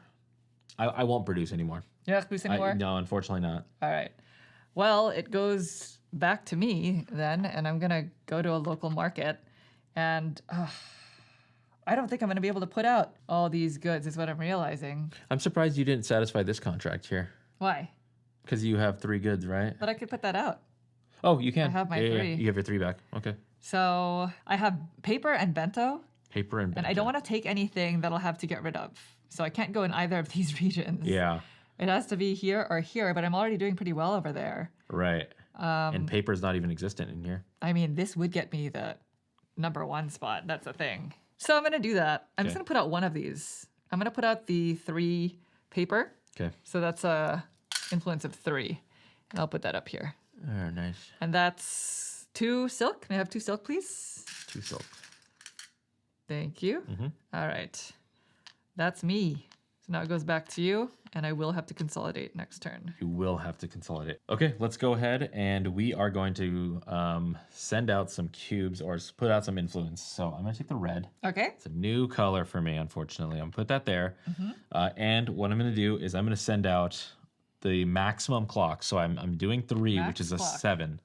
I won't produce anymore. You don't have to boost anymore? No, unfortunately not. All right. Well, it goes back to me then, and I'm going to go to a local market. And I don't think I'm going to be able to put out all these goods, is what I'm realizing. I'm surprised you didn't satisfy this contract here. Why? Because you have 3 goods, right? But I could put that out. Oh, you can. I have my Yeah, 3. You have your 3 back. Okay. So I have paper and bento, Paper and and I don't want to take anything that I'll have to get rid of. So I can't go in either of these regions. Yeah, It has to be here or here, but I'm already doing pretty well over there. right. And paper's not even existent in here. I mean, this would get me the #1 spot. That's a thing. So I'm going to do that. I'm just Okay. going to put out one of these. I'm going to put out the 3 paper. Okay. So that's a influence of 3. And I'll put that up here. Oh, nice. And that's 2 silk. Can I have 2 silk, please? 2 silk. Thank you. Mm-hmm. All right. That's me. So now it goes back to you, and I will have to consolidate next turn. You will have to consolidate. Okay, let's go ahead and we are going to send out some cubes or put out some influence. So I'm going to take the red. Okay. It's a new color for me, unfortunately. I'm going to put that there. And what I'm going to do is I'm going to send out the maximum clock. So I'm doing 3, Max which is a clock. 7.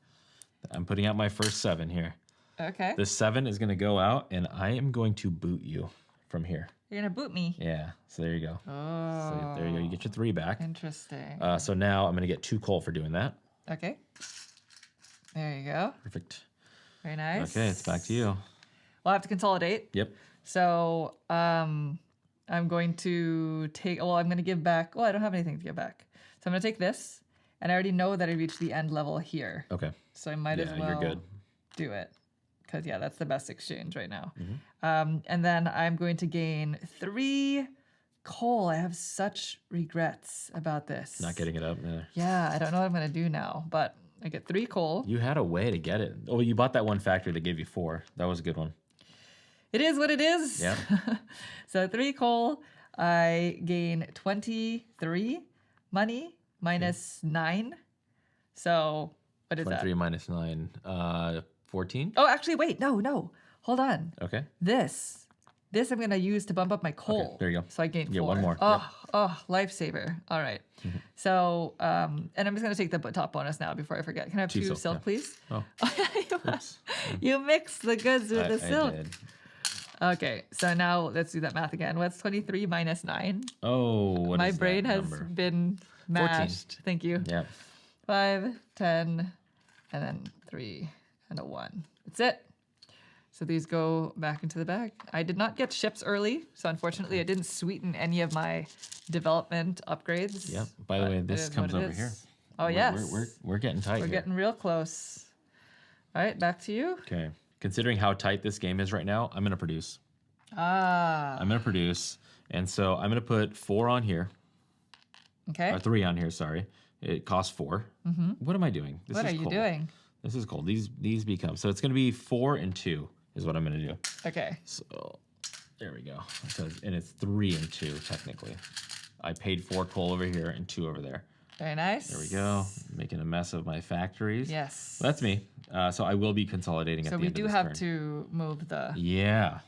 I'm putting out my first 7 here. Okay. This 7 is going to go out, and I am going to boot you from here. You're going to boot me. Yeah, so there you go. Oh. So there you go. You get your 3 back. Interesting. So now I'm going to get 2 coal for doing that. Okay. There you go. Perfect. Very nice. Okay, it's back to you. Well, I have to consolidate. Yep. So I'm going to take, well, I'm going to give back, well, I don't have anything to give back. So I'm going to take this, and I already know that I reached the end level here. Okay. So I might as well you're good. do it. Because, yeah, that's the best exchange right now. Mm-hmm. And then I'm going to gain 3 coal. I have such regrets about this. Not getting it up. Either. Yeah, I don't know what I'm going to do now, but I get 3 coal. You had a way to get it. Oh, you bought that one factory that gave you 4. That was a good one. It is what it is. Yeah. So 3 coal. I gain 23 money minus 9. So what is 23 that? minus 9. 14? Oh, actually, wait. No. Hold on. Okay. This I'm going to use to bump up my coal. Okay, there you go. So I gain 4. Yeah, one more. Oh, lifesaver. All right. So, and I'm just going to take the top bonus now before I forget. Can I have 2 silk, silk, yeah. please? Oh, oops. You mixed the goods with the silk. I did. Okay, so now let's do that math again. What's 23 minus 9? Oh, what My is that brain has number? been mashed. Thank you. Yeah. 5, 10, and then 3 and a 1. That's it. So these go back into the bag. I did not get ships early, so unfortunately I didn't sweeten any of my development upgrades. Yep. By the way, But this it is comes what it over is. here. Oh, yes. We're getting tight We're here. getting real close. All right, back to you. Okay. Considering how tight this game is right now, I'm going to produce. Ah, I'm going to produce. And so I'm going to put 4 on here. okay. Or 3 on here, sorry. It costs 4. Mm-hmm. What am I doing? This What is are you cold. doing? This is cold. These become. So it's going to be 4 and 2 is what I'm going to do. Okay. So there we go. And it's 3 and 2 technically. I paid 4 coal over here and 2 over there. Very nice. There we go. Making a mess of my factories. Yes. That's me. So I will be consolidating at So the we end do of this have turn. to move the. Yeah.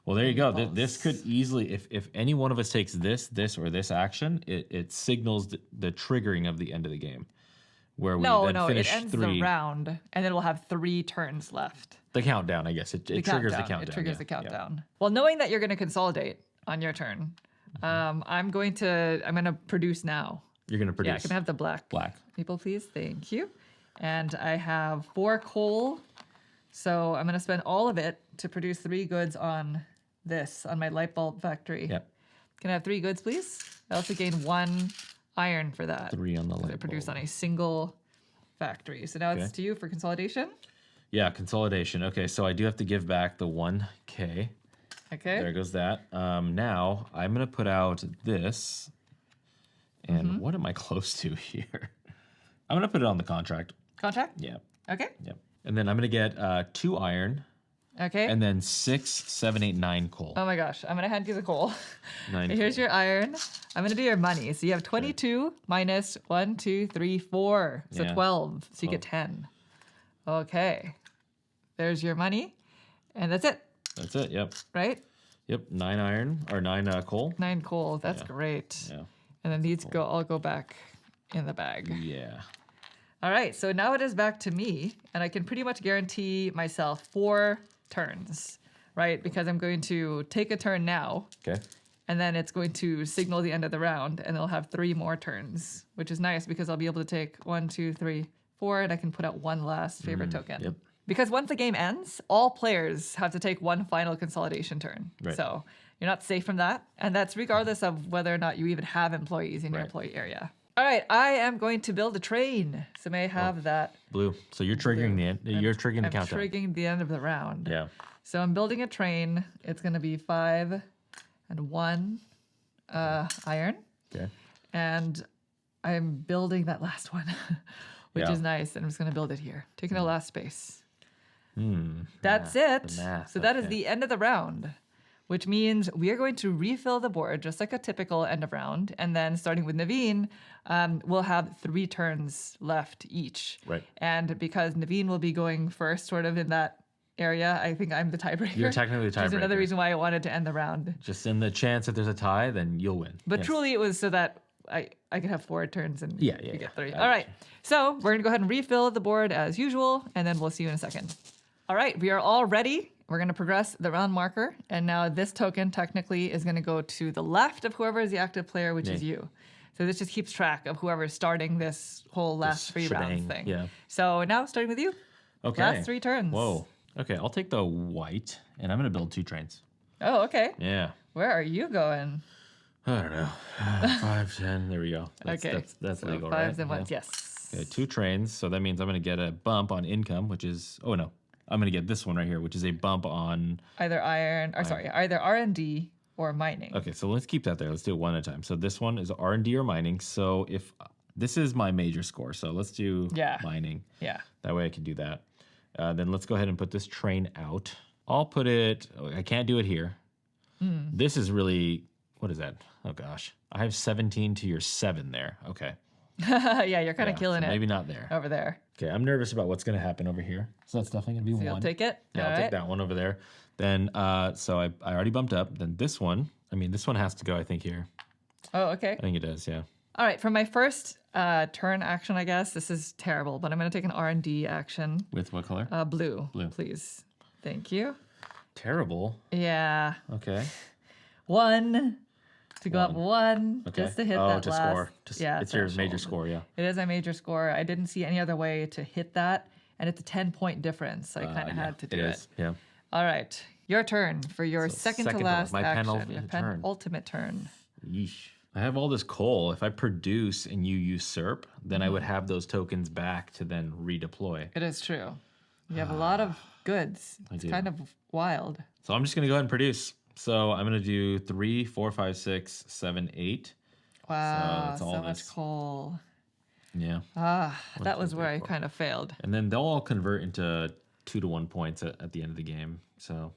Well, there you go. Impulse. This could easily, if any one of us takes this, or this action, it signals the triggering of the end of the game, where we No, then it finish ends 3. the round, and then we'll have 3 turns left. The countdown, I guess. It triggers the countdown. It triggers yeah, the yeah. countdown. Well, knowing that you're going to consolidate on your turn, I'm going to produce now. You're going to Yeah, produce. can I have the black? Black. People, please. Thank you. And I have 4 coal, so I'm going to spend all of it to produce 3 goods on my light bulb factory. Yep. Can I have 3 goods, please? I also gain 1 iron for that. 3 on the I light produce bulb. on a single factory. So now it's Okay. to you for consolidation. Yeah, consolidation. Okay, so I do have to give back the 1K. Okay. There goes that. Now I'm going to put out this. And what am I close to here? I'm going to put it on the contract. Contract? Yeah. Okay. Yep. And then I'm going to get 2 iron Okay. and then 6, 7, 8, 9 coal. Oh my gosh, I'm gonna hand you the coal. 9 Here's coal. your iron. I'm gonna do your money. So you have 22 minus 1, 2, 3, 4. So Yeah. 12. So you get 10. Okay. There's your money. And that's it, That's it. Yep. right? Yep. 9 iron or 9 coal. 9 coal. That's Yeah. great. Yeah. And then these all go back in the bag. Yeah. All right, so now it is back to me, and I can pretty much guarantee myself 4 turns, right? Because I'm going to take a turn now, Okay. and then it's going to signal the end of the round, and it'll have 3 more turns, which is nice because I'll be able to take 1, 2, 3, 4, and I can put out 1 last favorite token. Yep. Because once the game ends, all players have to take 1 final consolidation turn. Right. So you're not safe from that, and that's regardless of whether or not you even have employees in your Right. employee area. All right, I am going to build a train. So may I have that? Blue. So you're triggering the end. You're triggering the I'm countdown. triggering the end of the round. Yeah. So I'm building a train. It's going to be 5 and 1 iron. Okay. And I'm building that last one, which Yeah. is nice. And I'm just going to build it here, taking the last space. math, That's it. the math, So that is okay. the end of the round, which means we are going to refill the board just like a typical end of round. And then starting with Naveen, we'll have 3 turns left each. Right. And because Naveen will be going first, sort of in that area, I think I'm the tiebreaker. You're technically the Which is another tiebreaker. reason why I wanted to end the round. Just in the chance that there's a tie, then you'll win. But Yes. truly, it was so that I could have 4 turns and Yeah, you get 3. I All right. So we're going to go ahead and refill the board as usual, and then we'll see you in a second. All right. We are all ready. We're going to progress the round marker. And now this token technically is going to go to the left of whoever is the active player, which is Yeah. you. So this just keeps track of whoever's starting this whole last 3 rounds shebang, thing. yeah. So now starting with you. Okay. Last 3 turns. Whoa. Okay, I'll take the white, and I'm going to build 2 trains. Oh, okay. Yeah. Where are you going? I don't know. 5, 10. There we go. Okay. That's so legal, 5s right? and 1s. Yeah. Yes. Okay, 2 trains. So that means I'm going to get a bump on income, which is... Oh, no. I'm going to get this one right here, which is a bump on... Either either R&D or mining. Okay, so let's keep that there. Let's do it one at a time. So this one is R&D or mining. So if... This is my major score, so let's do mining. Yeah. That way I can do that. Then let's go ahead and put this train out. I'll put it... I can't do it here. This is really... What is that? Oh, gosh. I have 17 to your 7 there. Okay. Yeah, you're kind of Yeah, killing so it maybe not there. over there. Okay, I'm nervous about what's going to happen over here. So that's definitely going to be So 1. you'll take it? Yeah, All I'll right. take that one over there. Then, so I already bumped up. Then this one, this one has to go, I think, here. Oh, okay. I think it does, yeah. All right, for my first turn action, I guess, this is terrible, but I'm going to take an R&D action. With what color? Blue. Blue. Please. Thank you. Terrible. Yeah. Okay. 1 to go up 1 Okay. just to hit oh, that to last. score. It's your major threshold. score, yeah. It is my major score. I didn't see any other way to hit that, and it's a 10-point difference. So I kind of had to do it it. is, yeah. All right, your turn for your So second to second to last my action. penultimate Your turn. penultimate turn. Yeesh. I have all this coal. If I produce and you usurp, then I would have those tokens back to then redeploy. It is true. You have a lot of goods. It's do. kind of wild. So I'm just going to go ahead and produce. So I'm going to do 3, 4, 5, 6, 7, 8. Wow, it's so all much this. coal. Yeah. That was 2, where 3, I 4. kind of failed. And then they'll all convert into 2 to 1 points at the end of the game. So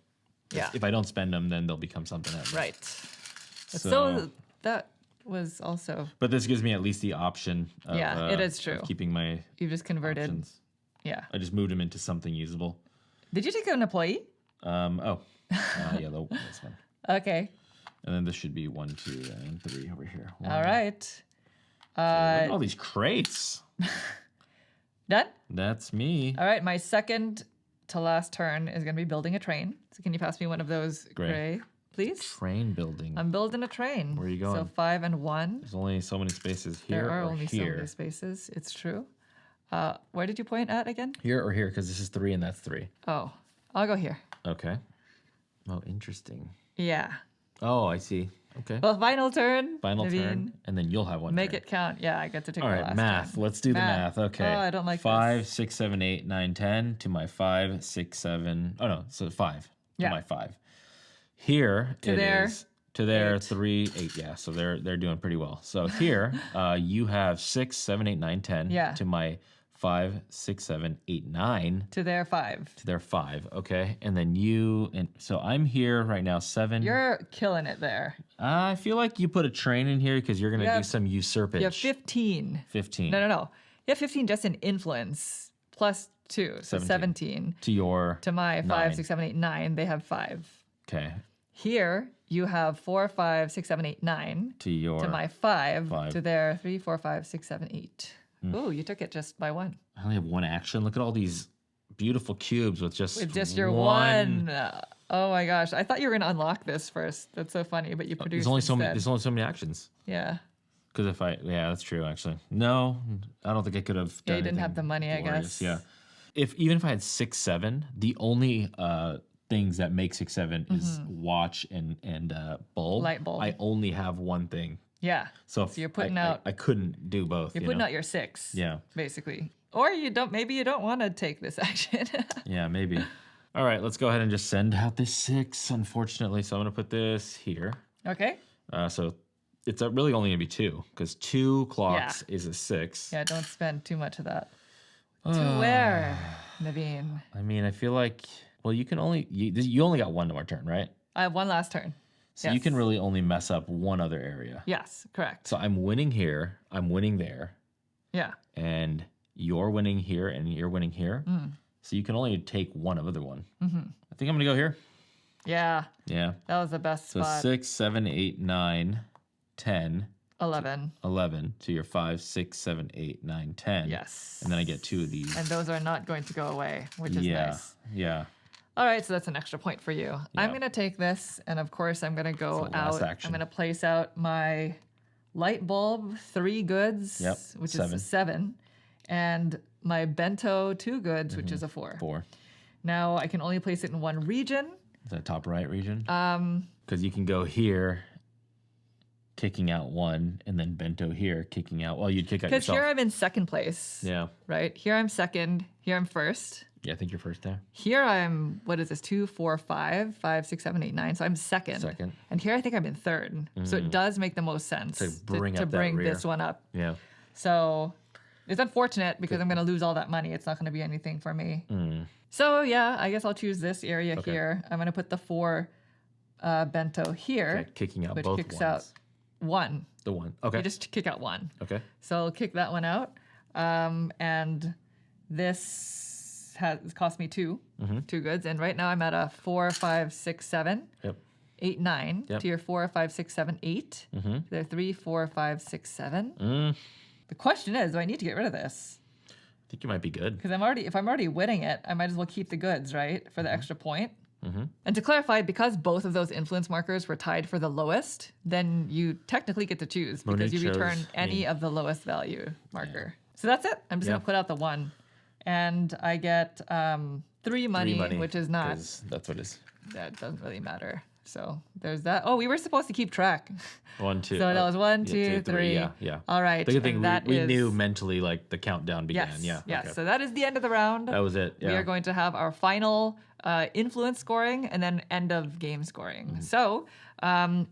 Yeah. if I don't spend them, then they'll become something else. Right. So- So that was also, But this gives me at least the option of, Yeah, it is true. of keeping my you just converted. options. Yeah. I just moved them into something usable. Did you take an employee? Yeah, this one. Okay. And then this should be 1, 2, and 3 over here. All right. Look at all these crates. Done? That's me. All right. My second to last turn is going to be building a train. So can you pass me one of those Gray. gray, please? Train building. I'm building a train. Where are you So going? 5 and 1. There's only so many spaces here There are or only so here. many spaces. It's true. Where did you point at again? Here or here, because this is 3 and that's 3. Oh, I'll go here. Okay. Oh, interesting. Yeah. Oh, I see. Okay. Well, final turn. Final Naveen. turn, and then you'll have one. Make turn. it count. Yeah, I get to take All the right, last math. turn. Let's do the math. Okay. Oh, I don't like 5, this. 6, 7, 8, 9, 10 to my 5, 6, 7. Oh no, so 5 to Yeah. my 5. Here To it there, is to there 8. 3, 8. Yeah, so they're doing pretty well. So here, you have 6, 7, 8, 9, 10 Yeah. to my 5, 6, 7, 8, 9 To their 5. to their 5. Okay, and then so I'm here right now 7. You're killing it there. I feel like you put a train in here because you're gonna You do have- some usurpage. You have 15. 15 No. You have 15 just in influence plus 2. So 17. to your To my 5, 9. 6, 7, 8, 9, they have 5. Okay. Here, you have 4, 5, 6, 7, 8, 9. To your To my 5. 5. To their 3, 4, 5, 6, 7, 8. Ooh, you took it just by 1. I only have 1 action. Look at all these beautiful cubes with just With just your 1. Oh my gosh. I thought you were going to unlock this first. That's so funny, but you produced There's only so many. instead. There's only so many actions. Yeah. Because yeah, that's true. Actually, no, I don't think I could have. Yeah, Done you didn't have anything the money, I glorious. guess. Yeah. Even if I had 6, 7, the only things that make 6, 7 is watch and bulb. Light bulb. I only have one thing Yeah. So, if you're putting I, out. I couldn't do both. You're putting out your 6. Yeah. Basically. Or you don't. Maybe you don't want to take this action. Yeah, maybe. All right, let's go ahead and just send out this 6, unfortunately. So I'm going to put this here. Okay. So it's really only going to be 2, because 2 clocks is a 6. Yeah, don't spend too much of that. To where, Naveen? I mean, I feel like, well, you can only, you only got 1 more turn, right? I have one last turn. So you can really only mess up one other area. Yes, correct. So I'm winning here, I'm winning there, Yeah. and you're winning here, and you're winning here. So you can only take one other one. I think I'm going to go here. Yeah. Yeah. That was the best So spot. 6, 7, 8, 9, 10, 11. 11 to your 5, 6, 7, 8, 9, 10. Yes. And then I get 2 of these. And those are not going to go away, which is yeah. nice. Yeah. All right, so that's an extra point for you. I'm Yeah. going to take this, and of course, I'm going to go It's the last out. action. I'm going to place out my light bulb, 3 goods, Yep, which 7. is a 7, and my bento, 2 goods, which is a 4. 4. Now I can only place it in one region. Is that top right region? Because you can go here, kicking out 1, and then bento here, kicking out. Well, you'd kick out Because yourself. here I'm in second place. Yeah. Right? Here I'm second. Here I'm first. Yeah, I think you're first there. Here I'm, what is this, 2, 4, 5, 5, 6, 7, 8, 9. So I'm second. Second. And here I think I'm in third. So it does make the most sense To bring up that rear. this one up. Yeah. So it's unfortunate because I'm going to lose all that money. It's not going to be anything for me. So yeah, I guess I'll choose this area Okay. here. I'm going to put the 4 bento here, Okay, kicking out which both kicks ones. out 1. The 1. Okay. You just kick out 1. Okay. So I'll kick that one out. And this has cost me 2 goods. And right now I'm at a 4, 5, 6, 7, Yep. 8, 9 Yep. to your 4, 5, 6, 7, 8. There are 3, 4, 5, 6, 7. Mm. The question is, do I need to get rid of this? I think you might be good. Because if I'm already winning it, I might as well keep the goods, right, for the extra point. And to clarify, because both of those influence markers were tied for the lowest, then you technically get to choose because Monique you return chose any me. of the lowest value marker. So that's it. I'm just Yeah. gonna put out the 1, and I get 3 money, which is not. 'cause that's what it is. That doesn't really matter. So there's that. Oh, we were supposed to keep track. 1, 2. So that was 1, 2, 3. Yeah, yeah. All right. The good thing and that we is- knew mentally like the countdown began. Yes. Yeah. Yes. okay. So that is the end of the round. That was it. Yeah. We are going to have our final influence scoring and then end of game scoring. Mm-hmm. So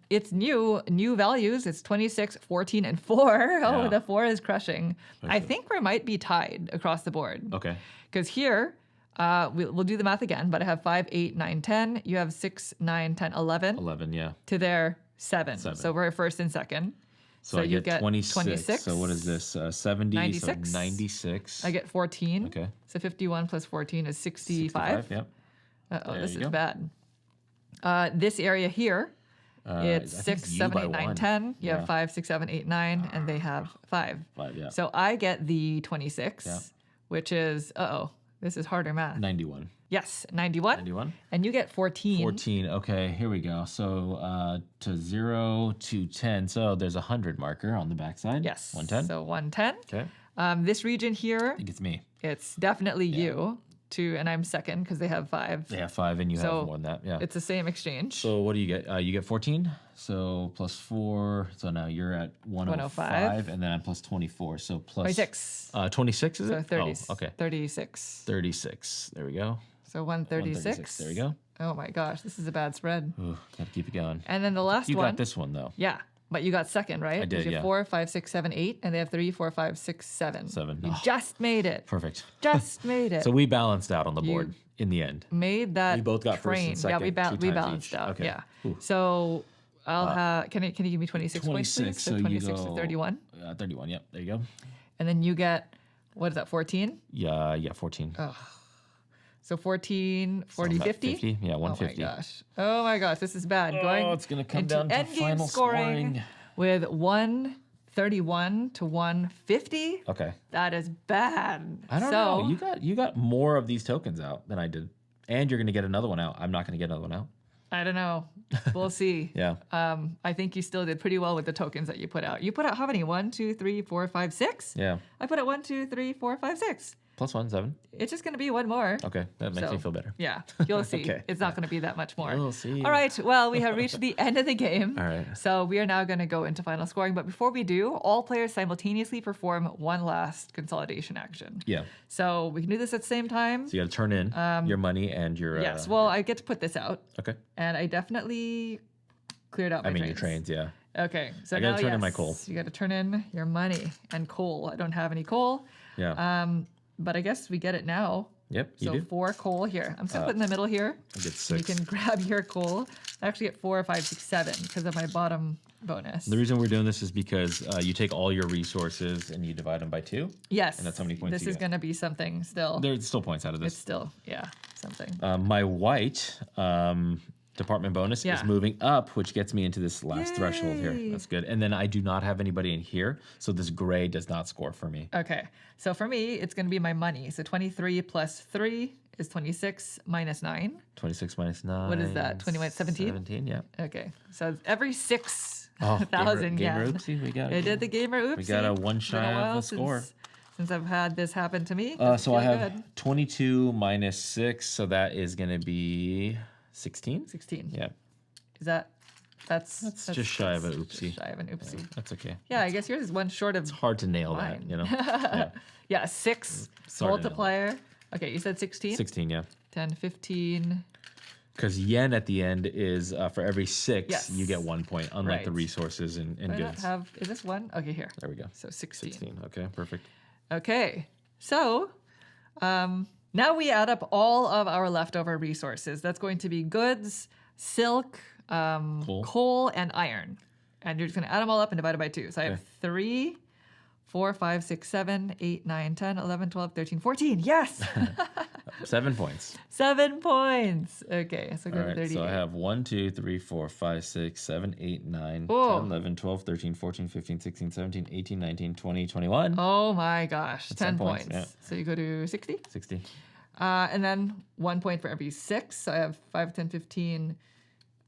it's new values. It's 26, 14, and 4. Oh, Yeah. the 4 is crushing. I think we might be tied across the board. Okay. Because here, we'll do the math again, but I have 5, 8, 9, 10. You have 6, 9, 10, 11 11. Yeah. to their 7. 7. So we're first and second. So I you get 26. 26. So what is this? 70. 96. So 96. I get 14. Okay. So 51 plus 14 is 65. Yep. Uh-oh, There this you is go. bad. This area here, it's I think 6, you 7, by 8, 9, 1. 10. You Yeah. have 5, 6, 7, 8, 9, and they have 5. 5. Yeah. So I get the 26, Yeah. which is, this is harder math. 91. Yes, 91. 91. And you get 14. 14. Okay, here we go. So to 0 to 10. So there's a 100 marker on the backside. Yes. 110. So 110. Okay. This region here, I think it's me. it's definitely you. And I'm second because they have 5. They have 5 and you So have more than that. Yeah. It's the same exchange. So what do you get? You get 14. So plus 4. So now you're at 105. And then I'm plus 24. So plus 26. 26 is So it? 30, Oh, okay. 36. 36. There we go. So 136. There we go. Oh my gosh, this is a bad spread. Ooh, gotta keep it going. And then the last You one. got this one though. Yeah, but you got second, right? I did, You yeah. have 4, 5, 6, 7, 8, and they have 3, 4, 5, 6, 7. 7. You Oh, just made it. perfect. Just made it. So we balanced out on the board in the end. made that. We both got first and train. Yeah, we, second, 2 we times balanced each. out. Okay. Yeah. Ooh. So I'll have. Can you give me 26 points, please? 26. So So you 26 go to 31, 31. Yep. There you go. and then you get what is that? 14. Yeah. 14. So 14, 40, about 50. 50. Yeah. 150. Oh my gosh, this is bad. Going it's gonna come into down to end game final scoring scoring. with 131 to 150. Okay. That is bad. I don't so, know. You got more of these tokens out than I did, and you're gonna get another one out. I'm not gonna get another one out. I don't know. We'll see. Yeah. I think you still did pretty well with the tokens that you put out. You put out how many? 1, 2, 3, 4, 5, 6? Yeah. I put out 1, 2, 3, 4, 5, 6. +1, 7. It's just going to be one more. Okay, that makes me So, feel better. Yeah, you'll see. Okay. It's not going to be that much more. We'll see. All right, well, we have reached the end of the game. All right. So we are now going to go into final scoring. But before we do, all players simultaneously perform one last consolidation action. Yeah. So we can do this at the same time. So you got to turn in your money and your. Yes, well, I get to put this out. Okay. And I definitely cleared out my trains. your trains, yeah. Okay, so I gotta now, turn in my coal. You got to turn in your money and coal. I don't have any coal. Yeah. But I guess we get it now. Yep, you So do. 4 coal here. I'm just gonna put in the middle here. I get You 6. can grab your coal. I actually get 4, 5, 6, 7 because of my bottom bonus. The reason we're doing this is because you take all your resources and you divide them by 2. Yes. And that's how many points This you is get. gonna be something still. There's still points out of It's this. still, yeah, something. My white department bonus Yeah. is moving up, which gets me into this last threshold here. Yay. That's good. And then I do not have anybody in here, so this gray does not score for me. Okay, so for me, it's gonna be my money. So 23 plus 3 is 26 minus 9. 26 minus 9. What is that? 20 minus 17? 17, yeah. Okay, so every 6 Oh, thousand gamer yen. oopsie, we got it. I did the gamer oopsie. We got a one It's been shy of while a score. Since I've had this happen to me. So I have Good. 22 minus 6, so that is going to be 16? 16. Yeah, That's just shy of an just oopsie. shy of an oopsie. that's okay. Yeah, I guess yours is one short of It's hard to nail mine. that, you know? Yeah. Yeah, 6 It's hard to nail. multiplier. Okay, you said 16? 16, yeah. 10, 15. Because yen at the end is for every 6, Yes. you get 1 point, unlike the Right. resources and Do I not goods. have, is this one? Okay, here. There we go. So 16. 16. Okay, perfect. Okay, so now we add up all of our leftover resources. That's going to be goods, silk, coal, and iron. And you're just going to add them all up and divide it by 2. So I have 3, 4, 5, 6, 7, 8, 9, 10, 11, 12, 13, 14. Yes! 7 points. 7 points. Okay, so go All to right, 38. so I have 1, 2, 3, 4, 5, 6, 7, 8, 9, Oh. 10, 11, 12, 13, 14, 15, 16, 17, 18, 19, 20, 21. Oh my gosh, 10 10 points, points. yeah. So you go to 60. 60. And then 1 point for every 6. So I have 5, 10, 15.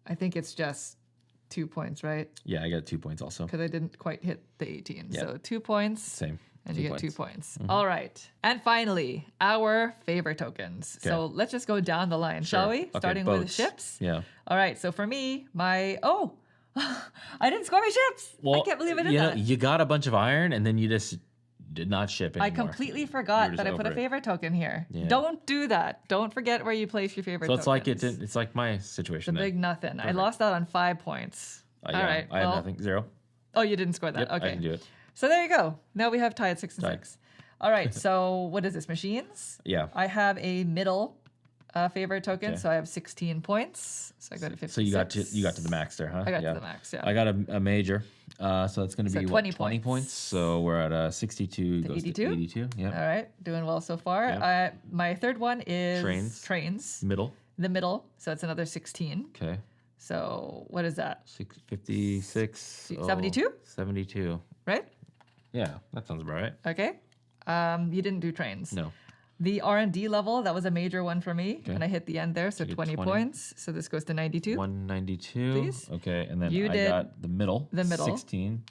I think it's just 2 points, right? Yeah, I got 2 points also. Because I didn't quite hit the 18. Yeah. So 2 points. Same. And 2 you get 2 points. points. All right. And finally, our favorite tokens. So let's just go down the line, shall we? Okay, Starting with boats. ships. Yeah. All right. So for me, I didn't score my ships. I can't believe I did you know, that. you got a bunch of iron and then you just did not ship anymore. I completely You forgot were that I just put a over it. favorite token here. Yeah. Don't do that. Don't forget where you place your favorite So tokens. it's like it's like my situation. The then. big nothing. I Perfect. lost out on 5 points. Yeah, All right. I have nothing. 0. Oh, you didn't score that. Yep, Okay. I can do it. So there you go. Now we have tied 6 and Tied. 6. All right. So what is this? Machines? Yeah. I have a middle favorite token, Okay. so I have 16 points. So I go to 56. So you got to the max there, huh? I got yeah. to the max, yeah. I got a major. So that's going to So be 20 what, 20 points. points. So we're at 62 To goes 82? to 82. Yeah. All right. Doing well so far. Yeah. My third one is Trains. Middle. The middle. So it's another 16. Okay. So what is that? 56. 72? 72. Right? Yeah, that sounds about right. Okay. You didn't do trains. No. The R&D level, that was a major one for me. Okay. And I hit the end there, so you get 20 20. points. So this goes to 92. 192. Please. Okay, and then You I did got the middle. the middle. 16.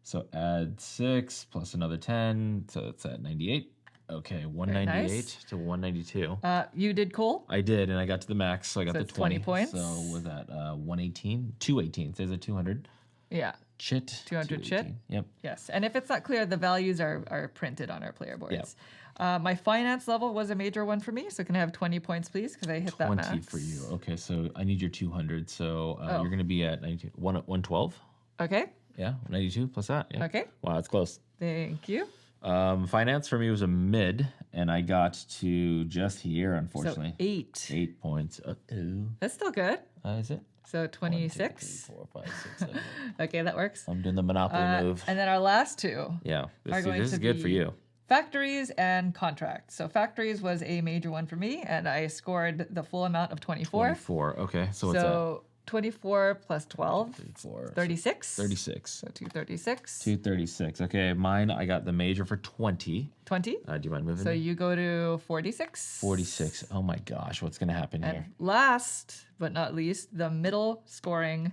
So add 6 plus another 10. So it's at 98. Okay, 198 nice. to 192. You did coal. I did, and I got to the max, so I got So the it's 20 points. So was that 118? 218. There's a 200. Yeah. Chit. 200 chit. 218. Yep. Yes. And if it's not clear, the values are printed on our player boards. My finance level was a major one for me. So can I have 20 points, please? Because I hit that 20 max. for you. Okay, so I need your 200. So Oh. you're going to be at 92, 112. Okay. Yeah, 92 plus that. Yeah. Okay. Wow, it's close. Thank you. Finance for me was a mid, and I got to just here, unfortunately. So 8. 8 points. Uh-oh. That's still good. Is it? So 1, 2, 26. 3, 4, 5, 6, 7. Okay, that works. I'm doing the Monopoly move. And then our last two Yeah, are going this to is good be for you. factories and contracts. So factories was a major one for me, and I scored the full amount of 24. 24. Okay, so what's that? So 24 plus 12, 34. 36. 36. So 236. 236. Okay, mine, I got the major for 20. 20. Do you mind moving So me? you go to 46. 46. Oh my gosh, what's going to happen And here? last but not least, the middle scoring.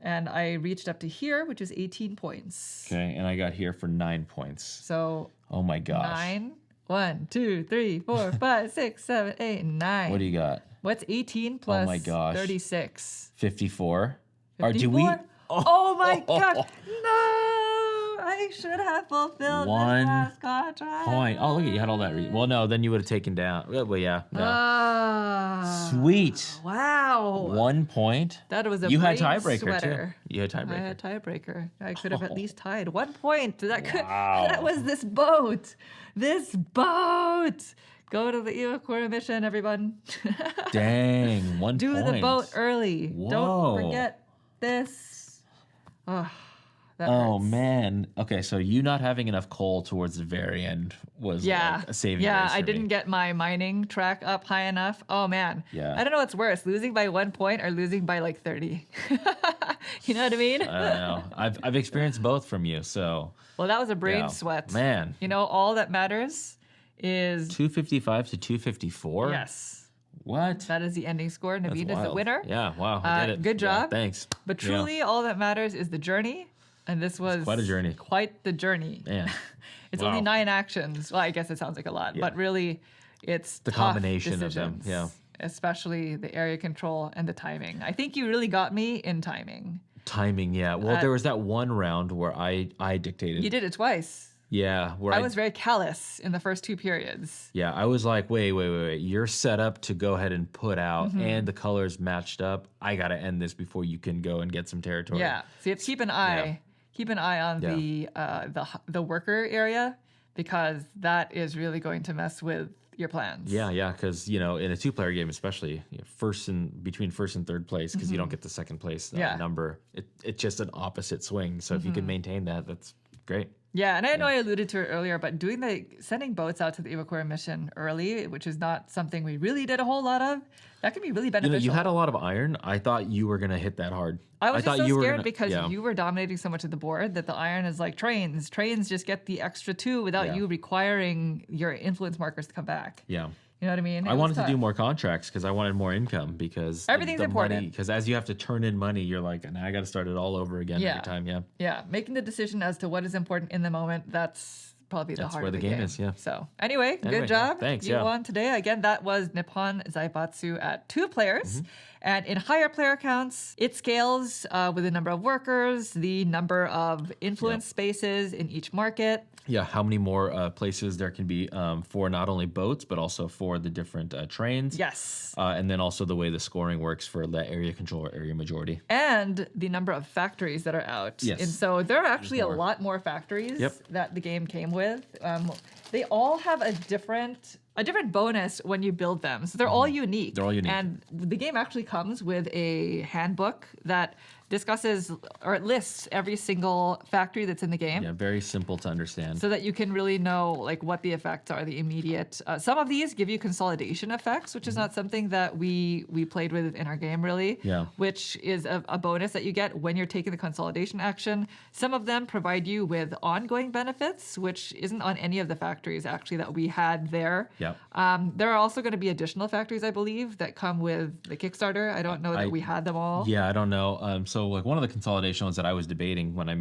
And I reached up to here, which is 18 points. Okay, and I got here for 9 points. So Oh my gosh. 9 1, 2, 3, 4, 5, 6, 7, 8, 9. What do you got? What's 18 plus my gosh. 36? 54. Or do we? 54? Oh my gosh. No. I should have fulfilled One this last contract. Point. Oh, look at you had all that. Well, no, then you would have taken down. Well, yeah. No. Ah. Sweet. Wow. 1 point. That was a You had brain tiebreaker sweater. too. You had I tiebreaker. had tiebreaker. I could have at least tied 1 point. Wow. That was this boat. This boat. Go to the Iwakura mission, everyone. Dang, 1 Do point. the boat early. Whoa. Don't forget this. Oh, that Oh hurts. man. Okay, so you not having enough coal towards the very end was like a saving Yeah, grace for I didn't me. get my mining track up high enough. Oh man. Yeah. I don't know what's worse, losing by 1 point or losing by like 30. You know what I mean? I don't know. I've experienced both from you, so Well, that was a brain yeah. sweat. Man. You know, all that matters is 255 to 254. yes. What? That is the ending score. That's Naveen is the wild. winner. Yeah. Wow. I did it. good Yeah, job. thanks. But Yeah. truly, all that matters is the journey. And this was quite a journey. Quite the journey. Man. It's Wow. only 9 actions. Well, I guess it sounds like a lot, but really, it's The tough combination of them, decisions, yeah. Especially the area control and the timing. I think you really got me in timing. Timing, yeah. Well, there was that one round where I dictated. You did it twice. Yeah, where I was very callous in the first 2 periods. Yeah, I was like, wait. You're set up to go ahead and put out, Mm-hmm. and the colors matched up. I got to end this before you can go and get some territory. Yeah. So you have to keep an eye. Yeah. Keep an eye on the worker area because that is really going to mess with your plans. Yeah, because in a 2-player game, especially between first and third place, because you don't get the second place Yeah. number. It's just an opposite swing. So if you can maintain that, that's great. Yeah, and I know I alluded to it earlier, but sending boats out to the Iwakura mission early, which is not something we really did a whole lot of, that can be really beneficial. You had a lot of iron. I thought you were gonna hit that hard. I was thought just so you were scared gonna- because yeah. you were dominating so much of the board that the iron is like trains. Trains just get the extra 2 without Yeah. you requiring your influence markers to come back. Yeah. You know what I mean? I wanted to do more contracts because I wanted more income because Everything's important. Because as you have to turn in money, you're like, now I got to start it all over again Yeah. every time. Yeah. Yeah, making the decision as to what is important in the moment, that's probably the That's heart where of the the game is, yeah. So anyway, Anyway, good job. thanks, You yeah. won today. Again, that was Nippon Zaibatsu at 2 players. Mm-hmm. And in higher player counts, it scales with the number of workers, the number of influence spaces in each market. Yeah. How many more places there can be for not only boats, but also for the different trains. Yes. And then also the way the scoring works for the area control or area majority. And the number of factories that are out. Yes. And so there are actually a more. lot more factories Yep. that the game came with. They all have a different bonus when you build them. So they're all unique. They're all unique. And the game actually comes with a handbook that discusses or it lists every single factory that's in the game. Yeah. Very simple to understand. So that you can really know like what the effects are, the immediate. Some of these give you consolidation effects, which is not something that we played with in our game really. Yeah. Which is a bonus that you get when you're taking the consolidation action. Some of them provide you with ongoing benefits, which isn't on any of the factories actually that we had there. Yep. There are also going to be additional factories, I believe, that come with the Kickstarter. I don't know that we had them all. Yeah, I don't know. So like one of the consolidation ones that I was debating when I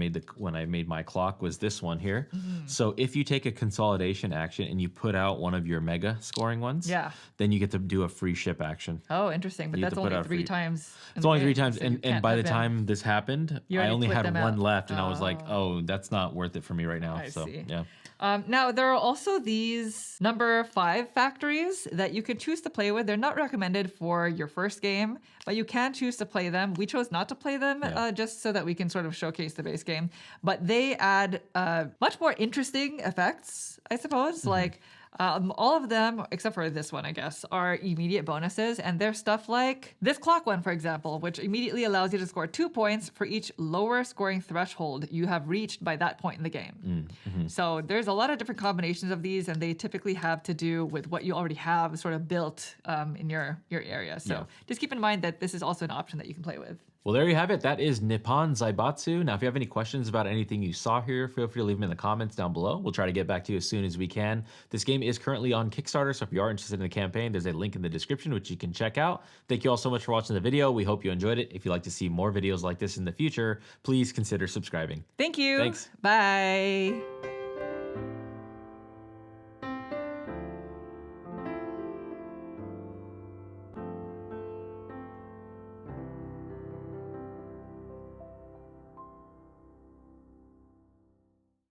made my clock was this one here. Mm-hmm. So if you take a consolidation action and you put out one of your mega scoring ones, Yeah. then you get to do a free ship action. Oh, interesting. But You have that's to put only out 3 free- times. in It's the only 3 game, times, so you and can't by the have them. time this happened, You I already only put had them one out. left, and I was like, oh, that's not worth it for me right now. I so see. yeah. Now, there are also these number 5 factories that you can choose to play with. They're not recommended for your first game, but you can choose to play them. We chose not to play them just so that we can sort of showcase the base game. But they add much more interesting effects, I suppose. Like all of them, except for this one, I guess, are immediate bonuses. And they're stuff like this clock one, for example, which immediately allows you to score 2 points for each lower scoring threshold you have reached by that point in the game. So there's a lot of different combinations of these, and they typically have to do with what you already have sort of built in your area. So just keep in mind that this is also an option that you can play with. Well, there you have it. That is Nippon Zaibatsu. Now, if you have any questions about anything you saw here, feel free to leave them in the comments down below. We'll try to get back to you as soon as we can. This game is currently on Kickstarter, so if you are interested in the campaign, there's a link in the description which you can check out. Thank you all so much for watching the video. We hope you enjoyed it. If you'd like to see more videos like this in the future, please consider subscribing. Thank you. Thanks. Bye.